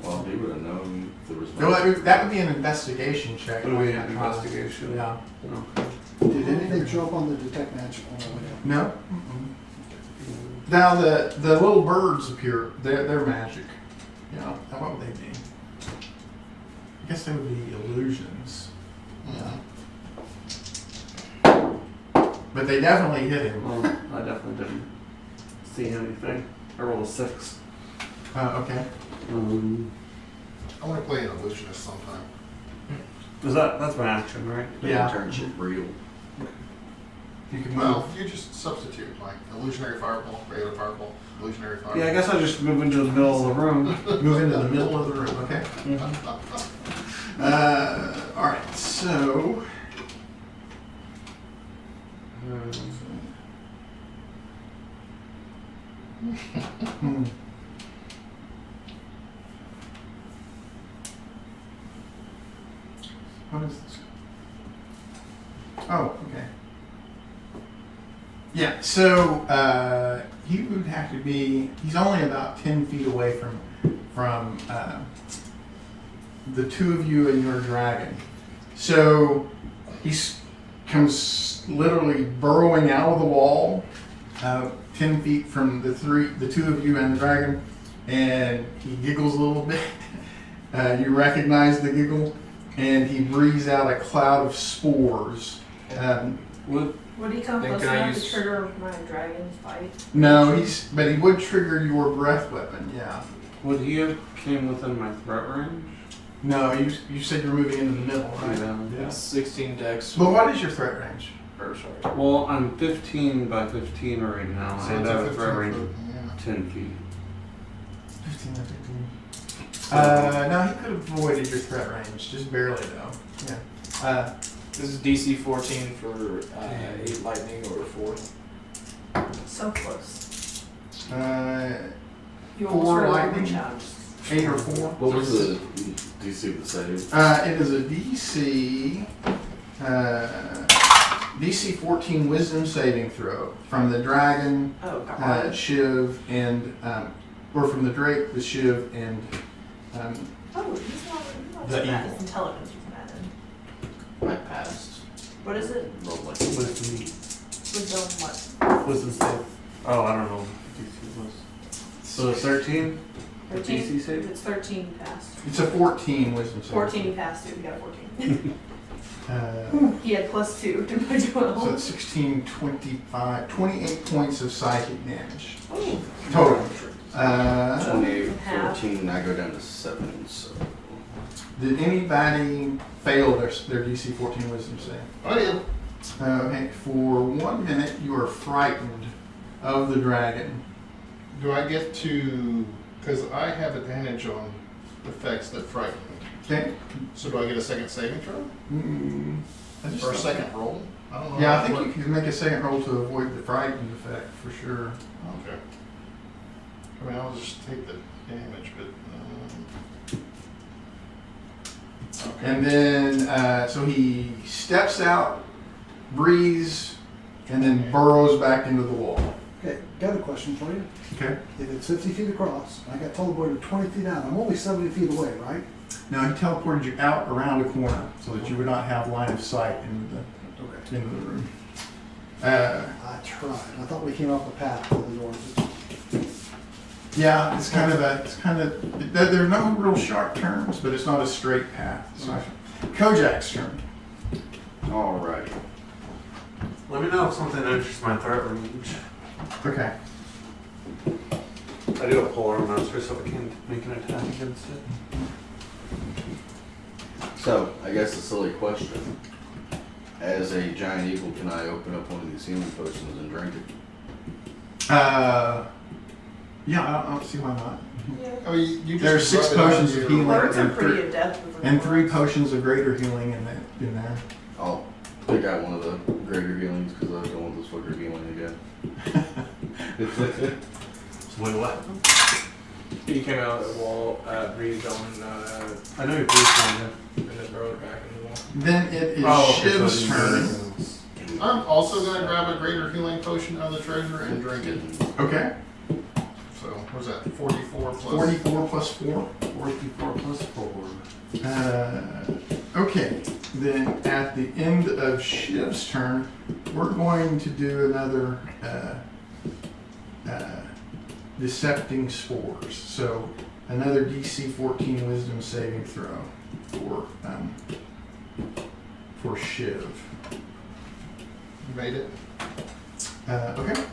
Well, he would have known if there was No, that would be an investigation check. It would be an investigation. Yeah. Okay. Did anything show up on the detect magic? No. Now the little birds appear. They're magic. Yeah. Now what would they be? I guess they would be illusions. Yeah. But they definitely hit him. Well, I definitely didn't see anything. I rolled a 6. Okay. I want to play an illusionist sometime. That's my action, right? Yeah. Turn shit real. You can move. Well, you just substitute like illusionary fireball, regular fireball, illusionary fireball. Yeah, I guess I just move into the middle of the room. Move into the middle of the room. Okay. All right. So. Hmm. What is this? Oh, okay. Yeah, so he would have to be, he's only about 10 feet away from the two of you and your dragon. So he comes literally burrowing out of the wall, 10 feet from the two of you and the dragon, and he giggles a little bit. You recognize the giggle, and he breathes out a cloud of spores. Would he come Then close can I enough to use- trigger my dragon's bite? No, but he would trigger your breath weapon. Yeah. Would he have came within my threat range? No, you said you're moving into the middle, right? Yeah. 16 dex. Well, what is your threat range? Or sorry. Well, I'm 15 by 15 right now. So and it's I a have a threat 15 range foot, of 10 feet. 15 to 15. No, he could have avoided your threat range, just barely though. Yeah. This is DC 14 for 8 lightning or 4. So close. You 4 almost really lightning? reach out. 8 or 4. What was the DC of the save? It is a DC 14 Wisdom saving throw from the dragon, Oh, God. Shiv, and or from the Drake, the Shiv, and Oh, he's not The so bad. evil. His intelligence was bad. I passed. What is it? Rolled like Wisdom. Wisdom what? Wisdom save. Oh, I don't know what DC was. So 13? The 13? DC save? It's 13 you passed. it's a 14 Wisdom saving. 14 you passed too. You got a 14. Uh, He had +2 to my so 12. it's 16, 25, 28 points of psychic damage Oh. total. 28, Half. 14, I go down to 7, so. Did anybody fail their DC 14 Wisdom save? Oh, yeah. Okay, for 1 minute you are frightened of the dragon. Do I get to, because I have advantage on effects that frighten me. Okay. So do I get a second saving throw? I just Or a don't- second roll? I don't know. Yeah, I how- think you can make a second roll to avoid the frightened effect for sure. Okay. I mean, I'll just take the damage, but. Okay. And then, so he steps out, breathes, and then burrows back into the wall. Okay, got a question for you. Okay. If it's 50 feet across, I got teleported 20 feet out, I'm only 70 feet away, right? Now he teleported you out around a corner so that you would not have line of sight into Okay. the room. I tried. I thought we came off the path to the door. Yeah, there are no real sharp turns, but it's not a straight path. So, Kojak's turn. Alright. Let me know if something enters my threat range. Okay. I do a polearm monster, so I can make an attack against it. So, I guess a silly question. As a giant eagle, can I open up one of these healing potions and drink it? Yeah, I don't see why not. I mean, you just. There are 6 rub it on potions of your- healing Birds are and pretty three, adept with and 3 rewards. potions of greater healing in there. I'll pick out one of the greater healings because I don't want this fucker healing again. Wait, what? He came out of the wall, breathed on, I know you're pretty and then burrowed back in the wall. Then it is Oh, okay, so Shiv's it's- turn. I'm also gonna grab a greater healing potion out of the treasure and drink it. Okay. So, what's that, 44 plus? 44 plus 4. 44 plus 4. Okay. Then at the end of Shiv's turn, we're going to do another Decepting Spores. So another DC 14 Wisdom saving throw for Shiv. You made it? Okay.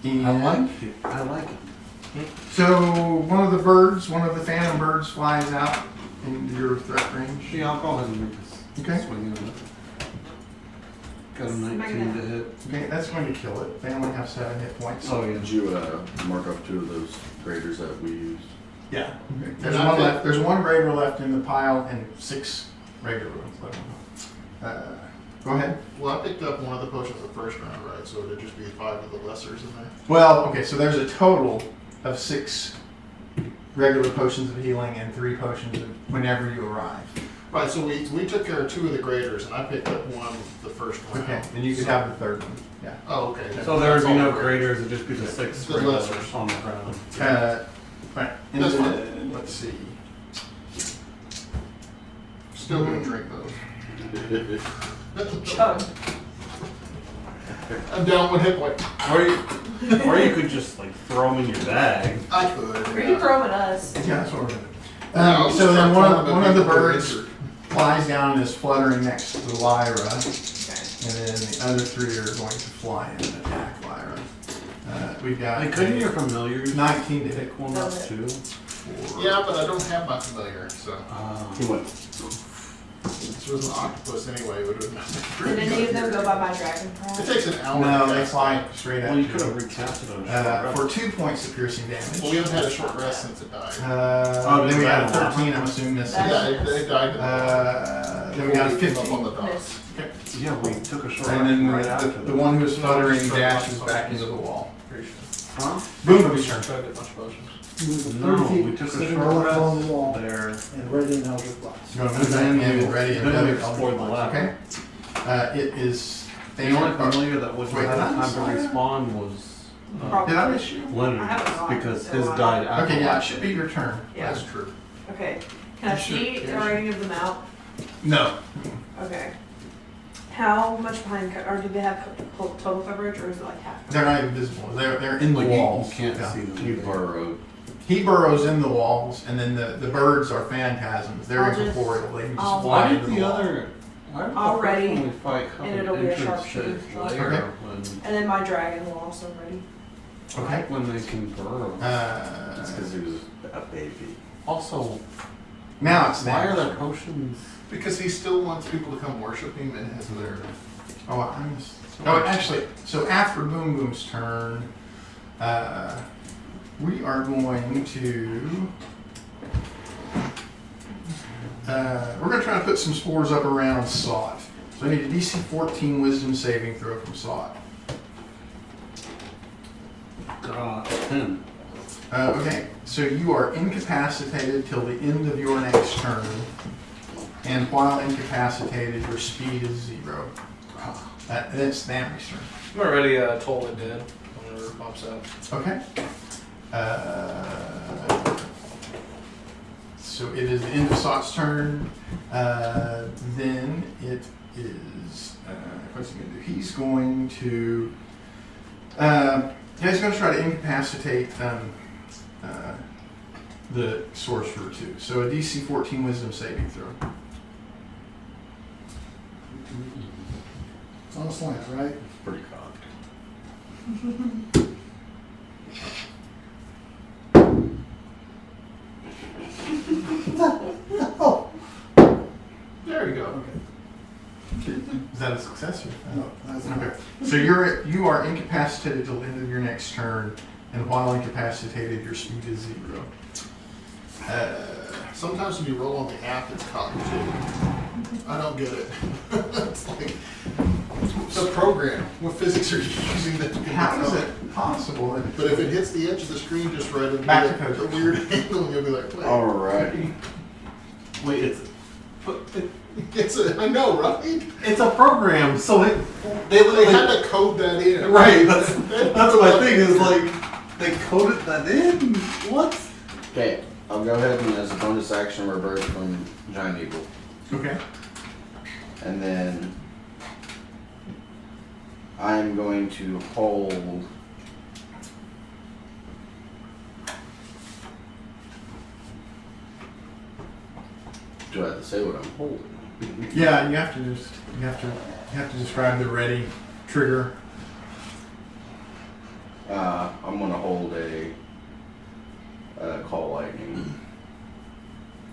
I like it. I like it. So one of the phantom birds flies out in your threat range. Yeah, I'll go ahead and make this Okay. swing at it. Got a 19 to hit. Okay, that's going to kill it. They only have 7 hit points. Oh, yeah. Did you mark up 2 of those graders that we used? Yeah. There's And I one think- left. There's 1 greater left in the pile and 6 regular ones left. Go ahead. Well, I picked up one of the potions the first round, right? So it'd just be 5 of the lessers in there. Well, okay, so there's a total of 6 regular potions of healing and 3 potions of whenever you arrive. Right, so we took care of 2 of the graders, and I picked up 1 the first round. Okay, and you could have the third one. Yeah. Oh, okay. So there would That's be all no the graders, it'd just be the 6 The regulars lessers. on the ground. Right. And That's then, let's see. Still gonna drink those. Chug. I'm down 1 hit point. Or you could just like throw them in your bag. I could. Or you throw them at us. Yeah, that's what we're gonna do. Yeah, I'll just So then start throwing them one at of the people that are birds injured. flies down and is fluttering next to Lyra, Okay. and then the other 3 are going to fly in and attack Lyra. We've got Like, couldn't your familiars 19 to hit. pick one up too? Yeah, but I don't have my familiar, so. He went. This was an octopus anyway, would have been. Did any of them go by my dragon It pride? takes an hour. No, to they cast. fly straight at Well, you you. could have recasted them. For 2 points of piercing damage. Well, we haven't had a short rest since it died. Then we got a 13, I'm assuming this. Yeah, they died. Then we got a Before we came up 15. on the docks. Miss. Yeah, we took a short And then right after the one who's fluttering dashes back into the wall. Pretty sure. Huh? Boom, it'll be turn. Tried a bunch of potions. Move No, 30 feet, we took a sitting short right along the rest wall, there. and ready and Eldritch Blast. You want to move in and ready and Then we another explored the lab. Okay. It is. The only familiar that wouldn't Wait, have did I time miss to Lyra? respawn was Probably. Did I miss you? Leonard, I haven't gone, because so his I- died after. Okay, yeah, it should be your turn. Yeah. That's true. Okay. Can I see the writing of them out? No. Okay. How much behind, or do they have total coverage, or is it like half? They're not even visible. They're in the Like, walls. you can't Yeah. see them. He burrowed. He burrows in the walls, and then the birds are phantasms. They're I'll just- incorporeal. They can just I'll- fly Why into did the wall. other? Why did the Already, first one we fight have and an it'll be a entrance sharpshooter to shot. lair Okay. And then my dragon will also ready. Okay. when they can burrow? That's because he was a baby. Also, Now it's why are there. there potions? Because he still wants people to come worship him and his their. Oh, I missed. Oh, actually, so after Boom Boom's turn, we are going to. We're going to try to put some spores up around Sot. So I need a DC 14 Wisdom saving throw from Sot. 10. Okay, so you are incapacitated till the end of your next turn, and while incapacitated, your speed is 0. That's Nammy's turn. I'm already told it dead whenever it pops out. Okay. So it is the end of Sot's turn. Then it is. What's he going to do? He's going to. He's going to try to incapacitate the sorcerer too. So a DC 14 Wisdom saving throw. It's on a slant, right? Pretty cocked. There you go. Is that a success? Or No, that's Okay. So you are incapacitated till the end of your next turn, and while incapacitated, your speed is 0. Sometimes when you roll on the app, it's cocked too. I don't get it. It's like it's a program. What physics are you using that you can How is tell? it possible that But if it hits the edge of the screen just right at Back to a code. weird angle, and you'll be like, wait. Alrighty. Wait, I know, right? it's a program, so they They had to code that in. right. That's what my thing is. Like they coded that in. What? Okay, I'll go ahead and as a bonus action reverse from Giant Eagle. Okay. And then I'm going to hold. Do I have to say what I'm holding? Yeah, you have to describe the ready trigger. I'm gonna hold a call lightning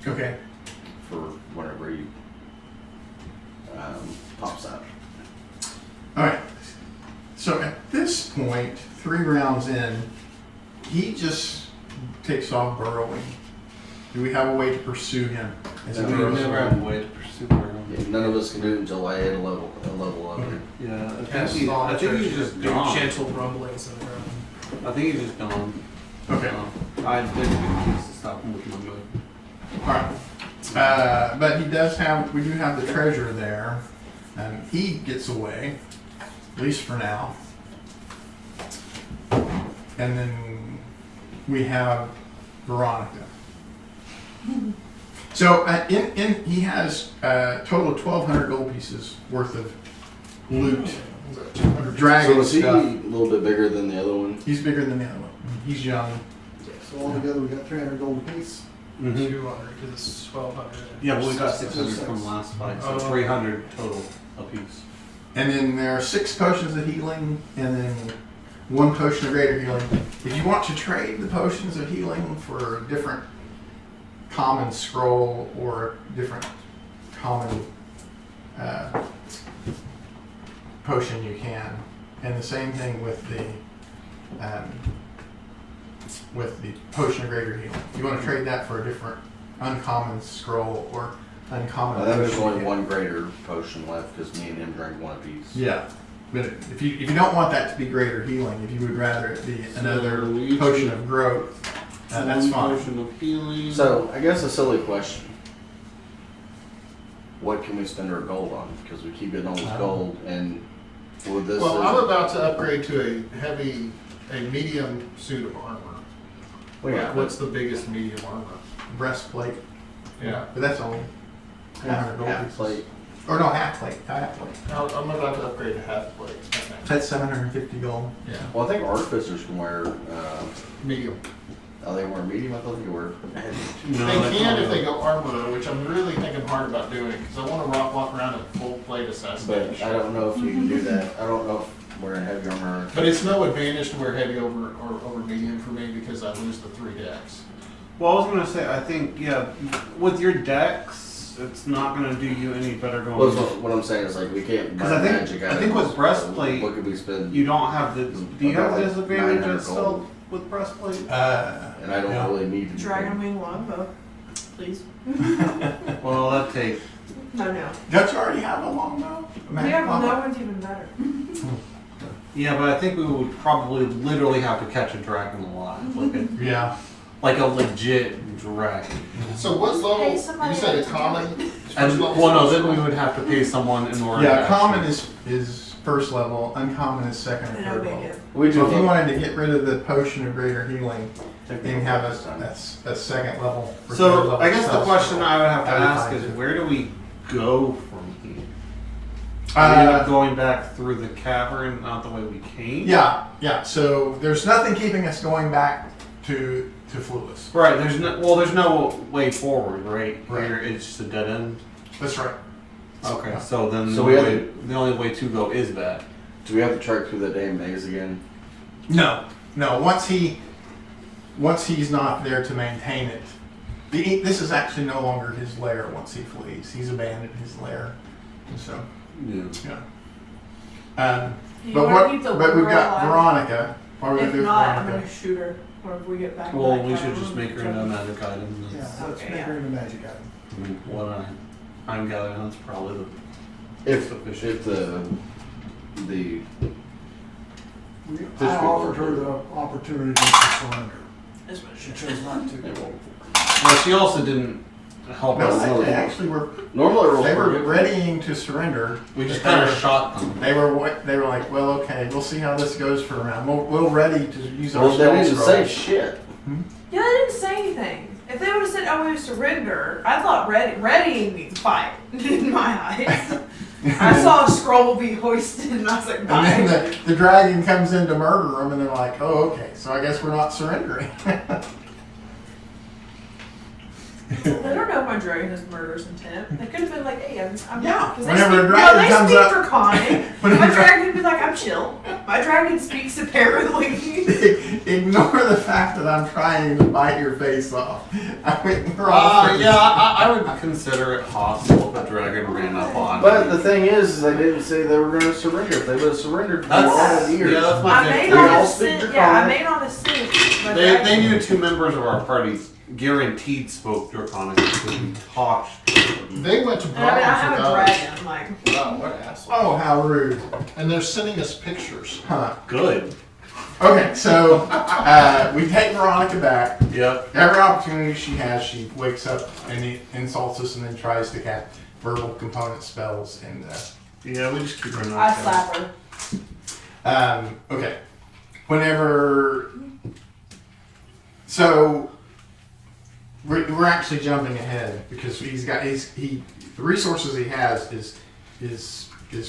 Okay. for whenever he pops out. All right. So at this point, 3 rounds in, he just takes off burrowing. Do we have a way to pursue him? As he Yeah, We burrows never away? have a way to pursue her. Yeah, none of us can do it until I hit a level 11. Yeah, I think he's just do gone. gentle rumblings in the ground. I think he's just gone. Okay. I didn't get a chance to stop him with my move. All right. But we do have the treasure there. He gets away, at least for now. And then we have Veronica. So he has a total of 1,200 gold pieces worth of loot. Dragon So is he a stuff. little bit bigger than the other one? He's bigger than the other one. He's young. So altogether, we got 300 gold apiece. 200 because it's 1,200. Yeah, but we got 600 from last fight, so 300 total apiece. And then there are 6 potions of healing, and then 1 potion of greater healing. If you want to trade the potions of healing for a different common scroll or a different common potion, you can. And the same thing with the potion of greater healing. If you want to trade that for a different uncommon scroll or uncommon I think there's potion, only you one can. greater potion left because me and him drank one apiece. Yeah. But if you don't want that to be greater healing, if you would rather it be another we potion should- of growth, that's fine. Potion of healing. So I guess a silly question. What can we spend our gold on? Because we keep getting all this gold, and with this, Well, I'm about to upgrade to a medium suit of armor. What's the biggest medium armor? Breastplate, Yeah. but that's only 100 gold half pieces. plate. Or no, half plate. Half plate. I'm about to upgrade to half plate. That's 750 gold. Yeah. Well, I think artificers can wear. Medium. Oh, they wear medium. I thought they were. No, They that's can not if they good. go armorer, which I'm really thinking hard about doing because I want to walk around in full plate But assassination. I don't know if you can do that. I don't know if wearing heavy armor. But it's no advantage to wear heavy over medium for me because I lose the 3 decks. Well, I was gonna say, I think, yeah, with your decks, it's not gonna do you any better going. Well, what I'm saying is like we can't buy 'Cause I think- magic I items. think with breastplate, what could we spend? You don't have the. Do you have About the like disadvantage 900 of stealth gold. with breastplate? And I don't yeah. really need to. Dragon wing longbow, please. Well, that takes. No. Don't you already have a longbow? Yeah, well, that one's even better. Yeah, but I think we would probably literally have to catch a dragon alive, Yeah. like a legit dragon. So what's level? Pay You somebody said a else to do common. it. And well, no, then we would have to pay someone in order. Yeah, to common actually- is first level, uncommon is second and And third I'll level. make it. We So do. if you wanted to get rid of the potion of greater healing, Take then the have focus time. a second level. or third So level I guess the spell question scroll. I would have to How do you ask find is, it? where do we go from here? Are we not going back through the cavern, not the way we came? Yeah. So there's nothing keeping us going back to Flawless. Right. There's no way forward. Right. Right. Here it's just a dead end. That's right. Okay. Yeah. So then So the, we have way, the only way to go is back. Do we have to trek through that damn maze again? No. Once he's not there to maintain it, this is actually no longer his lair. Once he flees, he's abandoned his lair, and so Yeah. yeah. You But wanna keep the but we've girl got alive? Veronica. What are we If gonna do with not, I'm Veronica? gonna shoot her whenever we get back. to Well, that we should cavern. just make her into a magic item. Yeah, That's- let's Okay, make yeah. her into magic item. I mean, what I'm gathering that's probably the If sufficient. the I offered her the opportunity to surrender. That's what She she chose not to. Well, she also didn't help No, us. they actually were. normally They were rolls readying to surrender. We just They kind of were- shot them. They were like, well, okay, we'll see how this goes for a round. We're ready to use our Well, they didn't spell say scroll. shit. Yeah, they didn't say anything. If they would have said, "Oh, we surrender," I thought readying means fight in my eyes. I saw a scroll be hoisted, and I was like, And "Bye." then the dragon comes in to murder them, and they're like, oh, okay, so I guess we're not surrendering. They don't know if my dragon has murder's intent. They could have been like, "Hey, I'm Yeah, 'cause whenever a they dragon speak, comes no, they up- speak Draconic. Whenever My a dra- dragon would be like, "I'm chill." My dragon speaks apparently. Ignore the fact that I'm trying to bite your face off. I mean, we're all friends. Yeah, I would consider it hostile if a dragon ran up on But me. the thing is, they didn't say they were going to surrender. If they would have surrendered, That's- all the years. yeah, that's my I big may thing. not all have speak sent. Yeah, I Draconic. may not have sent. my They dragon. knew 2 members of our party guaranteed spoke Draconic because we talked. They went to And I mean, I have a bronze dragon. Like, Wow, what assholes. Oh, how rude. And they're sending us pictures. Huh. Good. Okay, so we take Veronica back. Yep. Every opportunity she has, she wakes up and insults us and then tries to cast verbal component spells. And Yeah, we just keep her I knocked slap out. her. okay, whenever. So we're actually jumping ahead because the resources he has is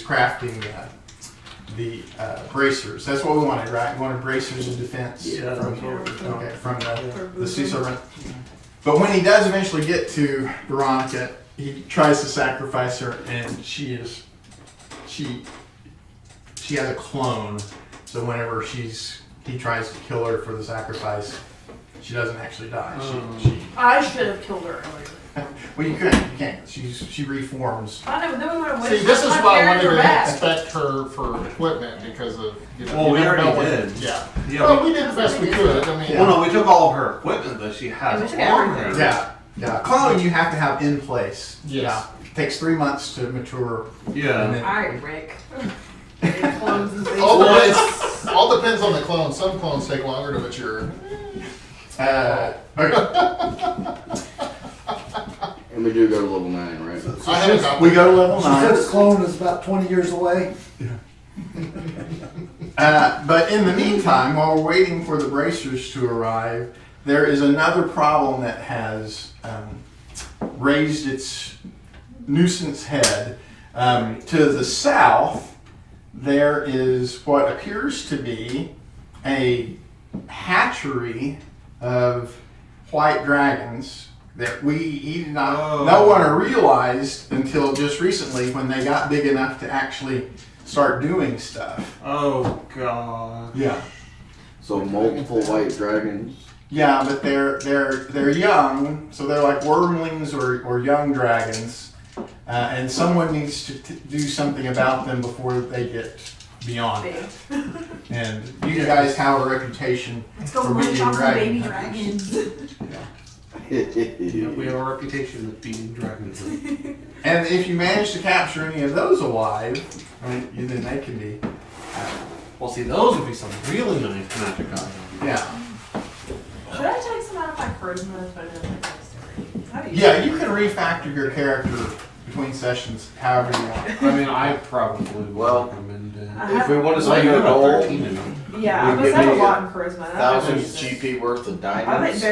crafting the bracers. That's what we wanted, right? We wanted bracers in defense. Yeah, From, that's what we're okay, from For the sea movement. serpent. But when he does eventually get to Veronica, he tries to sacrifice her, and she has a clone. So whenever he tries to kill her for the sacrifice, she doesn't actually die. She I should have killed her earlier. well, you can't. She reforms. I know, but then we would have See, wasted this is my why I wanted character to back. inspect her for equipment because of, Well, we never know already when- did. Yeah. Yeah, Well, we did the best we could. I mean, Well, no, we took all of her equipment that she Yeah, we has took on everything. her. Yeah. Clone you have to have in place. Yes. Yeah. It takes 3 months to mature. Yeah. And then, Alright, Rick. Clones and things. all depends on the clone. Some clones take longer to mature. okay. And we do go to level 9, right? I haven't got We go to level She said 9. his clone is about 20 years away. But in the meantime, while we're waiting for the bracers to arrive, there is another problem that has raised its nuisance head. To the south, there is what appears to be a hatchery of white dragons that no one realized until just recently when they got big enough to actually start doing stuff. Oh god. Yeah. So multiple white dragons. Yeah, but they're young, so they're like wormlings or young dragons, and someone needs to do something about them before they get beyond Big. it. And you guys have a reputation Let's go for munch being on some dragon baby hunters. dragons. Yeah, we have a reputation of being dragons. And if you manage to capture any of those alive, then they can be. Well, see, those would be some really nice magic items. Yeah. Should I take some out of my charisma and put it in my dexterity? How do you Yeah, you can refactor your character between sessions however you want. I mean, I probably would Well, recommend it. I If we want to I spend got a about gold, 13 in them. Yeah, I We must give have a me lot in charisma. and I'm 1,000 useless. GP worth of I'm diamonds, I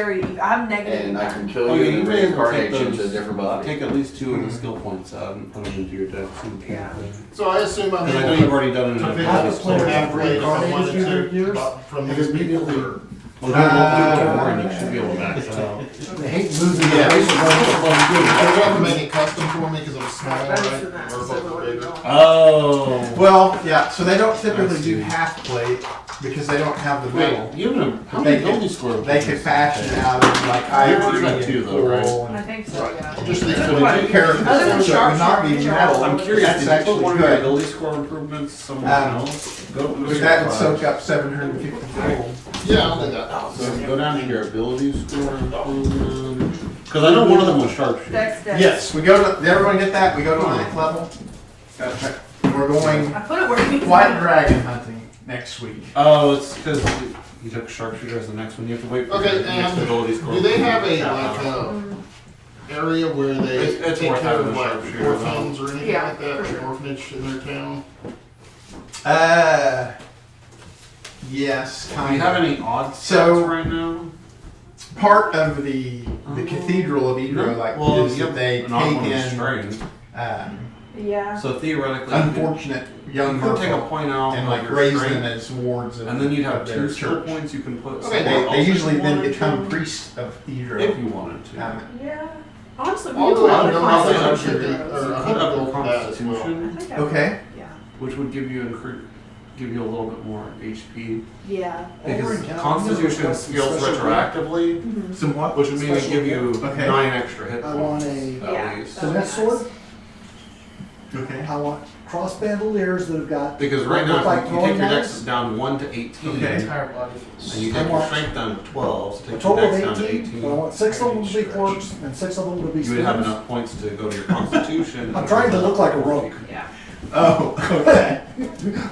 have negative. and I can kill Oh, you yeah, and you may as well take reincarnate you into a those. different body. Take at least 2 of the skill points out and put them into your deck. Yeah. So I assume I'm Because I know able you've to already done it in pick a up Half a the player half have rate if I wanted reincarnated to years, from and these immediately- people. Well, don't more, and you should be able to max it out. They hate losing Yeah. the races. Do you have them any custom for me because I'm small, Better right? than that, Or so both where we're bigger? going. Oh. Well, yeah, so they don't I typically see. do half plate because they don't have the Wait, metal. you have how They many could- building squirrels? They could fashion it out of like ivory got and 2 though, right? coral I and think so, yeah. Just these so two. they do characters, Other than so it would not be sharp metal. sharp, I'm curious, That's did you put actually one of your good. ability score improvements somewhere Um, else? Go, But that would soak up 750 gold. Yeah, I'll do that. So go down to your ability score improvement. Because I know one of them was sharpshooter. Dex. Yes, we go to, did everyone get that? We go to 9th level. Okay. We're going I put it where it needs to white be. dragon hunting next week. Oh, it's because you took sharpshooter as the next one. You have to wait for Okay, your next and ability score. do they have a improvement. like area where they It's take worth care of having a like sharpshooter, orphans or anything Yeah, like that, for like sure. orphanage in their town? Yes, Do kind you have of. any odd So- stats right now? Part of the cathedral of Idro, like, well, is you that have they an odd take one with in strength. Yeah. So theoretically, unfortunate young you could take a merfolk point out and of like your raise strength, them as wards of and then you'd have their 2 skill church. points you can put. Okay, somewhere They else if usually you then wanted become to, priests of Idro. if you wanted to. Yeah. Honestly, we I'll do a do lot it. of No, I'll do it. constitution Or throws. a Put hundred up gold your for that as well. constitution, I think I Okay. Yeah. which would give you a little bit more HP. Yeah. Because Over in Canada, Constitution we skills special retroactively, Mm-hmm. Some what? which would mean it'd give you Okay. 9 extra hit I want points a at Yeah. least. So- finesse sword. Okay. I want cross bandoliers that have got. Because right look now, like if you throwing take your knives. dexes down 1 to 18, Okay. Entire body. and you I take your want strength down to 12, so A take your total of dex down to 18, 18, but I want 6 of them to be stretch. quirks and 6 of them to be You would have skills. enough points to go to your Constitution. I'm trying to look like a rogue. Yeah. Oh, okay.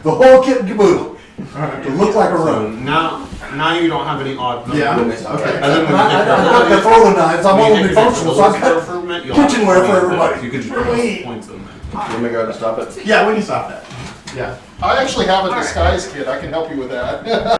The whole kit and caboodle. To look like a So rogue. now you don't have any odd numbers. Yeah. Okay. Okay. And then when I you hit don't your have to throw the knives, I'm when you only hit your functional, so I've skill got improvement, you'll have kitchenware for 20 everybody. points. You can Wait. put points in there. You want me to go ahead and stop it? Yeah, we can stop that. Yeah. I actually have a disguise kit. I can help you with that.